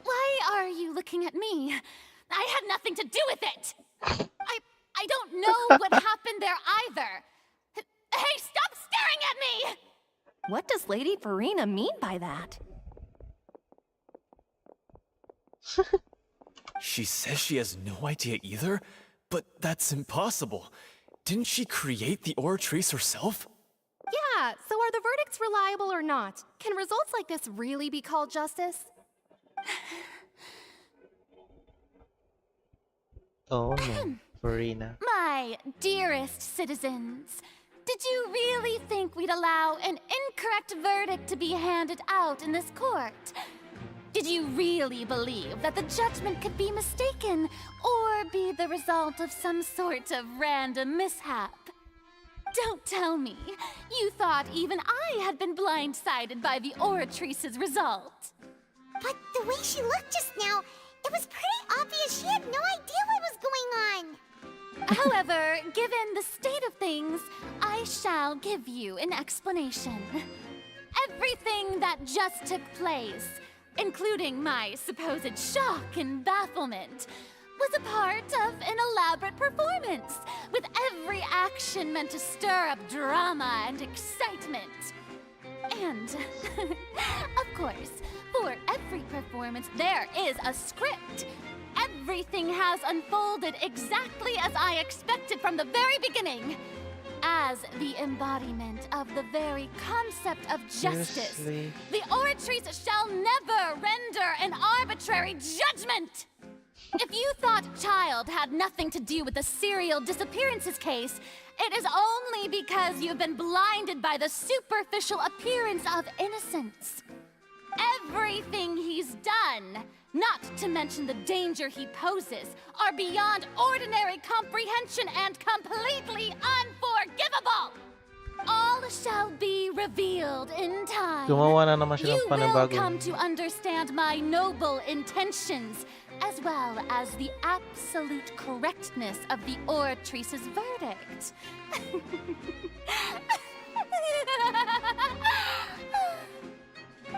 Why are you looking at me? I had nothing to do with it! I don't know what happened there either! Hey, stop staring at me! What does Lady Farina mean by that? She says she has no idea either? But that's impossible. Didn't she create the Oratrice herself? Yeah, so are the verdicts reliable or not? Can results like this really be called justice? Oh no, Farina. My dearest citizens, did you really think we'd allow an incorrect verdict to be handed out in this court? Did you really believe that the judgment could be mistaken or be the result of some sort of random mishap? Don't tell me you thought even I had been blindsided by the Oratrice's result. But the way she looked just now, it was pretty obvious she had no idea what was going on. However, given the state of things, I shall give you an explanation. Everything that just took place, including my supposed shock and bafflement, was a part of an elaborate performance, with every action meant to stir up drama and excitement. And, of course, for every performance, there is a script. Everything has unfolded exactly as I expected from the very beginning. As the embodiment of the very concept of justice, Seriously? the Oratrice shall never render an arbitrary judgment! If you thought Child had nothing to do with the serial disappearances case, it is only because you've been blinded by the superficial appearance of innocence. Everything he's done, not to mention the danger he poses, are beyond ordinary comprehension and completely unforgivable! all shall be revealed in time. Gumawa na naman siya ng You will panibagong- come to understand my noble intentions, as well as the absolute correctness of the Oratrice's verdict.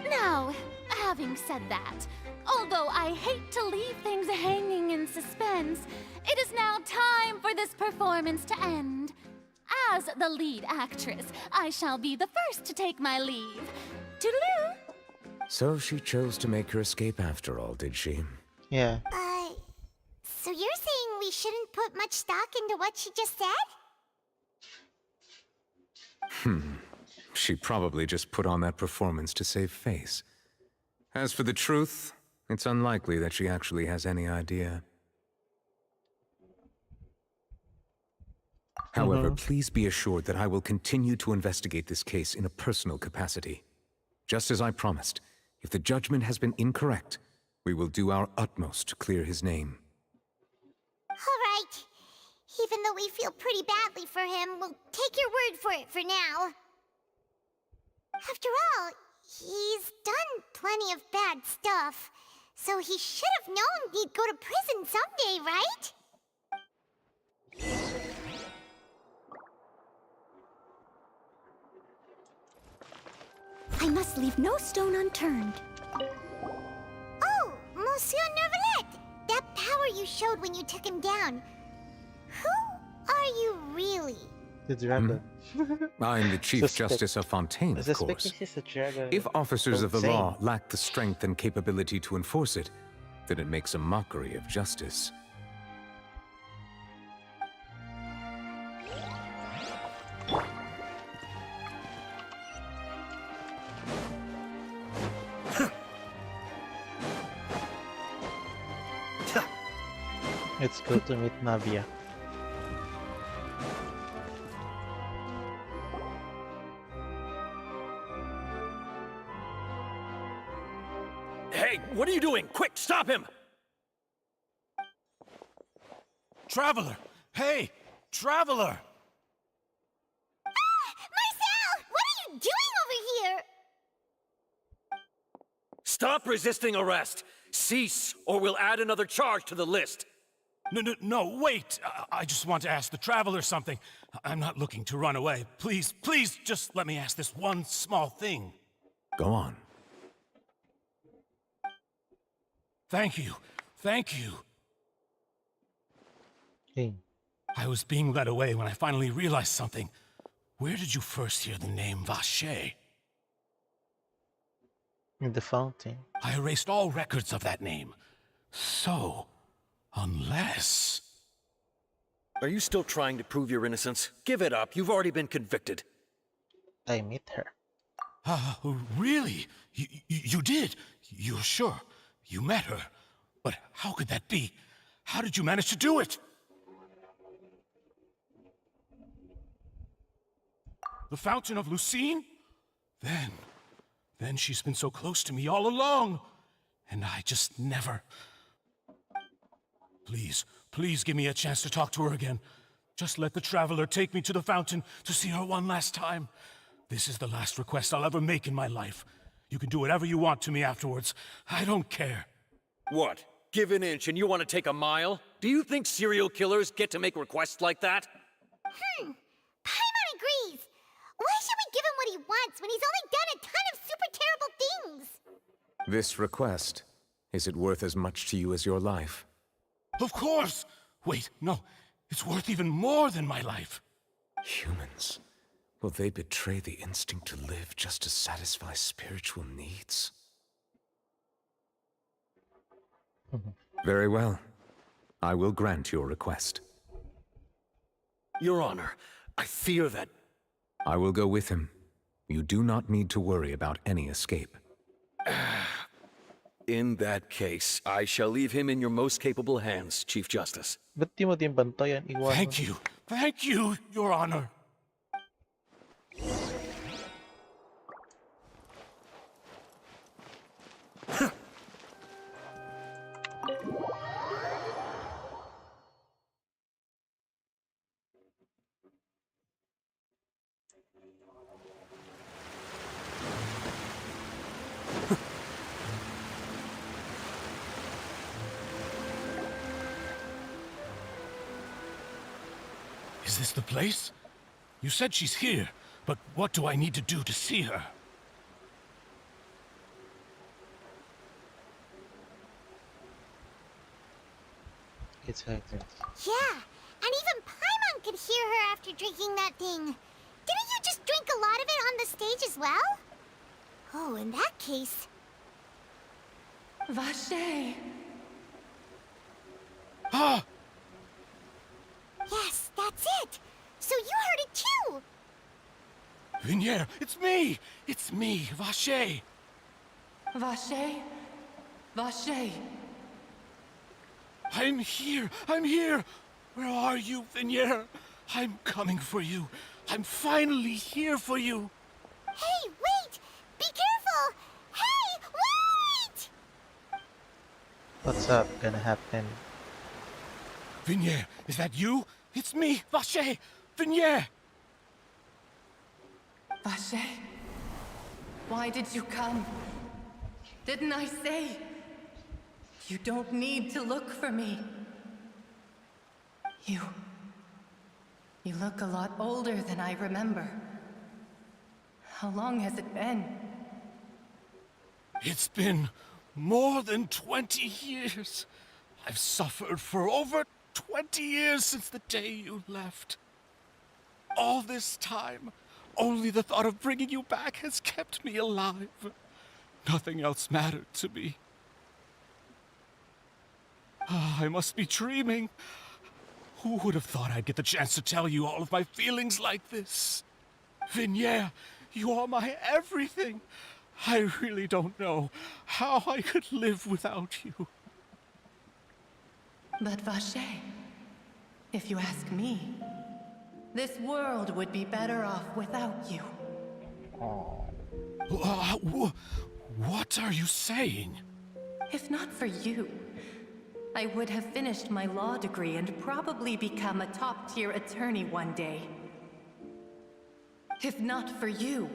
Now, having said that, although I hate to leave things hanging in suspense, it is now time for this performance to end. As the lead actress, I shall be the first to take my leave. Toodaloo! So she chose to make her escape after all, did she? Yeah. So you're saying we shouldn't put much stock into what she just said? She probably just put on that performance to save face. As for the truth, it's unlikely that she actually has any idea. However, please be assured that I will continue to investigate this case in a personal capacity. Just as I promised, if the judgment has been incorrect, we will do our utmost to clear his name. All right. Even though we feel pretty badly for him, we'll take your word for it for now. After all, he's done plenty of bad stuff, so he should have known he'd go to prison someday, right? I must leave no stone unturned. Oh, Monsieur Nervalette! That power you showed when you took him down. Who are you really? The dragon. I'm the Chief Suspect- Justice of Fontaine, I of suspect course. he's a dragon. If officers of the Fontaine. law lack the strength and capability to enforce it, then it makes a mockery of justice. Let's go to meet Navia. Hey, what are you doing? Quick, stop him! Traveler! Hey! Traveler! Marcel! What are you doing over here? Stop resisting arrest! Cease, or we'll add another charge to the list. No, wait! I just want to ask the Traveler something. I'm not looking to run away. Please, just let me ask this one small thing. Go on. Thank you. Hey. I was being led away when I finally realized something. Where did you first hear the name Vache? In the fountain. I erased all records of that name. So, unless... Are you still trying to prove your innocence? Give it up. You've already been convicted. I met her. Really? You did? You're sure? You met her? But how could that be? How did you manage to do it? The Fountain of Lucine? Then she's been so close to me all along. And I just never... Please give me a chance to talk to her again. Just let the Traveler take me to the fountain to see her one last time. This is the last request I'll ever make in my life. You can do whatever you want to me afterwards. I don't care. What? Give an inch and you want to take a mile? Do you think serial killers get to make requests like that? Paimon agrees. Why should we give him what he wants when he's only done a ton of super terrible things? This request, is it worth as much to you as your life? Of course! Wait, no. It's worth even more than my life. Humans. Will they betray the instinct to live just to satisfy spiritual needs? Very well. I will grant your request. Your Honor, I fear that... I will go with him. You do not need to worry about any escape. In that case, I shall leave him in your most capable hands, Chief Justice. Ba't di mo din bantayan? Iwan mo. Thank you, Your Honor. Is this the place? You said she's here, but what do I need to do to see her? It's hectic. Yeah, and even Paimon could hear her after drinking that thing. Didn't you just drink a lot of it on the stage as well? Oh, in that case... Vache! Ah! Yes, that's it! So you heard it too! Vinier, it's me! It's me, Vache! Vache? Vache! I'm here! I'm here! Where are you, Vinier? I'm coming for you. I'm finally here for you. Hey, wait! Be careful! Hey, wait! What's up gonna happen? Vinier, is that you? It's me, Vache! Vinier! Vache? Why did you come? Didn't I say? You don't need to look for me. You look a lot older than I remember. How long has it been? It's been more than 20 years. I've suffered for over 20 years since the day you left. All this time, only the thought of bringing you back has kept me alive. Nothing else mattered to me. I must be dreaming. Who would have thought I'd get the chance to tell you all of my feelings like this? Vinier, you are my everything. I really don't know how I could live without you. But Vache, if you ask me, this world would be better off without you. What are you saying? If not for you, I would have finished my law degree and probably become a top-tier attorney one day. If not for you,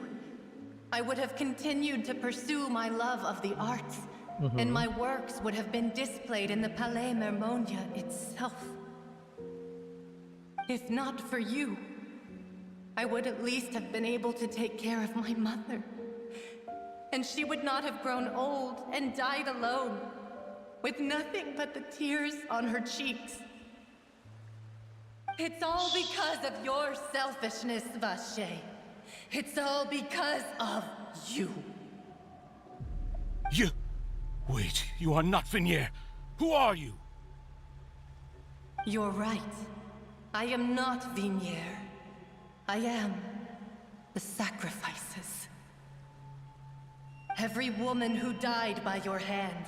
I would have continued to pursue my love of the arts, and my works would have been displayed in the Palais Mermonia itself. If not for you, I would at least have been able to take care of my mother. And she would not have grown old and died alone, with nothing but the tears on her cheeks. It's all because of your selfishness, Vache. It's all because of you. You... Wait, you are not Vinier. Who are you? You're right. I am not Vinier. I am the sacrifices. Every woman who died by your hand,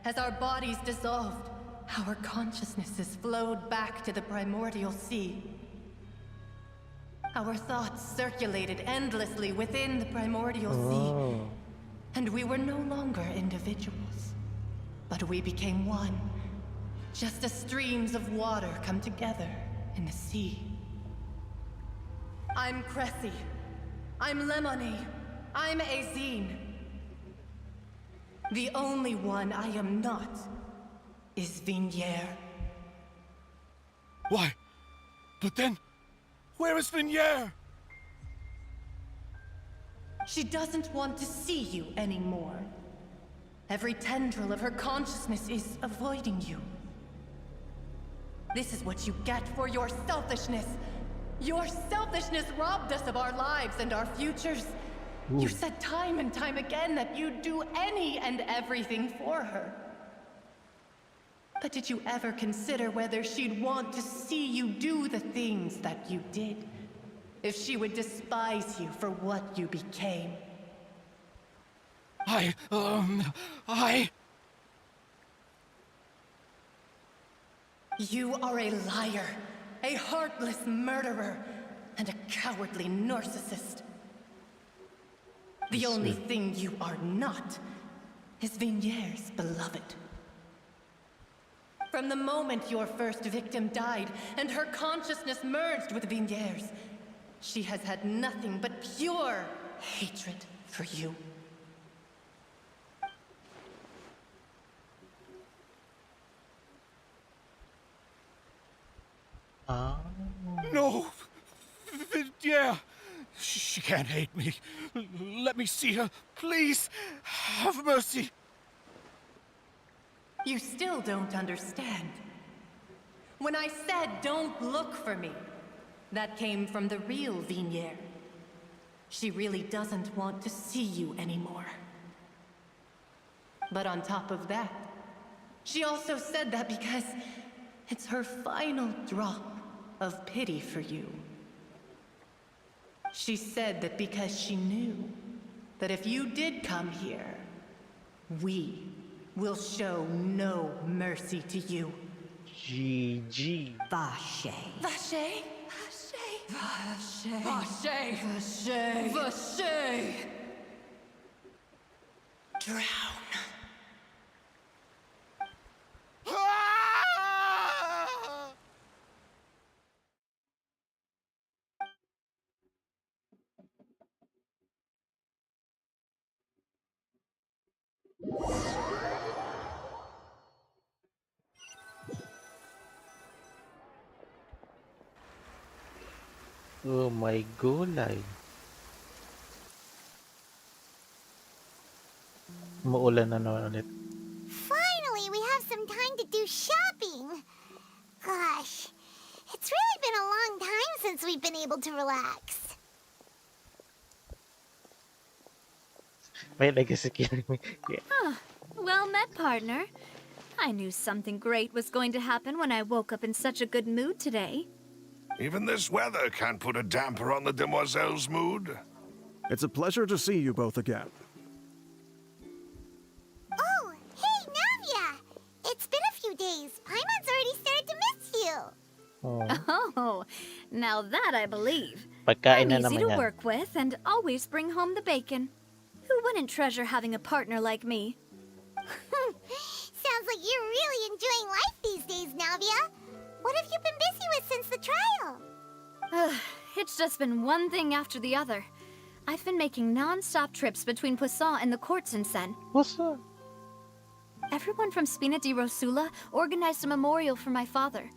as our bodies dissolved, our consciousnesses flowed back to the primordial sea. Our thoughts circulated endlessly within the primordial sea, and we were no longer individuals, but we became one, just as streams of water come together in the sea. I'm Cressy. I'm Lemony. I'm Azine. The only one I am not is Vinier. Why? But then, where is Vinier? She doesn't want to see you anymore. Every tendril of her consciousness is avoiding you. This is what you get for your selfishness. Your selfishness robbed us of our lives and our futures. You said time and time again that you'd do any and everything for her. But did you ever consider whether she'd want to see you do the things that you did? If she would despise you for what you became? You are a liar, a heartless murderer, and a cowardly narcissist. The only thing you are not is Vinier's beloved. From the moment your first victim died and her consciousness merged with Vinier's, she has had nothing but pure hatred for you. No! Yeah! She can't hate me. Let me see her. Please! Have mercy! You still don't understand. When I said don't look for me, that came from the real Vignier. She really doesn't want to see you anymore. But on top of that, she also said that because it's her final drop of pity for you. She said that because she knew that if you did come here, we will show no mercy to you. GG. Vache. Vache? Vache. Vache. Vache. Vache. Drown. Oh my gulay. Maulan na naman ulit. Finally, we have some time to do shopping. Gosh, it's really been a long time since we've been able to relax. May legacy killing me. Ah, well met, partner. I knew something great was going to happen when I woke up in such a good mood today. Even this weather can't put a damper on the demoiselle's mood. It's a pleasure to see you both again. Oh, hey, Navia! It's been a few days. Paimon's already started to miss you. Oh, now that I believe. Pagkain na I'm easy naman to yan. work with and always bring home the bacon. Who wouldn't treasure having a partner like me? Sounds like you're really enjoying life these days, Navia. What have you been busy with since the trial? It's just been one thing after the other. I've been making non-stop trips between Poisson and the courts in Sen. What's that? Everyone from Spina di Rosula organized a memorial for my father.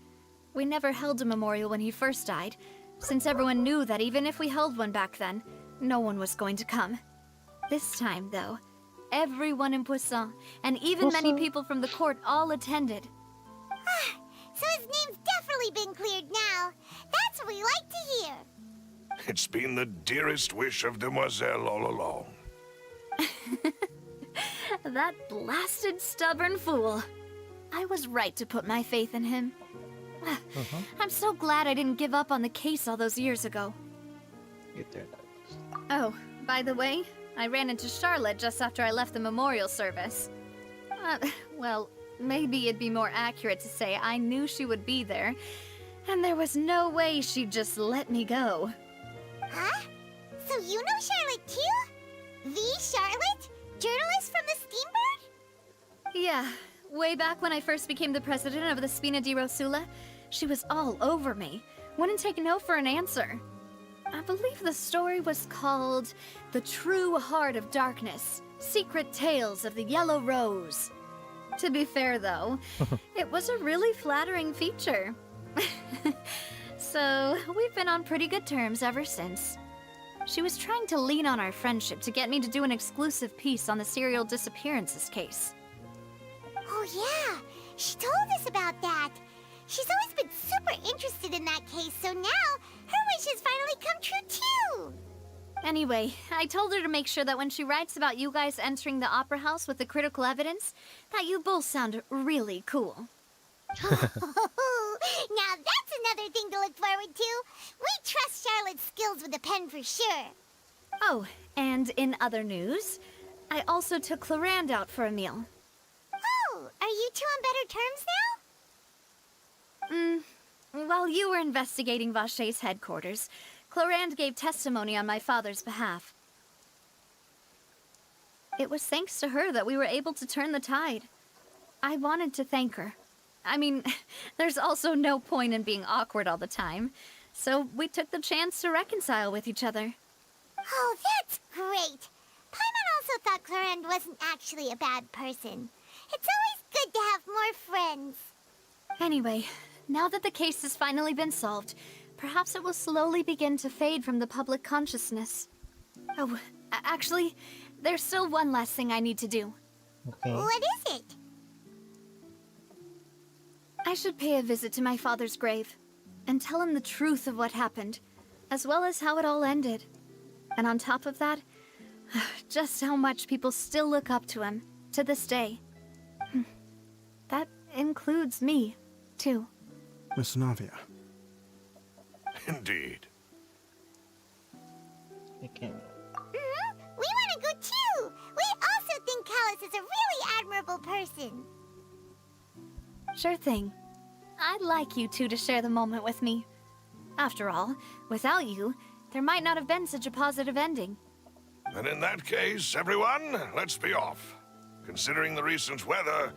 We never held a memorial when he first died, since everyone knew that even if we held one back then, no one was going to come. This time, though, everyone in Poisson, and even many people from the court, all attended. So his name's definitely been cleared now. That's what we like to hear. It's been the dearest wish of Demoiselle all along. That blasted stubborn fool. I was right to put my faith in him. I'm so glad I didn't give up on the case all those years ago. Oh, by the way, I ran into Charlotte just after I left the memorial service. Well, maybe it'd be more accurate to say I knew she would be there, and there was no way she'd just let me go. Huh? So you know Charlotte too? The Charlotte? Journalist from the Steambird? Yeah, way back when I first became the president of the Spina di Rosula, she was all over me. Wouldn't take no for an answer. I believe the story was called The True Heart of Darkness, Secret Tales of the Yellow Rose. To be fair, though, it was a really flattering feature. So, we've been on pretty good terms ever since. She was trying to lean on our friendship to get me to do an exclusive piece on the serial disappearances case. Oh yeah, she told us about that. She's always been super interested in that case, so now her wish has finally come true too. Anyway, I told her to make sure that when she writes about you guys entering the opera house with the critical evidence, that you both sound really cool. Now that's another thing to look forward to. We trust Charlotte's skills with a pen for sure. Oh, and in other news, I also took Clarand out for a meal. Oh, are you two on better terms now? While you were investigating Vache's headquarters, Clarand gave testimony on my father's behalf. It was thanks to her that we were able to turn the tide. I wanted to thank her. I mean, there's also no point in being awkward all the time, So we took the chance to reconcile with each other. Oh, that's great. Paimon also thought Clorinde wasn't actually a bad person. It's always good to have more friends. Anyway, now that the case has finally been solved, perhaps it will slowly begin to fade from the public consciousness. Oh, actually, there's still one last thing I need to do. Okay. What is it? I should pay a visit to my father's grave and tell him the truth of what happened, as well as how it all ended. And on top of that, just how much people still look up to him to this day. That includes me, too. Miss Navia. Indeed. Okay. We want to go too! We also think Callus is a really admirable person. Sure thing. I'd like you two to share the moment with me. After all, without you, there might not have been such a positive ending. And in that case, everyone, let's be off. Considering the recent weather,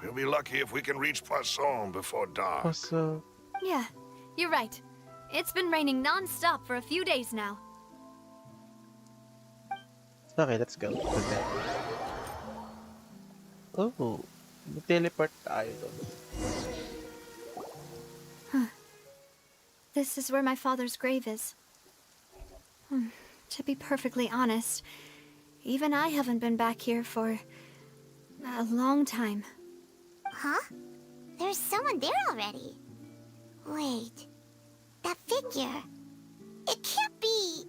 we'll be lucky if we can reach Poisson before dark. Also, Yeah, you're right. It's been raining non-stop for a few days now. okay, let's go. Okay. Oh, teleport tayo doon. This is where my father's grave is. To be perfectly honest, even I haven't been back here for a long time. Huh? There's someone there already. Wait. That figure. It can't be.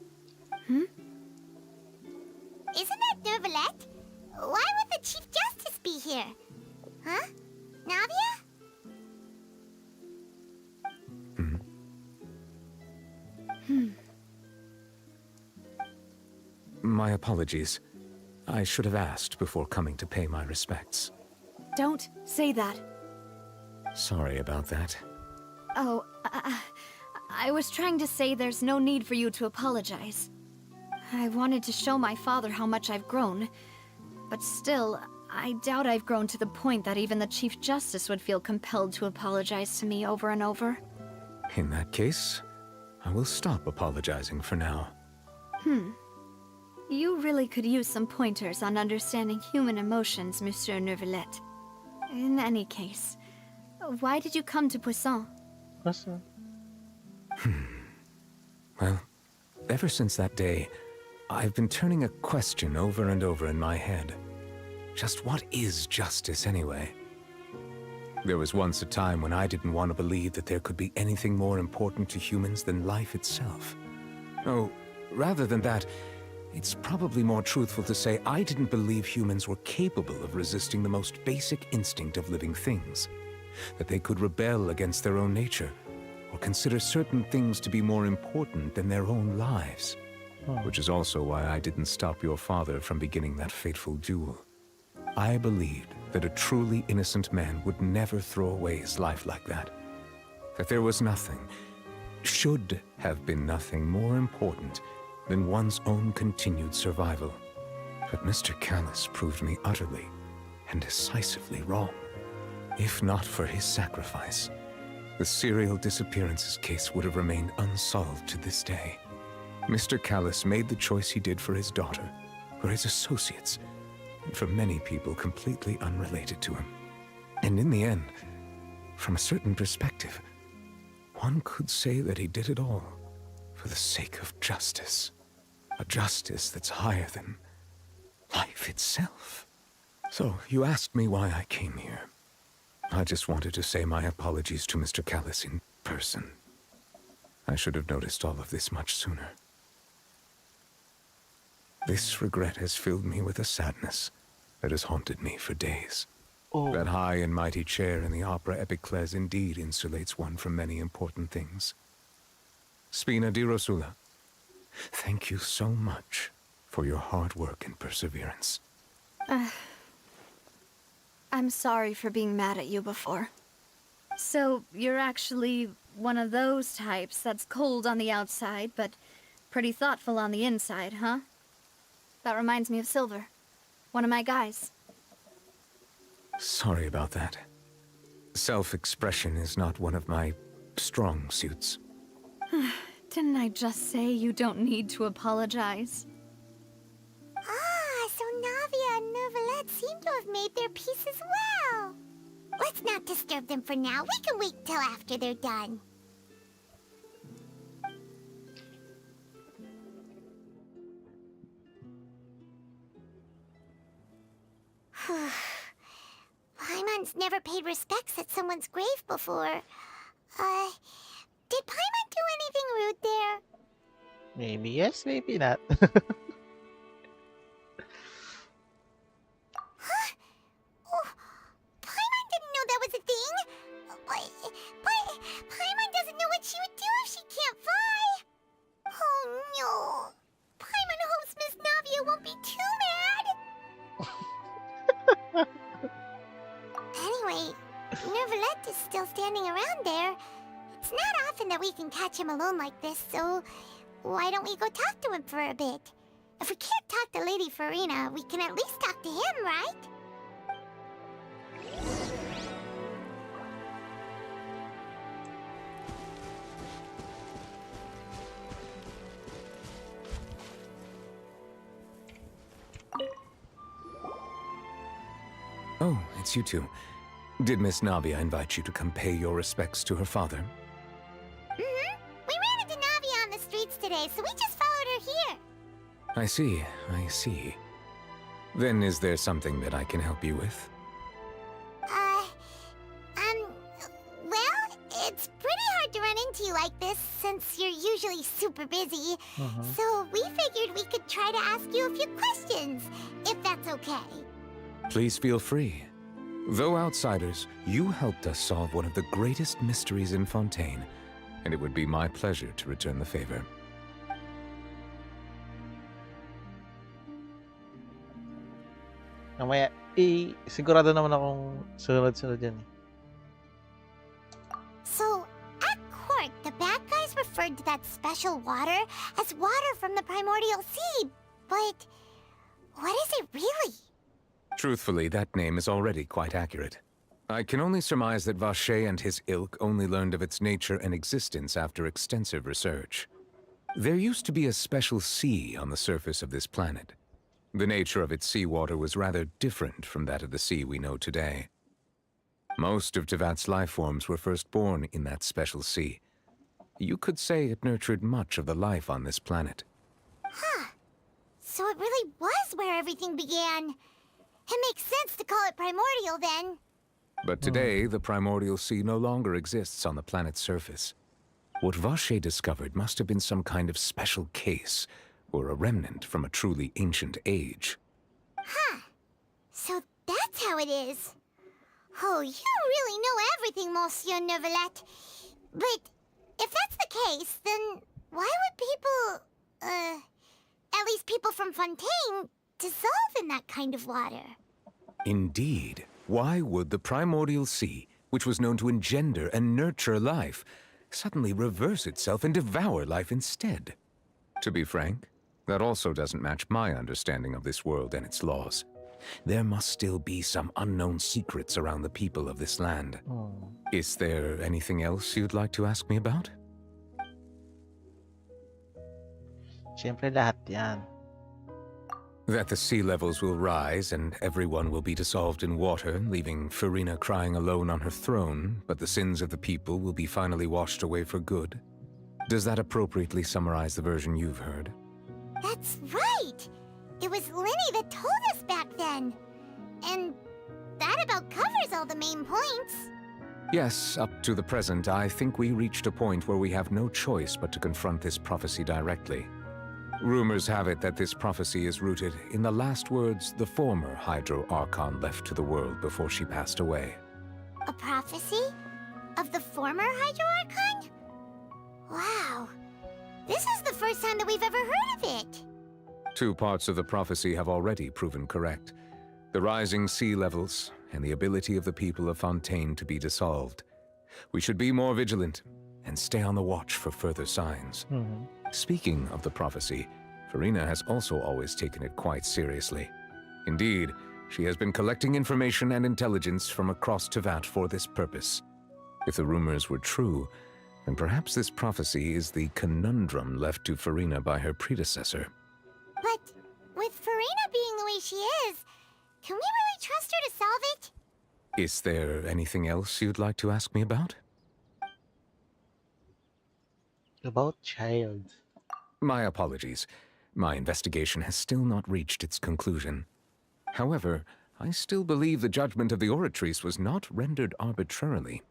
Isn't that Neuvillette? Why would the Chief Justice be here? Huh? Navia? My apologies. I should have asked before coming to pay my respects. Don't say that. Sorry about that. Oh, I was trying to say there's no need for you to apologize. I wanted to show my father how much I've grown, but still, I doubt I've grown to the point that even the Chief Justice would feel compelled to apologize to me over and over. In that case, I will stop apologizing for now. You really could use some pointers on understanding human emotions, Monsieur Neuvillette. In any case, why did you come to Poisson? Poisson? Well, ever since that day, I've been turning a question over and over in my head. Just what is justice anyway? There was once a time when I didn't want to believe that there could be anything more important to humans than life itself. Oh, rather than that, it's probably more truthful to say I didn't believe humans were capable of resisting the most basic instinct of living things. That they could rebel against their own nature, or consider certain things to be more important than their own lives. Which is also why I didn't stop your father from beginning that fateful duel. I believed that a truly innocent man would never throw away his life like that. That there was nothing, should have been nothing more important than one's own continued survival. But Mr. Callus proved me utterly and decisively wrong. If not for his sacrifice, the serial disappearances case would have remained unsolved to this day. Mr. Callus made the choice he did for his daughter, for his associates, and for many people completely unrelated to him. And in the end, from a certain perspective, one could say that he did it all for the sake of justice. A justice that's higher than life itself. So, you asked me why I came here. I just wanted to say my apologies to Mr. Callus in person. I should have noticed all of this much sooner. This regret has filled me with a sadness that has haunted me for days. That high and mighty chair in the Opera Epiclese indeed insulates one from many important things. Spina di Rosula, thank you so much for your hard work and perseverance. I'm sorry for being mad at you before. So, you're actually one of those types that's cold on the outside, but pretty thoughtful on the inside, huh? That reminds me of Silver, one of my guys. Sorry about that. Self-expression is not one of my strong suits. Didn't I just say you don't need to apologize? Ah, so Navia and Neuvillette seem to have made their peace as well. Let's not disturb them for now. We can wait till after they're done. Paimon's never paid respects at someone's grave before. Did Paimon do anything rude there? Maybe yes, maybe not. Huh? Oh, Paimon didn't know that was a thing. But Paimon doesn't know what she would do if she can't fly. Oh no. Paimon hopes Miss Navia won't be too mad. Anyway, Neuvillette is still standing around there. It's not often that we can catch him alone like this, so why don't we go talk to him for a bit? If we can't talk to Lady Farina, we can at least talk to him, right? Oh, it's you two. Did Miss Navia invite you to come pay your respects to her father? Mm-hmm. We ran into Navia on the streets today, so we just followed her here. I see, I see. Then is there something that I can help you with? Well, it's pretty hard to run into you like this since you're usually super busy. So we figured we could try to ask you a few questions, if that's okay. Please feel free. Though outsiders, you helped us solve one of the greatest mysteries in Fontaine, and it would be my pleasure to return the favor. Mamaya, sigurado naman akong sunod-sunod yan. So, at court, the bad guys referred to that special water as water from the primordial sea. But what is it really? Truthfully, that name is already quite accurate. I can only surmise that Vacher and his ilk only learned of its nature and existence after extensive research. There used to be a special sea on the surface of this planet. The nature of its seawater was rather different from that of the sea we know today. Most of Tevat's life forms were first born in that special sea. You could say it nurtured much of the life on this planet. Huh. So it really was where everything began. It makes sense to call it primordial then. But today, the primordial sea no longer exists on the planet's surface. What Vacher discovered must have been some kind of special case, or a remnant from a truly ancient age. Huh. So that's how it is. Oh, you really know everything, Monsieur Neuvillette. But if that's the case, then why would people, at least people from Fontaine, dissolve in that kind of water? Indeed. Why would the primordial sea, which was known to engender and nurture life, suddenly reverse itself and devour life instead? To be frank, that also doesn't match my understanding of this world and its laws. There must still be some unknown secrets around the people of this land. Is there anything else you'd like to ask me about? Siyempre lahat yan. That the sea levels will rise and everyone will be dissolved in water, leaving Farina crying alone on her throne, but the sins of the people will be finally washed away for good. Does that appropriately summarize the version you've heard? That's right! It was Linny that told us back then. And that about covers all the main points. Yes, up to the present, I think we reached a point where we have no choice but to confront this prophecy directly. Rumors have it that this prophecy is rooted in the last words the former Hydro Archon left to the world before she passed away. A prophecy? Of the former Hydro Archon? Wow. This is the first time that we've ever heard of it. Two parts of the prophecy have already proven correct. The rising sea levels and the ability of the people of Fontaine to be dissolved. We should be more vigilant and stay on the watch for further signs. Speaking of the prophecy, Farina has also always taken it quite seriously. Indeed, she has been collecting information and intelligence from across Tevat for this purpose. If the rumors were true, And perhaps this prophecy is the conundrum left to Farina by her predecessor. But with Farina being the way she is, can we really trust her to solve it? Is there anything else you'd like to ask me about? About child. My apologies. My investigation has still not reached its conclusion. However, I still believe the judgment of the Oratrice was not rendered arbitrarily.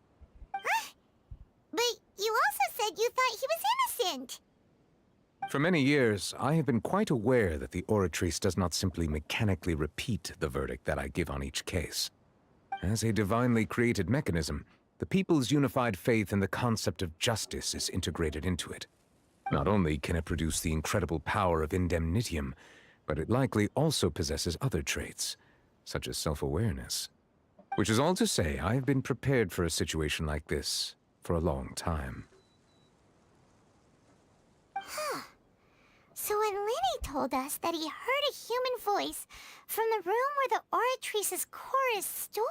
But you also said you thought he was innocent. For many years, I have been quite aware that the Oratrice does not simply mechanically repeat the verdict that I give on each case. As a divinely created mechanism, the people's unified faith in the concept of justice is integrated into it. Not only can it produce the incredible power of indemnitium, but it likely also possesses other traits, such as self-awareness. Which is all to say, I have been prepared for a situation like this for a long time. So when Lenny told us that he heard a human voice from the room where the Oratrice's core is stored...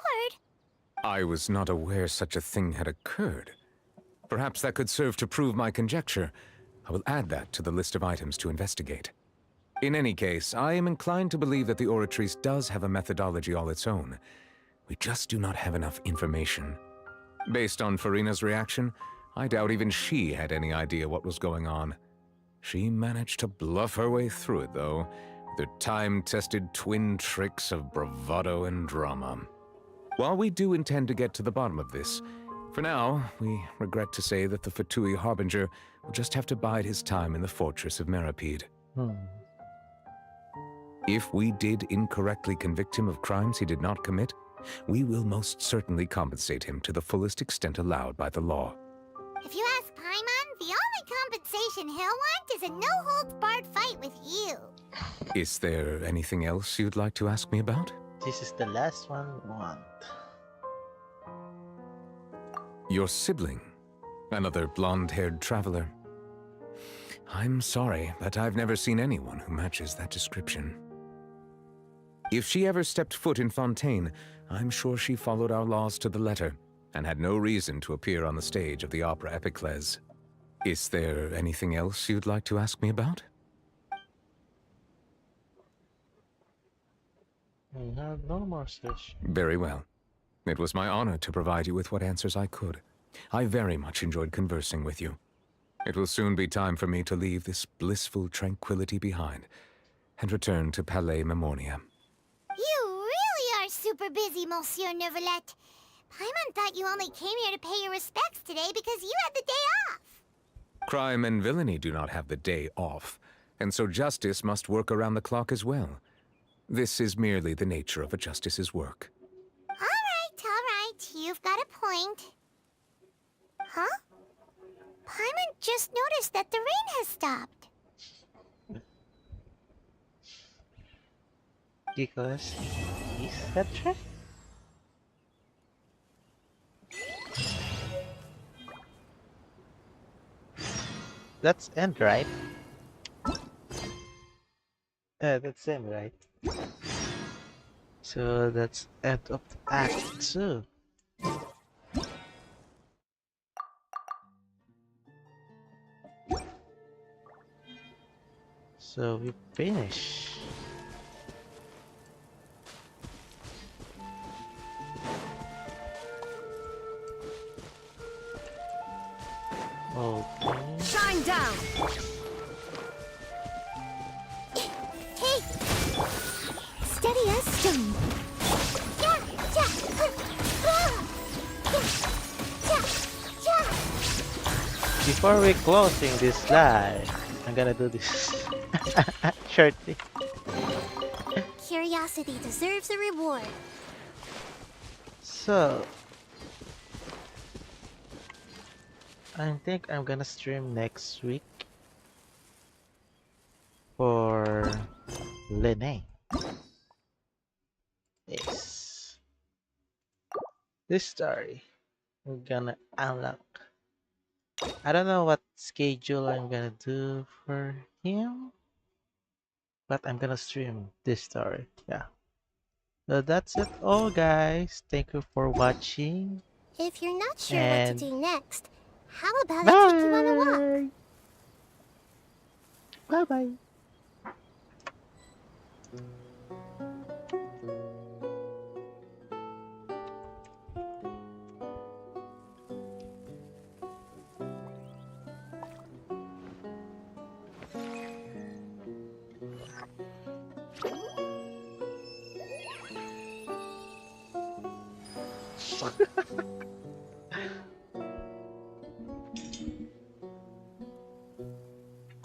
I was not aware such a thing had occurred. Perhaps that could serve to prove my conjecture. I will add that to the list of items to investigate. In any case, I am inclined to believe that the Oratrice does have a methodology all its own. We just do not have enough information. Based on Farina's reaction, I doubt even she had any idea what was going on. She managed to bluff her way through it, though, with her time-tested twin tricks of bravado and drama. While we do intend to get to the bottom of this, for now, we regret to say that the Fatui Harbinger will just have to bide his time in the fortress of Meripede. If we did incorrectly convict him of crimes he did not commit, we will most certainly compensate him to the fullest extent allowed by the law. If you ask Paimon, the only compensation he'll want is a no-holds-barred fight with you. Is there anything else you'd like to ask me about? This is the last one we want. Your sibling, another blonde-haired traveler. I'm sorry, but I've never seen anyone who matches that description. If she ever stepped foot in Fontaine, I'm sure she followed our laws to the letter, and had no reason to appear on the stage of the opera Epiclese. Is there anything else you'd like to ask me about? We have no more session. Very well. It was my honor to provide you with what answers I could. I very much enjoyed conversing with you. It will soon be time for me to leave this blissful tranquility behind and return to Palais Memoria. You really are super busy, Monsieur Neuvillette. Paimon thought you only came here to pay your respects today because you had the day off. Crime and villainy do not have the day off, and so justice must work around the clock as well. This is merely the nature of a justice's work. All right. You've got a point. Huh? Paimon just noticed that the rain has stopped. Because he's such That's end, right? That's end, right? So that's end of Act 2. So we finish. Okay. Shine down! Hey! Steady as stone. Before we closing this live, I'm gonna do this shortly. Curiosity deserves a reward. So I think I'm gonna stream next week for Lene. Yes. This story we're gonna unlock. I don't know what schedule I'm gonna do for him, but I'm gonna stream this story. Yeah. So that's it all, guys. Thank you for watching. If you're not sure And what to do next, How about I take you on a walk? Bye bye.